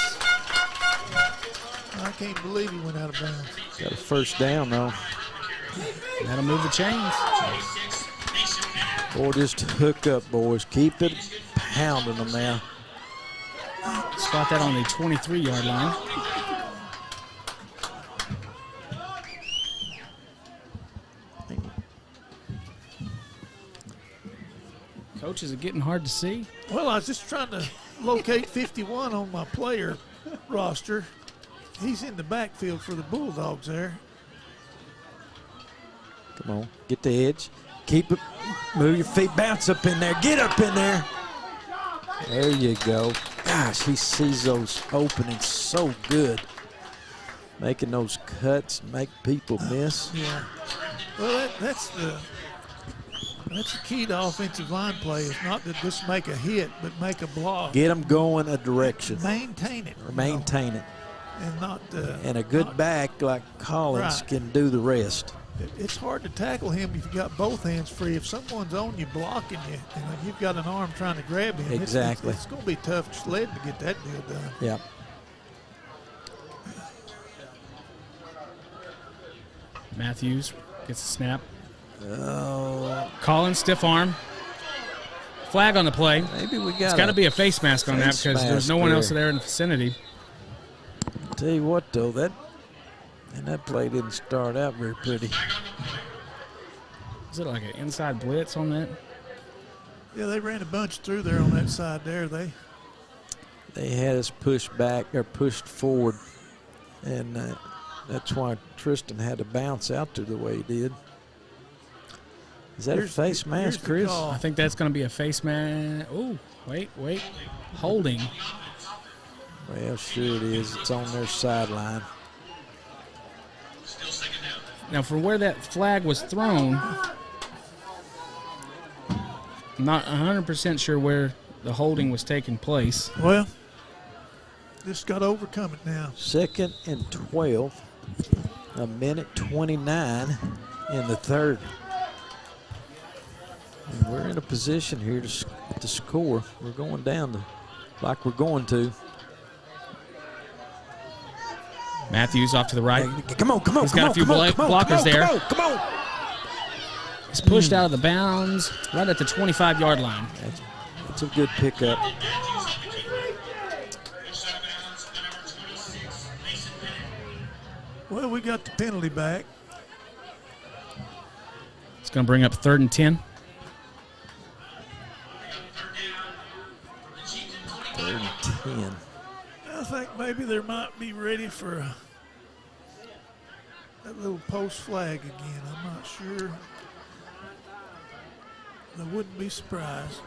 I can't believe he went out of bounds. Got a first down, though. That'll move the chains. Boy, just hook up, boys. Keep it pounding them now. Spot that on the 23-yard line. Coach, is it getting hard to see? Well, I was just trying to locate 51 on my player roster. He's in the backfield for the Bulldogs there. Come on, get the edge. Keep it, move your feet, bounce up in there, get up in there. There you go. Gosh, he sees those openings so good. Making those cuts, make people miss. Yeah. Well, that's the key to offensive line play. Is not to just make a hit, but make a block. Get them going a direction. Maintain it. Maintain it. And not. And a good back like Collins can do the rest. It's hard to tackle him if you got both hands free. If someone's on you blocking you, and you've got an arm trying to grab him, exactly. It's going to be tough sledding to get that deal done. Yeah. Matthews gets a snap. Oh. Collins, stiff arm. Flag on the play. Maybe we got. It's got to be a face mask on that because there's no one else there in the vicinity. Tell you what, though, And that play didn't start out very pretty. Is it like an inside blitz on that? Yeah, they ran a bunch through there on that side there. They had us pushed back or pushed forward, and that's why Tristan had to bounce out there the way he did. Is that a face mask, Chris? I think that's going to be a face mask. Oh, wait. Holding. Well, sure it is. It's on their sideline. Now, from where that flag was thrown, I'm not 100% sure where the holding was taking place. Well, just got to overcome it now. 2nd and 12, a minute 29 in the third. And we're in a position here to score. We're going down like we're going to. Matthews off to the right. Come on. He's got a few blockers there. Come on. He's pushed out of the bounds right at the 25-yard line. That's a good pickup. Well, we got the penalty back. It's going to bring up 3rd and 10. 3rd and 10. I think maybe they might be ready for that little post flag again. I'm not sure. I wouldn't be surprised.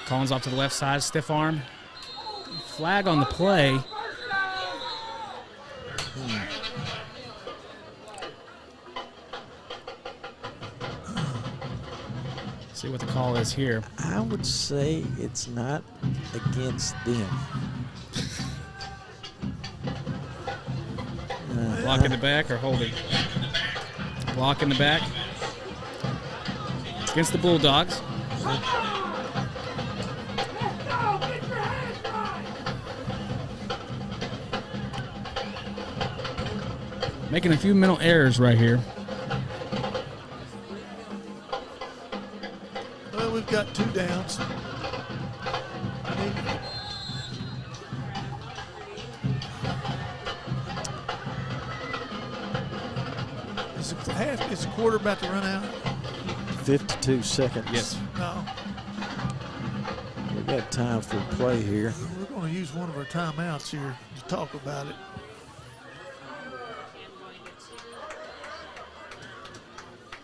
Collins off to the left side, stiff arm. Flag on the play. See what the call is here. I would say it's not against them. Block in the back or holding? Block in the back. Against the Bulldogs. Making a few mental errors right here. Well, we've got 2 downs. Is the quarter about to run out? 52 seconds. Yes. No. We got time for play here. We're going to use one of our timeouts here to talk about it.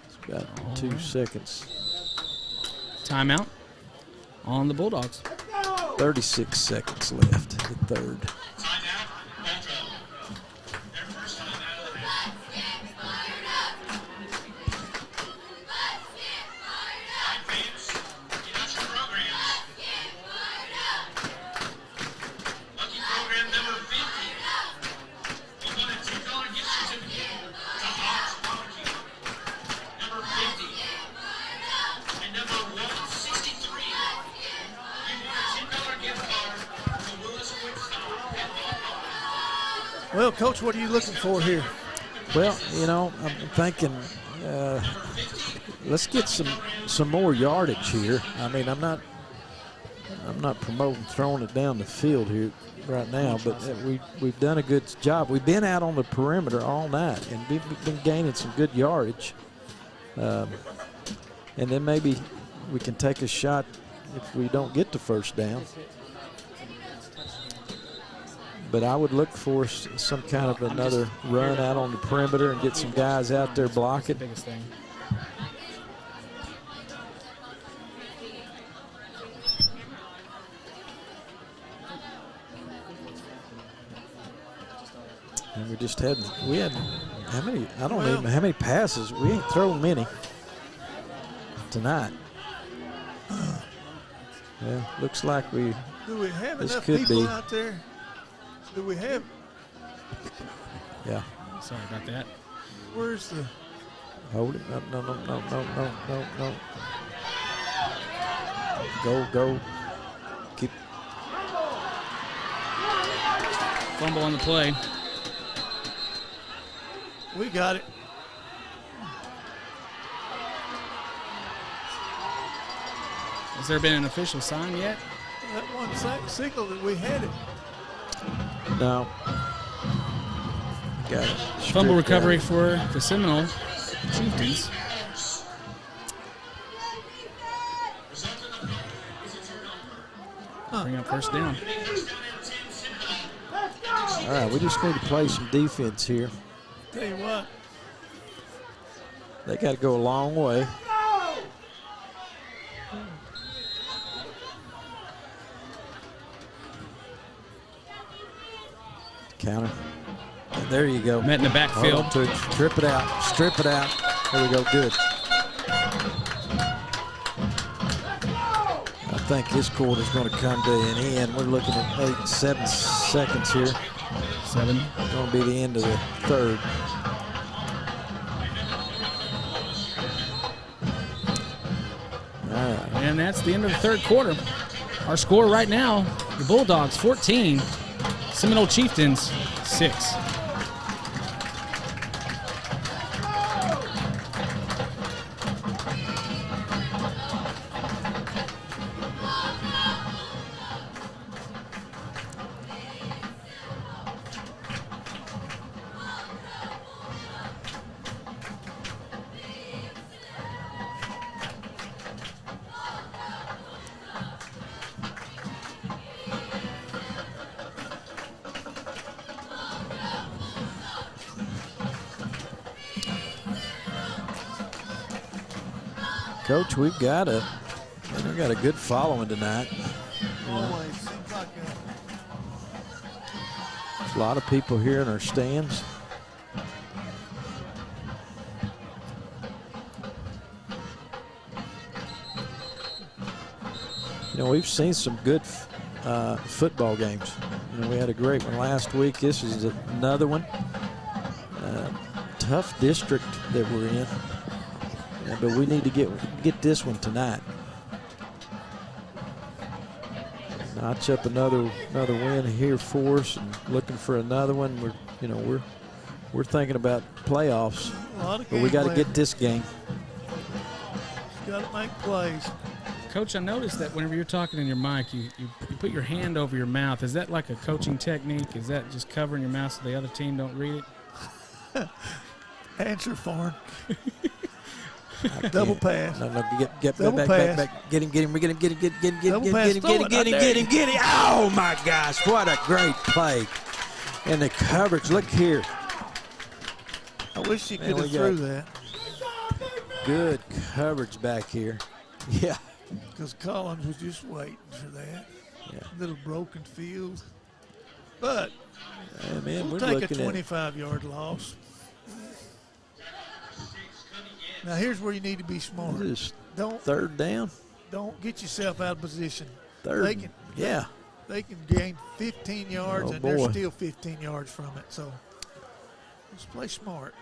It's about 2 seconds. Timeout on the Bulldogs. 36 seconds left, the third. Well, Coach, what are you looking for here? Well, you know, I'm thinking let's get some more yardage here. I mean, I'm not promoting throwing it down the field here right now, but we've done a good job. We've been out on the perimeter all night, and we've been gaining some good yardage. And then maybe we can take a shot if we don't get the first down. But I would look for some kind of another run out on the perimeter and get some guys out there blocking. Biggest thing. And we just had how many? I don't even know how many passes. We ain't thrown many tonight. Yeah, looks like Do we have this enough could people be. out there? Do we have? Yeah. Sorry about that. Where's the? Hold it. No. Go. Keep. Fumble on the play. We got it. Has there been an official sign yet? That one signal that we had it. No. Got it. Fumble recovery for the Seminole Chieftains. Bring up first down. All right, we just need to play some defense here. Tell you what. They got to go a long way. Counter. And there you go. Met in the backfield. Strip it out. Strip it out. There we go. Good. I think this quarter's going to come to an end. We're looking at 7 seconds here. 7. Going to be the end of the third. All right. And that's the end of the third quarter. Our score right now, the Bulldogs 14, Seminole Chieftains 6. Coach, we've got a good following tonight. Always seems like There's a lot of people here in our stands. You know, we've seen some good football games. You know, we had a great one last week. This is another one. Tough district that we're in. Yeah, but we need to get this one tonight. Notch up another win here for us, and looking for another one. We're thinking about playoffs, but we got to get this game. Got to make plays. Coach, I noticed that whenever you're talking in your mic, you put your hand over your mouth. Is that like a coaching technique? Is that just covering your mouth so the other team don't read it? Answer for him. Double pass. No, get Double back, pass. back. Get him. Double pass. Get him. Oh my gosh, what a great play. And the coverage, look here. I wish you could have threw that. Good coverage back here. Yeah. Because Collins was just waiting for that. Yeah. Little broken field. But man, we'll take a 25-yard loss. Now here's where you need to be smart. Don't third down. Don't get yourself out of position. Third. They can gain 15 yards and they're still 15 yards from it. So let's play smart.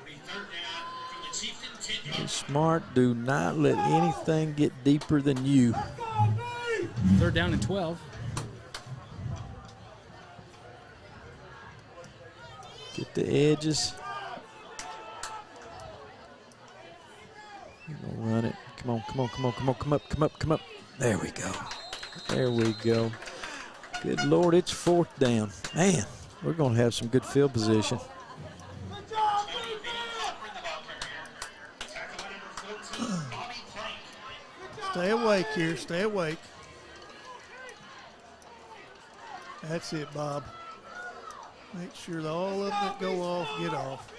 Be smart. Do not let anything get deeper than you. Third down and 12. Get the edges. Run it. Come up. There we go. Good Lord, it's fourth down. Man, we're going to have some good field position. Stay awake here. Stay awake. That's it, Bob. Make sure that all of them that go off get off.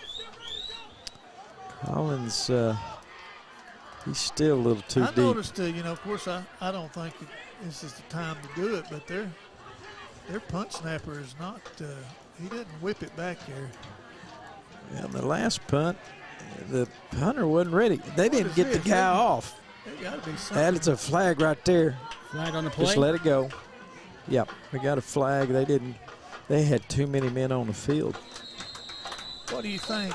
Collins, he's still a little too deep. I noticed, of course, I don't think this is the time to do it, but their punt snapper is not, he doesn't whip it back there. Yeah, the last punt, the punter wasn't ready. They didn't get the guy off. There got to be something. That is a flag right there. Flag on the play. Just let it go. Yep, we got a flag. They had too many men on the field. What do you think?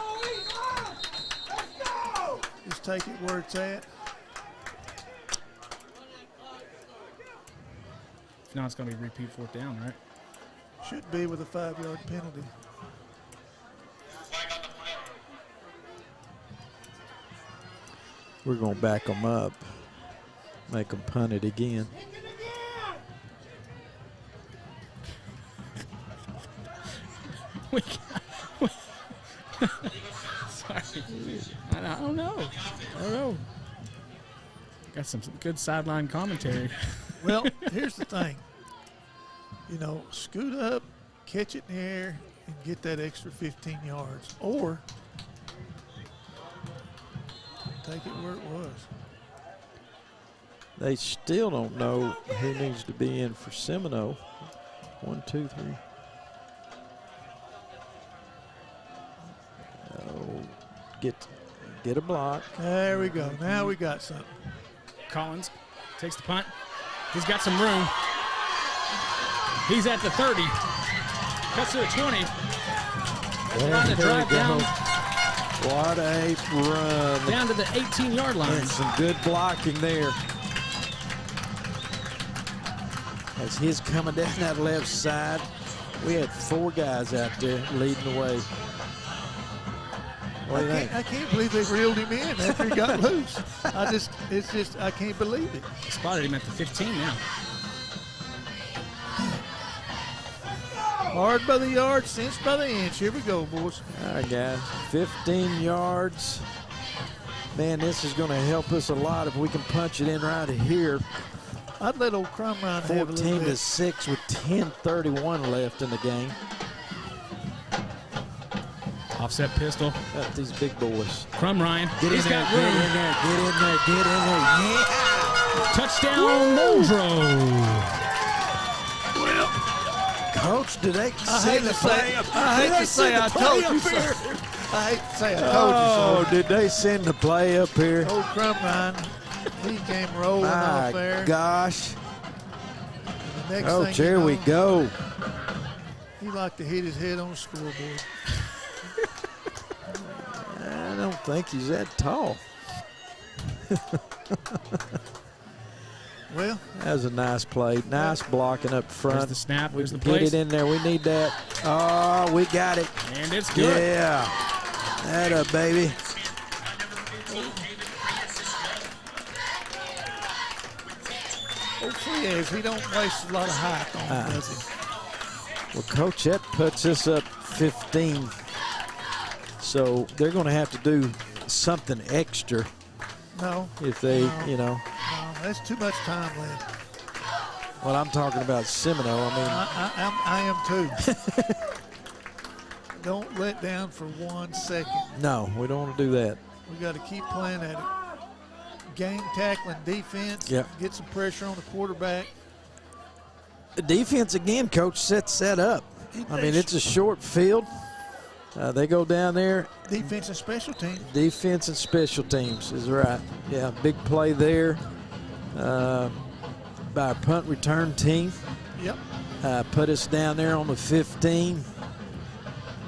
Just take it where it's at. Now it's going to be repeat fourth down, right? Should be with a 5-yard penalty. We're going to back them up. Make them punt it again. Sorry. I don't know. Got some good sideline commentary. Well, here's the thing. You know, scoot up, catch it in the air, and get that extra 15 yards. Or take it where it was. They still don't know who needs to be in for Seminole. 1, 2, 3. Oh, get a block. There we go. Now we got something. Collins takes the punt. He's got some room. He's at the 30. Cuts to the 20. Trying to drive down. What a run. Down to the 18-yard line. And some good blocking there. As he's coming down that left side, we had 4 guys out there leading the way. What do you think? I can't believe they reeled him in after he got loose. I can't believe it. Spotted him at the 15 now. Hard by the yard, cinch by the inch. Here we go, boys. All right, guys. 15 yards. Man, this is going to help us a lot if we can punch it in right here. I'd let old Crumb Ryan have a little 14 bit. to 6 with 10:31 left in the game. Offset pistol. Got these big boys. Crumb Ryan. Get in there, get in there, get in there, get in there. Yeah! Touchdown, Muldrow. Well, Coach, did they I hate to say I told you so. I hate to say I told you so. Oh, did they send the play up here? Old Crumb Ryan, he came rolling off there. My gosh. The next Oh, thing here you we know, go. He liked to hit his head on the scoreboard. I don't think he's that tall. Well, that was a nice play. Nice blocking up front. There's the snap. We There's the get place. it in there. We need that. Oh, we got it. And it's good. Yeah. That up, baby. Hopefully, if he don't waste a lot of height on it, does he? Well, Coach, that puts us up 15. So they're going to have to do something extra. No. If they, you know. No, that's too much time left. Well, I'm talking about Seminole. I mean, I am too. Don't let down for 1 second. no, we don't want to do that. We got to keep playing at it. Game tackling defense. Yep. Get some pressure on the quarterback. The defense, again, Coach, sets that up. I mean, it's a short field. They go down there. Defense and special teams. Defense and special teams is right. Yeah, big play there by our punt return team. Yep. Put us down there on the 15.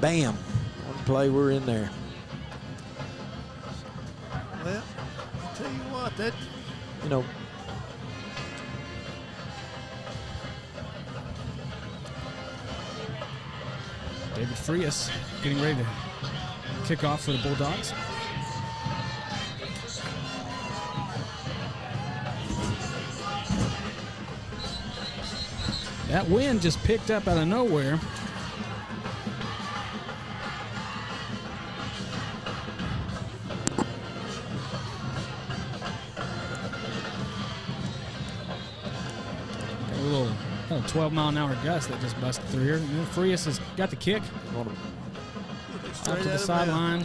Bam. One play, we're in there. Well, I'll tell you what, that You know, David Frias getting ready to kick off for the Bulldogs. That wind just picked up out of nowhere. A little 12-mile-an-hour gust that just busted through here. And then Frias has got the kick. Out to the sideline.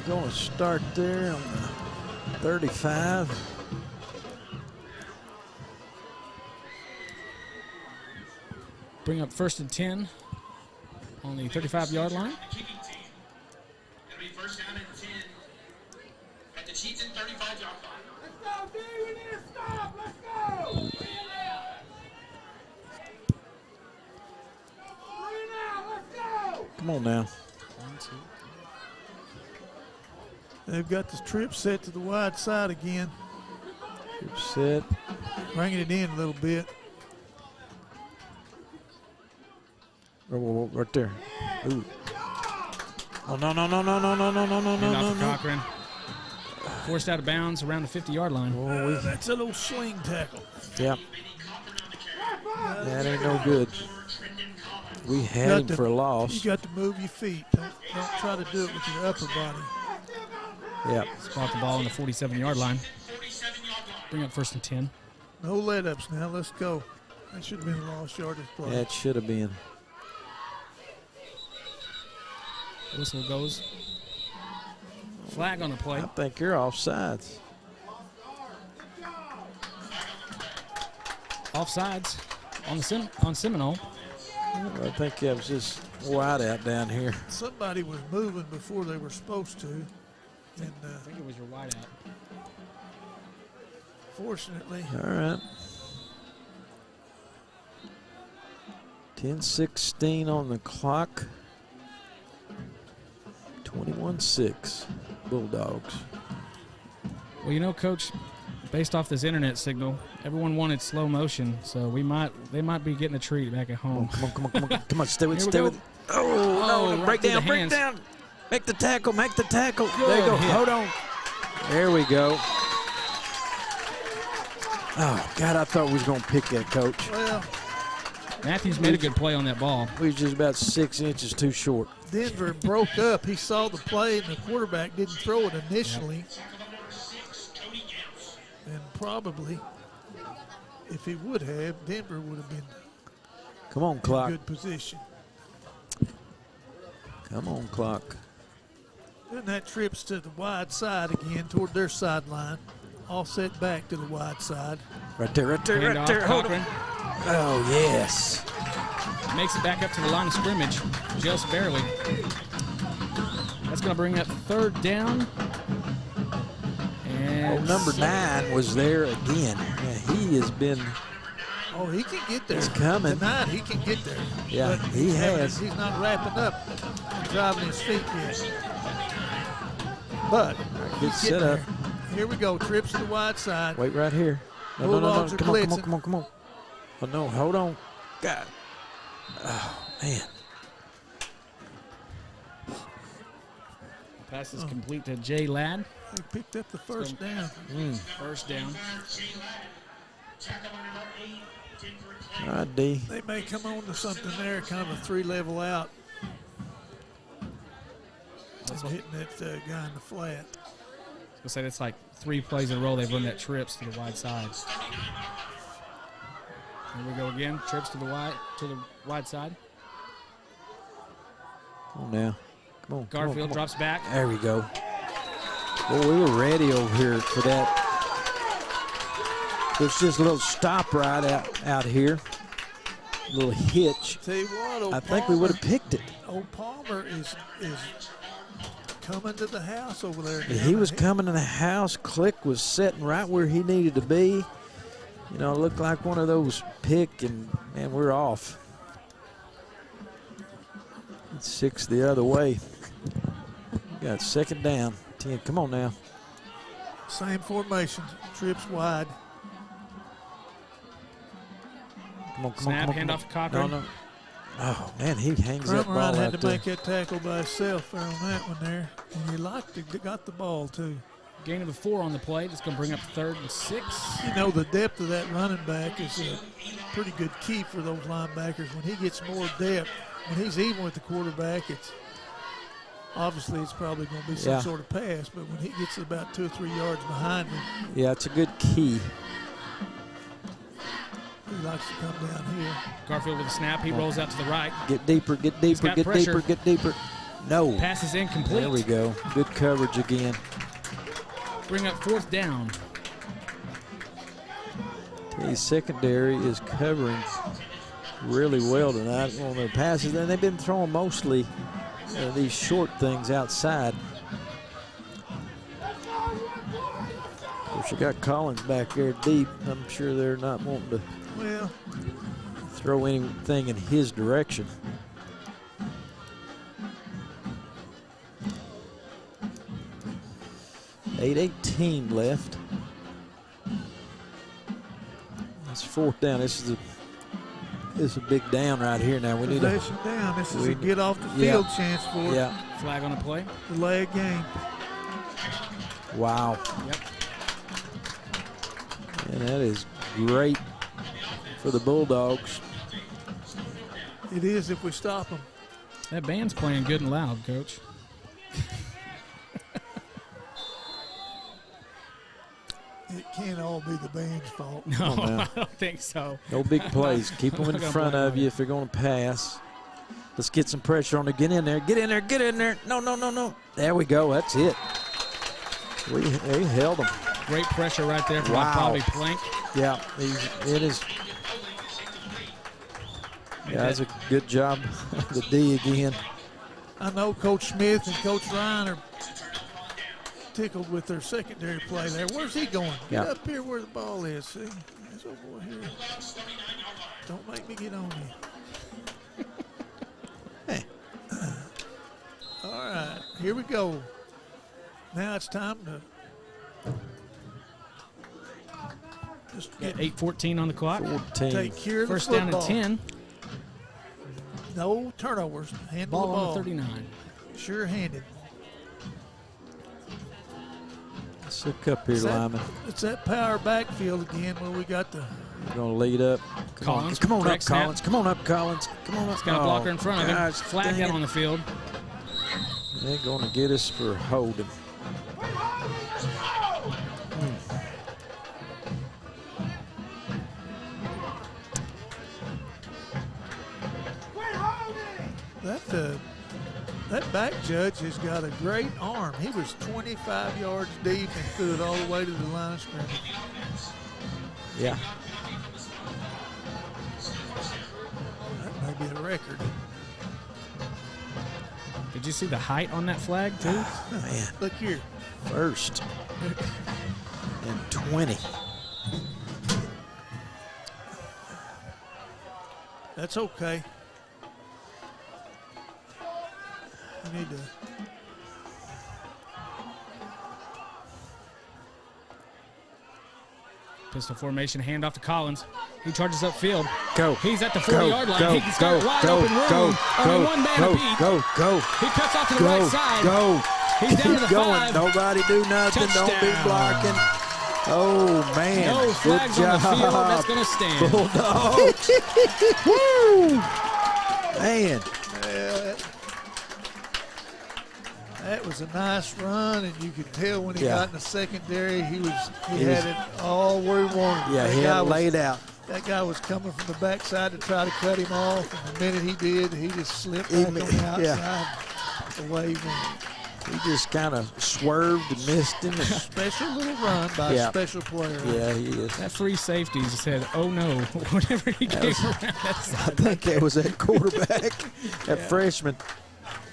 they're going to start there on the 35. Bring up 1st and 10 on the 35-yard line. It'll be first down and 10 at the Chieftain 35-yard line. Let's go, D. We need to stop. Let's go. Bring it out. Let's go. Come on now. they've got the trip set to the wide side again. Trip set. Bringing it in a little bit. Oh, right there. Ooh. Oh, no. Hand off to Cochran. Forced out of bounds around the 50-yard line. Oh, that's a little swing tackle. Yeah. That ain't no good. We had him for a loss. You got to move your feet. Don't try to do it with your upper body. Yeah. Spot the ball on the 47-yard line. Bring up 1st and 10. No let-ups now. Let's go. That should have been a lost yardage play. That should have been. Whistle goes. Flag on the play. I think you're offsides. Offsides on Seminole. I think that was just wide out down here. Somebody was moving before they were supposed to. And, I think it was your wide out. Fortunately. All right. 10:16 on the clock. 21-6, Bulldogs. Well, you know, Coach, based off this internet signal, everyone wanted slow motion, so they might be getting a treat back at home. Come on, stay with it. Oh, no, break down. Make the tackle. There you go. Hit. Hold on. There we go. Oh, God, I thought we was going to pick that, Coach. Well, Matthews made a good play on that ball. We was just about 6 inches too short. Denver broke up. He saw the play, and the quarterback didn't throw it initially. And probably, if he would have, Denver would have been Come on, clock. in good position. Come on, clock. Then that trips to the wide side again toward their sideline. Offset back to the wide side. Right there. Hand off Cochran. Oh, yes. Makes it back up to the line of scrimmage, just barely. That's going to bring up 3rd down. And number 9 was there again. Yeah, he has been. Oh, he can get there. He's coming. Tonight, he can get there. Yeah, but he has. He's not wrapping up and driving his feet yet. But Good setup. here we go. Trips to the wide side. Wait right here. No. Bulldogs are Come on. blitzing. Oh, no, hold on. God. Oh, man. Pass is complete to Jay Ladd. They picked up the first down. First down. All right, D. They may come on to something there, kind of a 3-level out. That's hitting that guy in the flat. I was going to say that's like 3 plays in a row they've run that trips to the wide side. Here we go again. Trips to the wide side. Come on now. Come on. Garfield drops back. There we go. Well, we were ready over here for that. There's just a little stop right out here. A little hitch. Tell you what, I think we would have picked it. Old Palmer is coming to the house over there. He was coming to the house. Click was sitting right where he needed to be. You know, it looked like one of those pick, and man, we're off. It's 6 the other way. We got 2nd down. 10. Come on now. Same formation. Trips wide. Come on. Snap, hand off to Cochran. No. Oh, man, he hangs that ball out had to there. make that tackle by himself there on that one there. And he got the ball, too. Gain of 4 on the play. Just going to bring up 3rd and 6. You know, the depth of that running back is a pretty good key for those linebackers. When he gets more depth, when he's even with the quarterback, it's probably going to be some sort of pass. But when he gets about 2 or 3 yards behind him. Yeah, it's a good key. He likes to come down here. Garfield with a snap. He rolls out to the right. Get deeper. Get deeper. No. Pass is incomplete. There we go. Good coverage again. Bring up 4th down. The secondary is covering really well tonight on their passes. And they've been throwing mostly these short things outside. Of course, you got Collins back there deep. I'm sure they're not wanting to throw anything in his direction. .818 left. That's 4th down. This is It's a big down right here now. We need a possession down. This is a get off the field chance for it. Yeah. Flag on the play. Delay of game. Wow. Yep. And that is great for the Bulldogs. It is if we stop them. That band's playing good and loud, Coach. It can't all be the band's fault. No, I don't think so. No big plays. Keep them in front of you if you're going to pass. Let's get some pressure on it. Get in there. Get in there. Get in there. No, no, no, no. There we go. That's it. We held them. Great pressure right there from Bobby Plank. Yeah, it is. Yeah, that's a good job. The D again. I know Coach Smith and Coach Ryan are tickled with their secondary play there. Where's he going? Get up here where the ball is. See? This old boy here. Don't make me get on you. Hey. All right, here we go. Now it's time to just get 8:14 on the clock. 14. Take care of First the down and 10. No turnovers. Handle Ball the ball. on the 39. Sure-handed. Let's look up here, Lyman. It's that power backfield again where we got the. We're going to lead up. Collins. Come on up, Correct snap. Collins. Come on up, Collins. Come on up. He's got a blocker in front of him. gosh, Flag dang down it. on the field. They're going to get us for holding. That back judge has got a great arm. He was 25 yards deep and threw it all the way to the line of scrimmage. Yeah. That may be a record. Did you see the height on that flag, too? Man. Look here. First and 20. That's okay. We need to. Pistol formation, handoff to Collins. He charges upfield. Go. He's at the 40-yard line. Go. He can start wide open room. Only one man to beat. Go. He cuts off to the right side. Go. He's down to the Keep going. 5. Nobody do nothing. Touchdown. Don't be blocking. Oh, man. No flags Good on job. the field. That's going to stand. Bulldogs. Woo! Man. That was a nice run, and you could tell when he Yeah. got in the secondary, he had it all where he wanted. Yeah, That he guy had it was- laid out. That guy was coming from the backside to try to cut him off, and the minute he did, he just slipped back on the outside. Away from He just kind of swerved and missed him. a special little run by a special player. Yeah, he is. That free safety just said, "Oh no!" Whenever he came around that side. I think that was that quarterback, that freshman.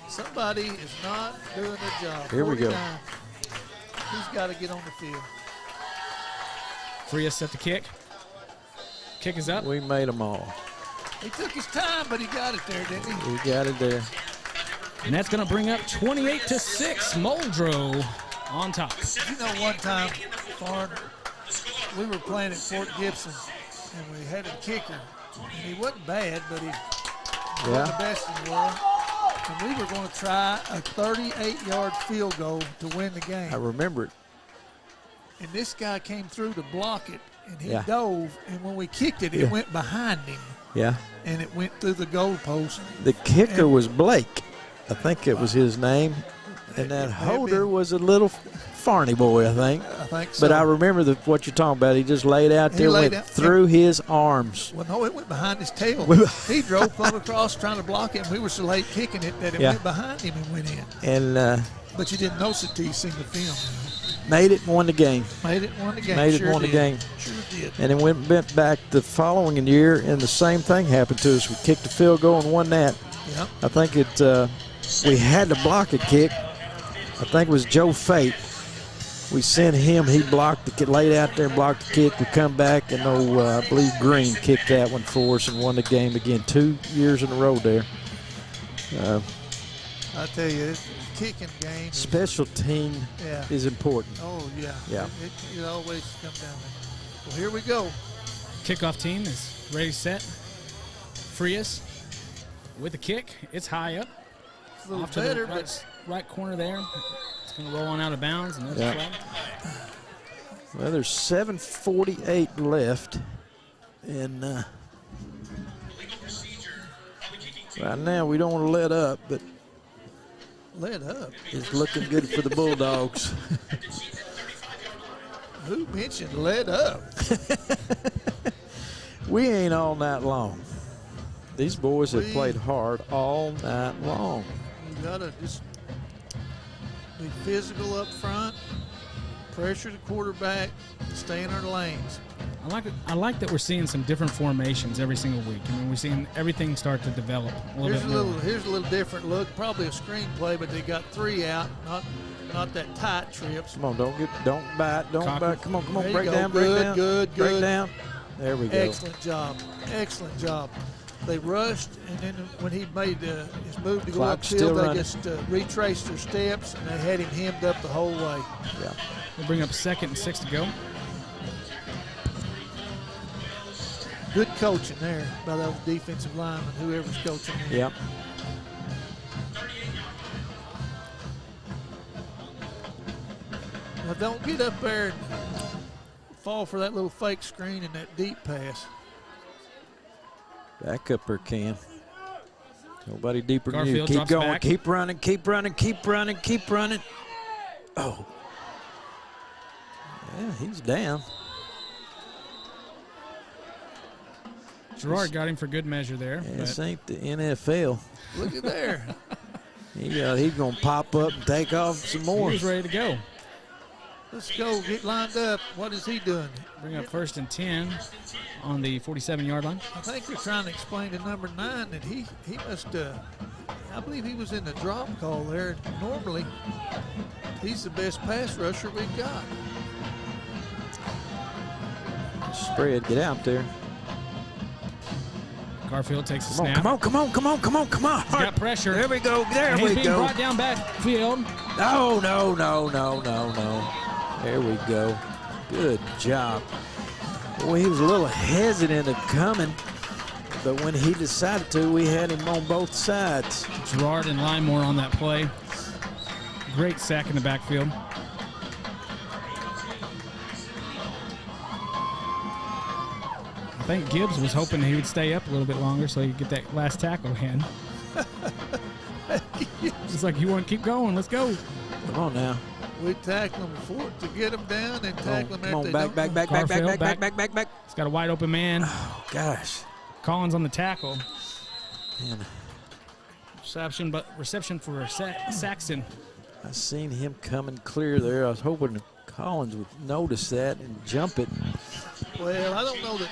Somebody is not doing their job. Here we go. 49. He's got to get on the field. Frias set the kick. Kick is up. We made them all. He took his time, but he got it there, didn't he? We got it there. And that's going to bring up 28-6. Muldrow on top. You know, one time, Farn, we were playing at Fort Gibson, and we had a kicker. And he wasn't bad, but he wasn't the best in the world. And we were going to try a 38-yard field goal to win the game. I remember it. And this guy came through to block it, and he Yeah. dove. And when we kicked it, it went behind him, Yeah. and it went through the goalpost. The kicker was Blake. I think it was his name. And that holder was a little Farney boy, I think. I think so. But I remember what you're talking about. He just laid out He there, laid went out- through his arms. Well, no, it went behind his tail. He drove plumb across trying to block it, and we were so late kicking it that it Yeah. went behind him and went in. And But you didn't notice it till you seen the film. made it and won the game. Made it, won the game. Made it, Sure won the did. game. Sure did. And then went back the following year, and the same thing happened to us. We kicked the field goal and won that. Yep. I think we had to block a kick. I think it was Joe Fate. We sent him. He blocked the kick, laid out there and blocked the kick. We come back, and I believe Green kicked that one for us and won the game again. 2 years in a row there. I tell you, this kicking game. Special team is important. Oh, yeah. Yeah. It always comes down there. Well, here we go. Kickoff team is ready, set. Frias with the kick. It's high up. It's a little Off to better, the right corner there. It's going to roll on out of bounds. And there's a flag. Well, there's 7:48 left. And right now we don't want to let up, but let up. It's looking good for the Bulldogs. Who mentioned let up? We ain't all night long. These boys have played hard all night long. You gotta just be physical up front, pressure the quarterback, stay in our lanes. I like that we're seeing some different formations every single week. I mean, we're seeing everything start to develop a little bit more. Here's a little different look. Probably a screen play, but they got 3 out. Not that tight trips. Come on, don't bite. Come on, break down. Good. Break down. There we go. Excellent job. They rushed, and then when he made his move to go upfield, they just retraced their steps, and they had him hemmed up the whole way. Yeah. We'll bring up 2nd and 6 to go. Good coaching there by those defensive linemen, whoever's coaching there. Yep. Now don't get up there and fall for that little fake screen and that deep pass. Back up there, Cam. Nobody deeper than you. Garfield Keep going. Back. Keep running. Oh. Yeah, he's down. Gerard got him for good measure there. Yeah, this ain't the NFL. Look at there. He's going to pop up and take off some more. He's ready to go. Let's go. Get lined up. What is he doing? Bring up 1st and 10 on the 47-yard line. I think they're trying to explain to number 9 that he must, I believe he was in the drop call there. Normally, he's the best pass rusher we've got. Spread, get out there. Garfield takes a snap. Come on. He's got pressure. There we go. He's being brought down backfield. No. There we go. Good job. Boy, he was a little hesitant of coming, but when he decided to, we had him on both sides. Gerard and Limemore on that play. Great sack in the backfield. I think Gibbs was hoping he would stay up a little bit longer so he could get that last tackle in. It's like, you want to keep going. Let's go. Come on now. We tackle them before to get them down and tackle them after back. He's got a wide open man. Oh, gosh. Collins on the tackle. Man. Reception for Saxton. I seen him coming clear there. I was hoping Collins would notice that and jump it. Well, I don't know that.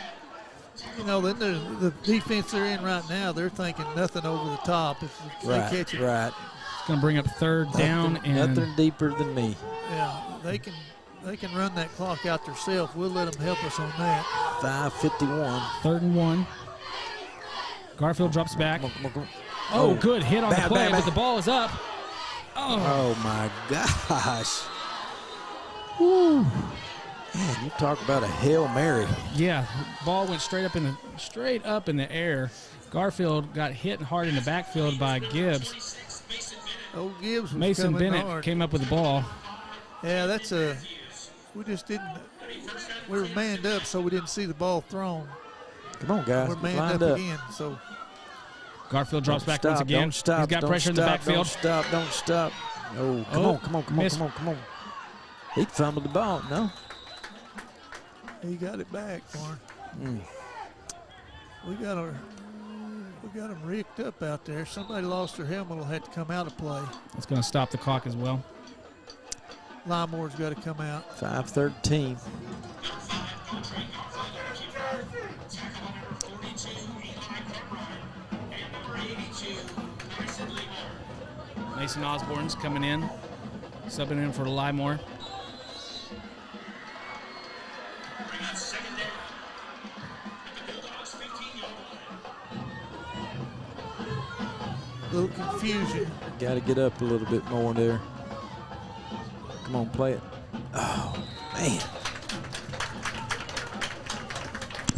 The defense they're in right now, they're thinking nothing over the top if they catch it. Right. It's going to bring up 3rd down. Nothing deeper than me. Yeah, they can run that clock out themselves. We'll let them help us on that. 5:51. 3rd and 1. Garfield drops back. Come on. Oh, good hit on the play, but the ball is up. Oh my gosh. Woo. Man, you talk about a Hail Mary. Yeah, ball went straight up in the air. Garfield got hit hard in the backfield by Gibbs. Old Gibbs was Mason coming Bennett hard. came up with the ball. Yeah, we just didn't. We were manned up, so we didn't see the ball thrown. Come on, guys. We're manned up again, so. Garfield drops back once again. Don't stop. He's got pressure in the backfield. Don't stop. Oh, come on. He fumbled the ball. No. He got it back for him. We got him rigged up out there. Somebody lost their helmet, will have to come out of play. That's going to stop the clock as well. Limemore's got to come out. 5:13. Mason Osborne's coming in, subbing in for Limemore. A little confusion. Got to get up a little bit more there. Come on, play it. Oh, man.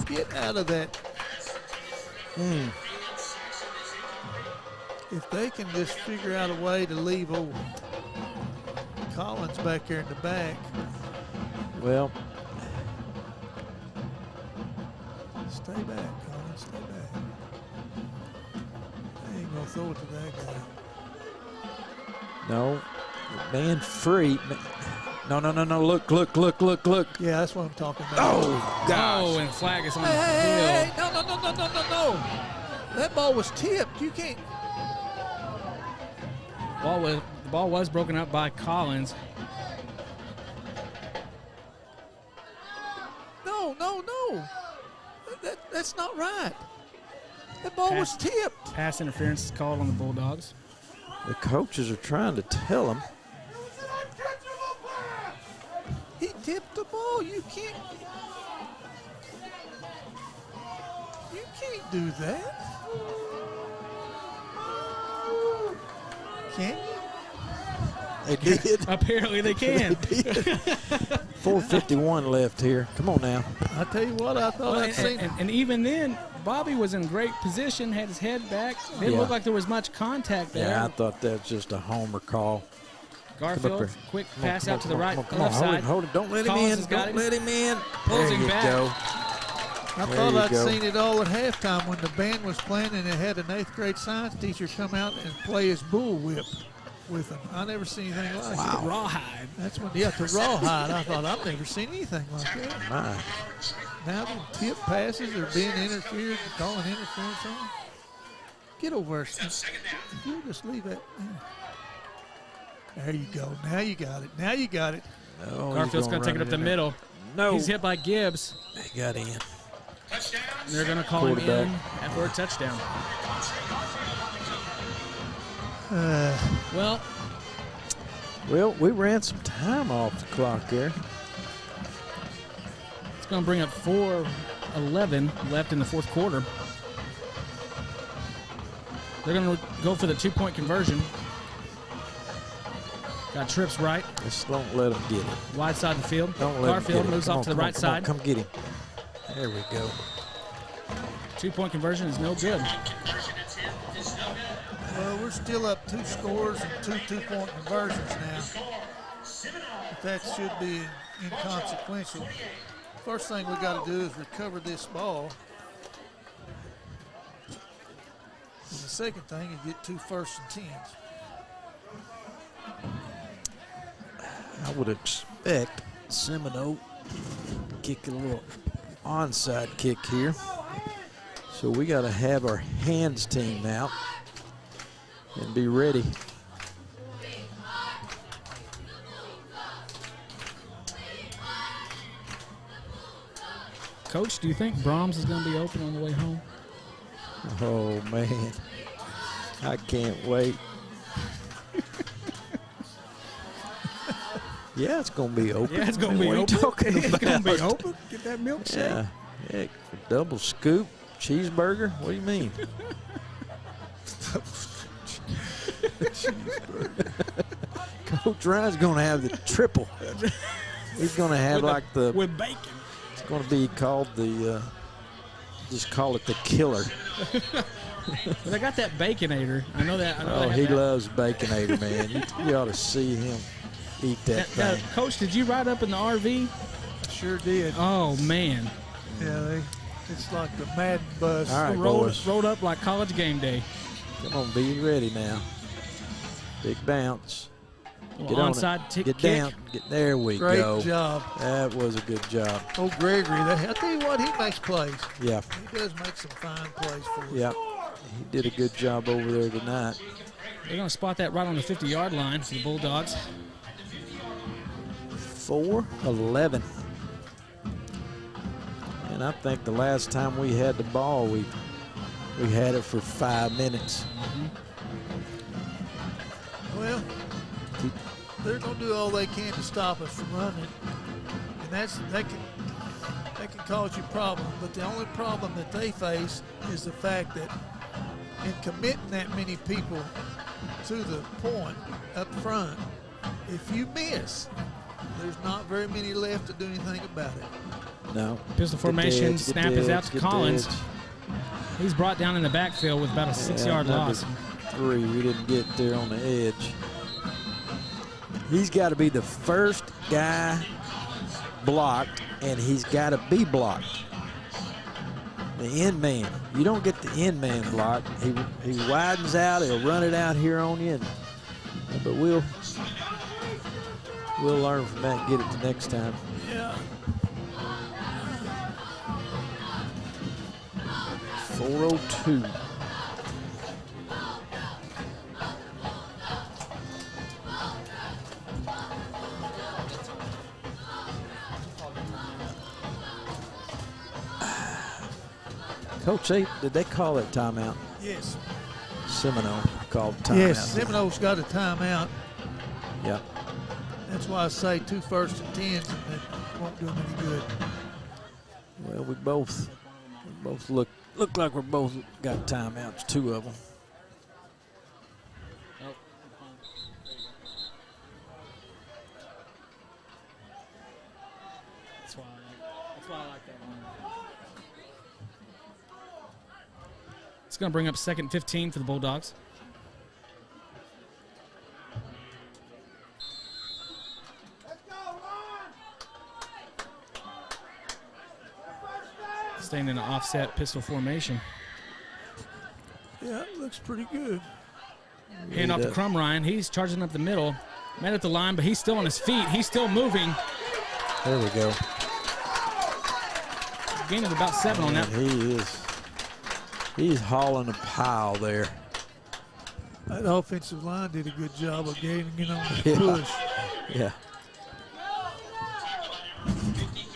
Get out of that. if they can just figure out a way to leave old Collins back there in the back. Well, stay back, Collins, stay back. They ain't gonna throw it to that guy. no, man free. No. Look. Yeah, that's what I'm talking about. Oh, gosh. Oh, and flag is on the Hey, field. no. That ball was tipped. You can't. The ball was broken up by Collins. No. That's not right. That ball was tipped. Pass interference is called on the Bulldogs. The coaches are trying to tell him. He tipped the ball. You can't do that. Can't you? They did. Apparently they can. 4:51 left here. Come on now. I tell you what, I thought I'd seen. And even then, Bobby was in great position, had his head back. Didn't look like there was much contact there. Yeah, I thought that was just a homer call. Garfield, quick pass out to the right, Come on, left side. hold it. Don't let him Collins in. got Don't let him in. Pulls There him you back. go. I thought I'd seen it all at halftime when the band was playing and they had an 8th grade science teacher come out and play his bull whip with them. I never seen anything like it. Rawhide. That's when, the rawhide. I thought I've never seen anything like that. My. Now the tip passes are being interfered, calling interference on. Get over there. If you just leave that. There you go. Now you got it. Oh, Garfield's going to take it up the middle. No. He's hit by Gibbs. They got in. They're going to call him in for a touchdown. Well, we ran some time off the clock there. It's going to bring up 4:11 left in the fourth quarter. They're going to go for the 2-point conversion. Got trips right. Just don't let them get it. Wide side of the field. Don't let Garfield moves off to the right side. Come get him. There we go. 2-point conversion is no good. Well, we're still up 2 scores and 2-point conversions now. But that should be inconsequential. First thing we got to do is recover this ball. And the second thing is get 2 first and 10s. I would expect Seminole kick a little onside kick here. So we got to have our hands team out and be ready. Coach, do you think Brahms is going to be open on the way home? Oh, man. I can't wait. Yeah, it's going to be open. Yeah, it's going to be What are you open. talking It's going to be about? open. Get that milkshake. Yeah. Heck, double scoop cheeseburger. What do you mean? Coach Ryan's going to have the triple. He's going to have with bacon. It's going to be called the. Just call it the killer. But I got that Baconator. I know that. He loves Baconator, man. You ought to see him eat that thing. Coach, did you ride up in the RV? Sure did. Oh, man. Yeah, it's like the Madden bus. All right, rolled up like college game day. Come on, be ready now. Big bounce. Get on onside it. Get kick. down. There we Great go. job. That was a good job. Oh, Gregory, I tell you what, he makes plays. Yeah. He does make some fine plays for us. Yeah. He did a good job over there tonight. They're going to spot that right on the 50-yard line for the Bulldogs. 4-11. And I think the last time we had the ball, we had it for 5 minutes. Well, they're going to do all they can to stop us from running, and that can cause you problems. But the only problem that they face is the fact that in committing that many people to the point up front, if you miss, there's not very many left to do anything about it. No. Pistol formation, snap is out to Collins. He's brought down in the backfield with about a 6-yard loss. 3. We didn't get there on the edge. He's got to be the first guy blocked, and he's got to be blocked. The end man. You don't get the end man blocked. He widens out. He'll run it out here on you. But we'll learn from that and get it the next time. Yeah. 4:02. Coach, did they call that timeout? Yes. Seminole called timeout. Yes, Seminole's got a timeout. Yep. That's why I say 2 first and 10s, and that won't do them any good. Well, we both look like we're both got timeouts, 2 of them. That's why I like that one. It's going to bring up 2nd and 15 for the Bulldogs. Staying in an offset pistol formation. Yeah, it looks pretty good. Hand off to Crum Ryan. He's charging up the middle. Man at the line, but he's still on his feet. He's still moving. There we go. Gain of about 7 on that. He's hauling a pile there. That offensive line did a good job of getting in on the push. Yeah.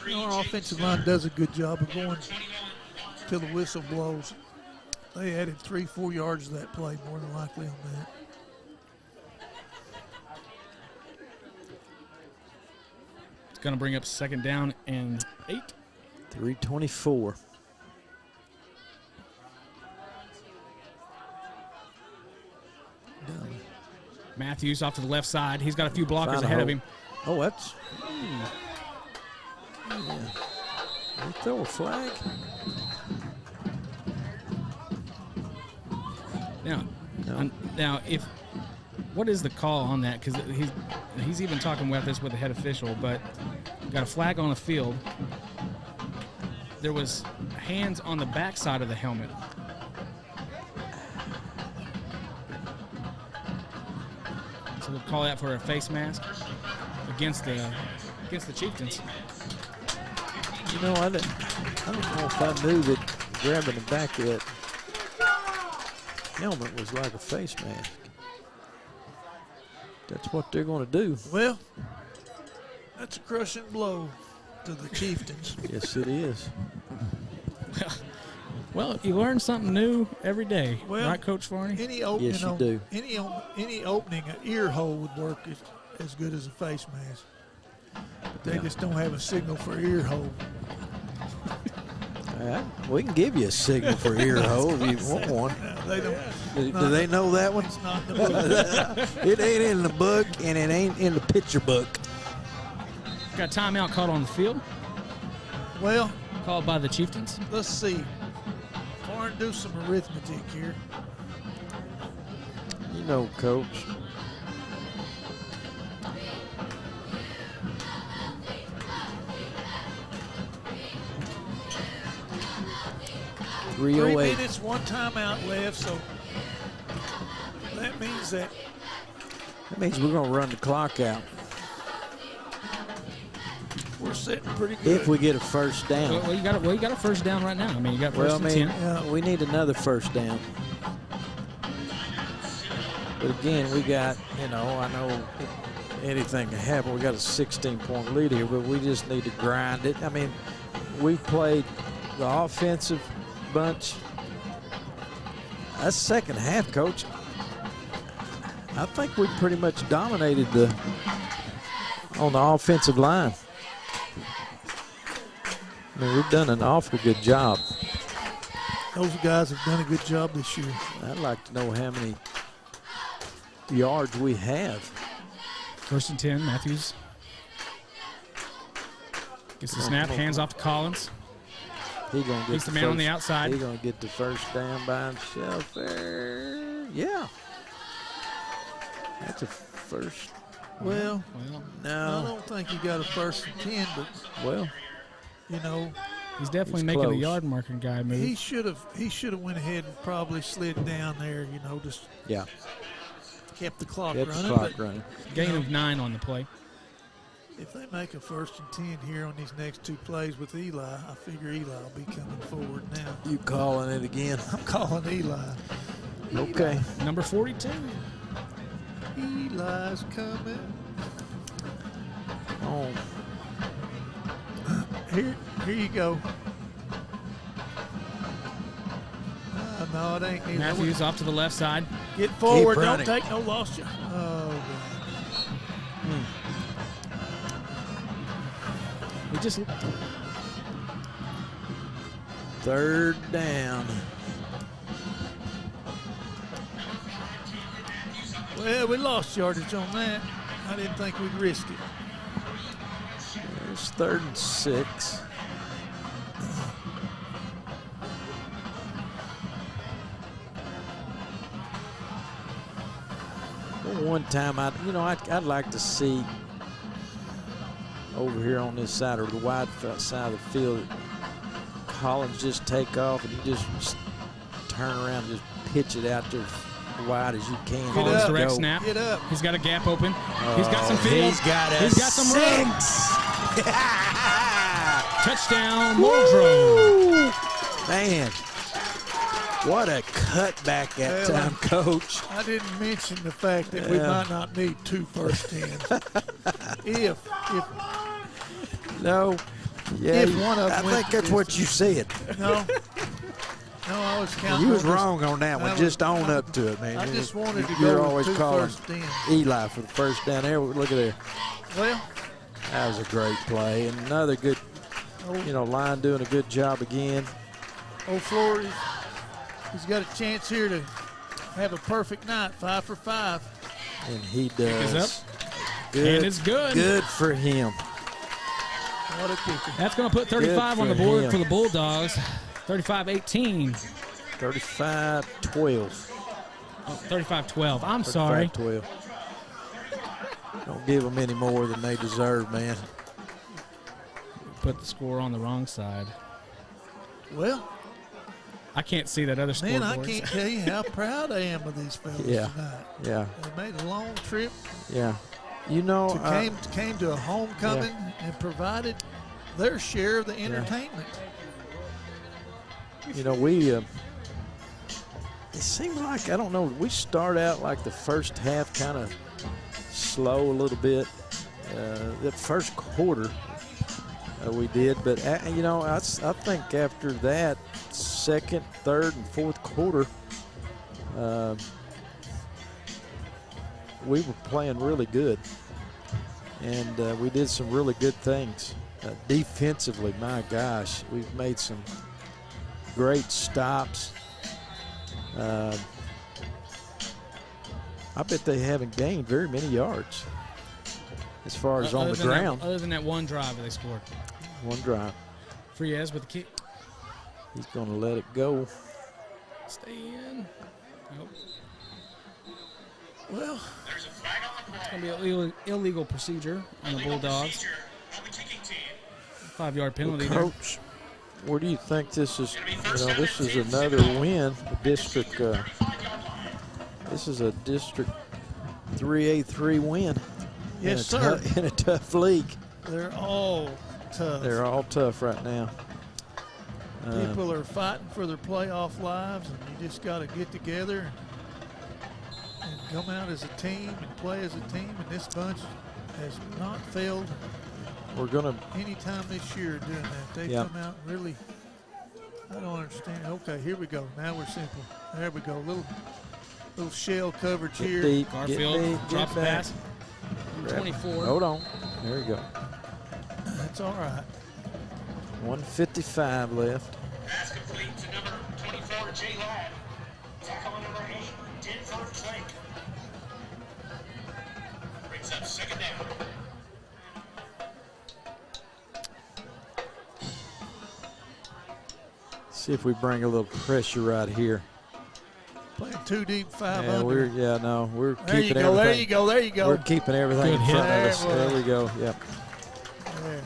You know, our offensive line does a good job of going till the whistle blows. They added 3-4 yards to that play, more than likely on that. It's going to bring up 2nd down and 8. 3:24. Matthews off to the left side. He's got a few blockers ahead of him. Oh, that's. Yeah. They throw a flag. Now, what is the call on that? Because he's even talking about this with the head official, but got a flag on the field. There was hands on the backside of the helmet. So we'll call that for a face mask against the Chieftains. You know, I don't know if I knew that grabbing the back of that helmet was like a face mask. That's what they're going to do. Well, that's a crushing blow to the Chieftains. Yes, it is. Well, you learn something new every day, right, Coach Farney? Any opening, yes, you do. Any opening, an ear hole would work as good as a face mask. But they just don't have a signal for ear hole. All right. We can give you a signal for ear hole if you want one. They don't. Do they know that one? It's not in the book. It ain't in the book, and it ain't in the picture book. Got a timeout called on the field. Well, called by the Chieftains. Let's see. Farn, do some arithmetic here. You know, Coach. Three minutes, 1 timeout left, so that means that. That means we're going to run the clock out. We're sitting pretty good. If we get a first down. Well, you got a first down right now. I mean, you got first and 10. Yeah, we need another first down. But again, we got, I know anything can happen. We got a 16-point lead here, but we just need to grind it. I mean, we played the offensive bunch. That's second half, Coach. I think we pretty much dominated on the offensive line. I mean, we've done an awful good job. Those guys have done a good job this year. I'd like to know how many yards we have. First and 10, Matthews. Gets the snap, hands off to Collins. He's the man on the outside. He's going to get the first down by himself there. Yeah. That's a first. Well, no. I don't think you got a 1st and 10, but well, you know, he's definitely he's making close. a yard marking guy move. he should have went ahead and probably slid down there. You know, just kept the clock Get running. the clock but, running. Gain of 9 on the play. If they make a 1st and 10 here on these next 2 plays with Eli, I figure Eli will be coming forward now. You calling it again? I'm calling Eli. Okay. Number 42. Eli's coming. Oh. Here you go. No, it ain't. Eli. Matthews off to the left side. Get forward. Keep Don't running. take no loss. Oh, God. We just 3rd down. Well, we lost yardage on that. I didn't think we'd risk it. There's 3rd and 6. One time, I'd like to see over here on this side or the wide side of the field, Collins just take off and you just turn around and just pitch it out there as wide as you can. Collins direct Go. snap. Get up. He's got a gap open. He's got some field. He's got some room. 6. Touchdown, Muldrow. Man, what a cutback that time, Coach. I didn't mention the fact that we might not need 2 1st 10s. No. Yeah, If one of them I went think that's what you said. No, I was counting. You was on wrong on that one. Just own up to it, man. I just wanted to You're go always with 2 calling 1st 10s. Eli for the 1st down there. Look at there. Well, That was a great play. And another good, line doing a good job again. old Flores, he's got a chance here to have a perfect night, 5 for 5. And he Kick is does. up. Good. And it's good. Good for him. What a kicker. That's going to put 35 on the for board him. for the Bulldogs. 35-18. 35-12. Oh, 35-12. I'm sorry. 12. Don't give them any more than they deserve, man. Put the score on the wrong side. Well, I can't see that other scoreboard. man, I can't tell you how proud I am of these fellas Yeah. tonight. Yeah. They made a long trip. Yeah. Came to a homecoming and provided their share of the entertainment. It seemed like, I don't know, we start out like the first half kind of slow a little bit. That first quarter we did, but, I think after that, 2nd, 3rd, and 4th quarter, we were playing really good. And we did some really good things. Defensively, my gosh, we've made some great stops. I bet they haven't gained very many yards as far as on the ground. Other than that one drive that they scored. One drive. Frias with the kick. He's going to let it go. Stay in. Nope. Well, it's going to be an illegal procedure on the Bulldogs. 5-yard penalty there. Coach, where do you think this is? This is another win. The district. This is a District 3A3 win. Yes, sir. In a tough league. They're all tough. They're all tough right now. People are fighting for their playoff lives, and you just got to get together and come out as a team and play as a team. And this bunch has not failed. We're gonna anytime this year doing that. They come out really. I don't understand. Okay, here we go. Now we're simple. There we go. Little shell coverage here. Deep. Garfield drops pass. 24. Hold on. There we go. That's all right. 1:55 left. Pass complete to number 24, Jay Ladd. Tackle on number 8, Denver Flake. Brings up 2nd down. See if we bring a little pressure right here. Playing 2 deep, 5 Yeah, under. we're There keeping you go. everything. There you go. There you go. We're keeping everything in front of us. There we go. Yep. There.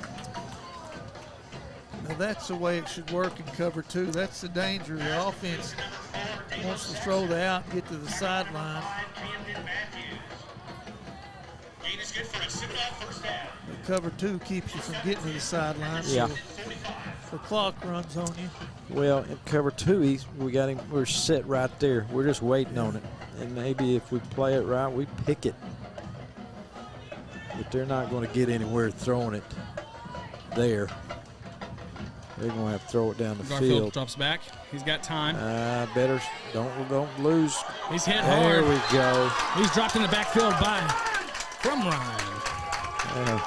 Now that's the way it should work in cover 2. That's the danger. The offense wants to throw the out and get to the sideline. But cover 2 keeps you from getting to the sideline. Yeah. So the clock runs on you. Well, in cover 2, we're set right there. We're just waiting on it. And maybe if we play it right, we pick it. But they're not going to get anywhere throwing it there. They're going to have to throw it down the Garfield field. drops back. He's got time. Better don't lose. He's hit there hard. We go. He's dropped in the backfield from Ryan.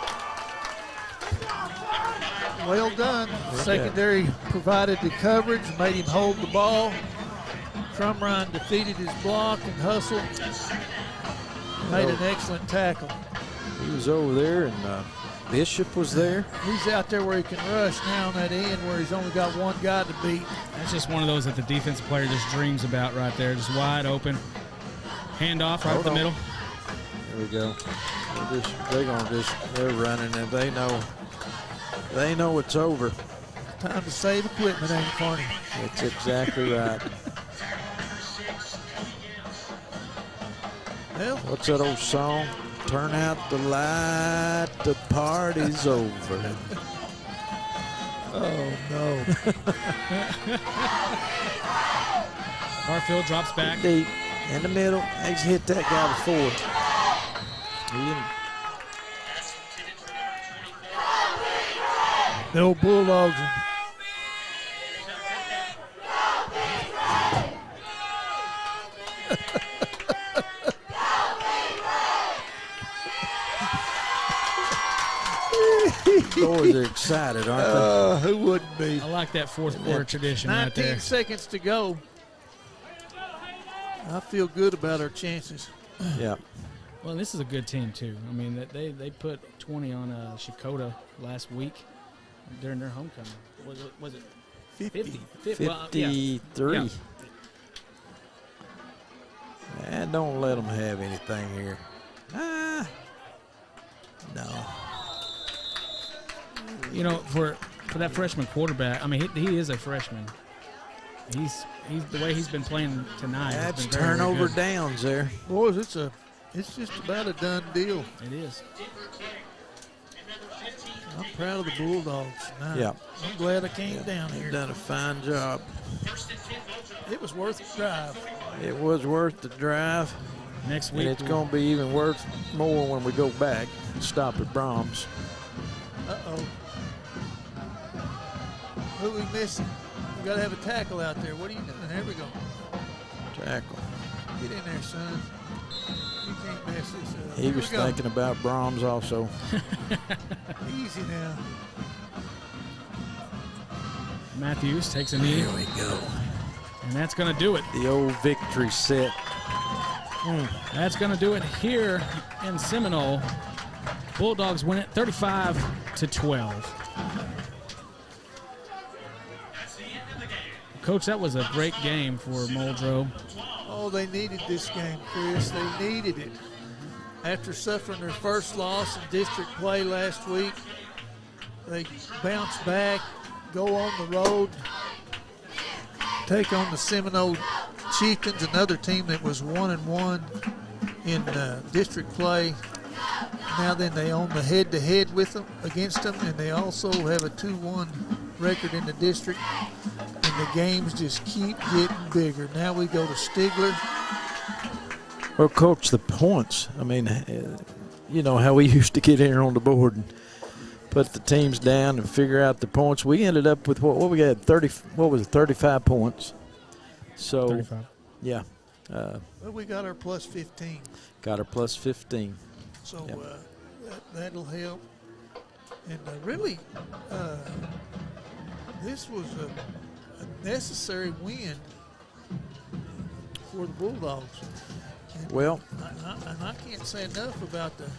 Well done. Secondary provided the coverage, made him hold the ball. Crumrine defeated his block and hustled. Made an excellent tackle. He was over there, and Bishop was there. He's out there where he can rush now on that end where he's only got one guy to beat. That's just one of those that the defensive player just dreams about right there. Just wide open. Handoff right up the middle. There we go. They're running, and they know it's over. Time to save equipment, ain't it, Farney? That's exactly right. Well, what's that old song? Turn out the light, the party's over. Oh, no. Garfield drops back. Deep in the middle. He's hit that guy before. He didn't. The old Bulldogs. Boys are excited, aren't they? Who wouldn't be? I like that fourth quarter tradition 19 right there. seconds to go. I feel good about our chances. Yeah. Well, this is a good team, too. I mean, they put 20 on Shakota last week during their homecoming. Was it 50? 53. Yeah. And don't let them have anything here. No. You know, for that freshman quarterback, I mean, he is a freshman. He's the way he's been playing tonight. That's been very, turnover very good. downs there. Boys, it's just about a done deal. It is. I'm proud of the Bulldogs tonight. Yeah. I'm glad I came down here. They've done a fine job. It was worth the drive. It was worth the drive. Next week. And it's going to be even worth more when we go back and stop at Brahms. Uh-oh. Who we missing? We got to have a tackle out there. What are you doing? There we go. Tackle. Get in there, son. You can't mess this up. He was thinking about Brahms also. Easy now. Matthews takes a knee. Here we go. And that's going to do it. The old victory set. That's going to do it here in Seminole. Bulldogs win it 35-12. Coach, that was a great game for Muldrow. Oh, they needed this game, Chris. They needed it. After suffering their first loss in district play last week, they bounce back, go on the road, take on the Seminole Chieftains, another team that was 1-1 in district play. Now then they own the head-to-head with them, against them, and they also have a 2-1 record in the district. And the games just keep getting bigger. Now we go to Stigler. Well, Coach, the points, I mean, you know how we used to get in here on the board and put the teams down and figure out the points. We ended up with what we got, 35 points. So, 35. Yeah. Well, we got our plus 15. Got our plus 15. So yep. that'll help. And really, this was a necessary win for the Bulldogs. And well, I can't say enough about the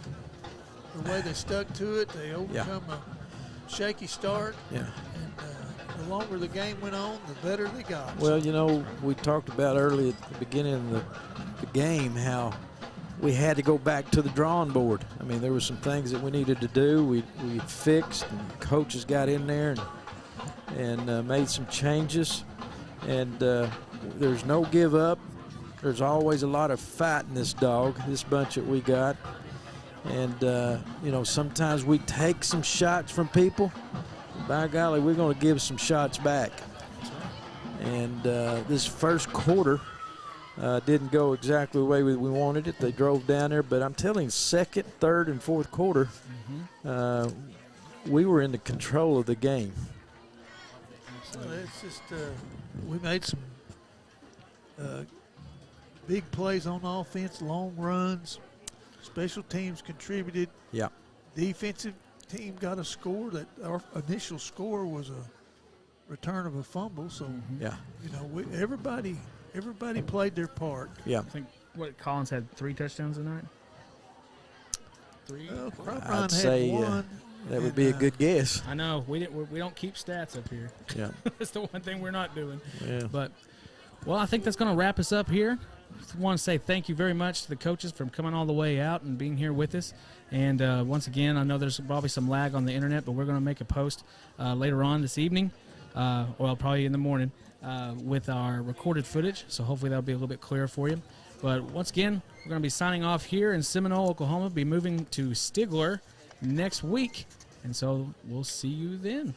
way they stuck to it. They overcome a shaky start. Yeah. And the longer the game went on, the better they got. Well, you know, we talked about early at the beginning of the game how we had to go back to the drawing board. I mean, there were some things that we needed to do. We fixed, and coaches got in there and made some changes. And there's no give up. There's always a lot of fight in this dog, this bunch that we got. And, you know, sometimes we take some shots from people. By golly, we're going to give some shots back. And this first quarter didn't go exactly the way we wanted it. They drove down there. But I'm telling you, second, third, and fourth quarter, we were in the control of the game. Well, it's just we made some big plays on offense, long runs. Special teams contributed. Yeah. Defensive team got a score. That our initial score was a return of a fumble. So yeah, you know, everybody played their part. Yeah. I think Collins had 3 touchdowns tonight. 3. I'd say that would be a good guess. I know we don't keep stats up here. Yeah. That's the one thing we're not doing. Yeah. But well, I think that's going to wrap us up here. I want to say thank you very much to the coaches for coming all the way out and being here with us. And once again, I know there's probably some lag on the internet, but we're going to make a post later on this evening, well, probably in the morning, with our recorded footage. So hopefully that'll be a little bit clearer for you. But once again, we're going to be signing off here in Seminole, Oklahoma. Be moving to Stigler next week. And so we'll see you then.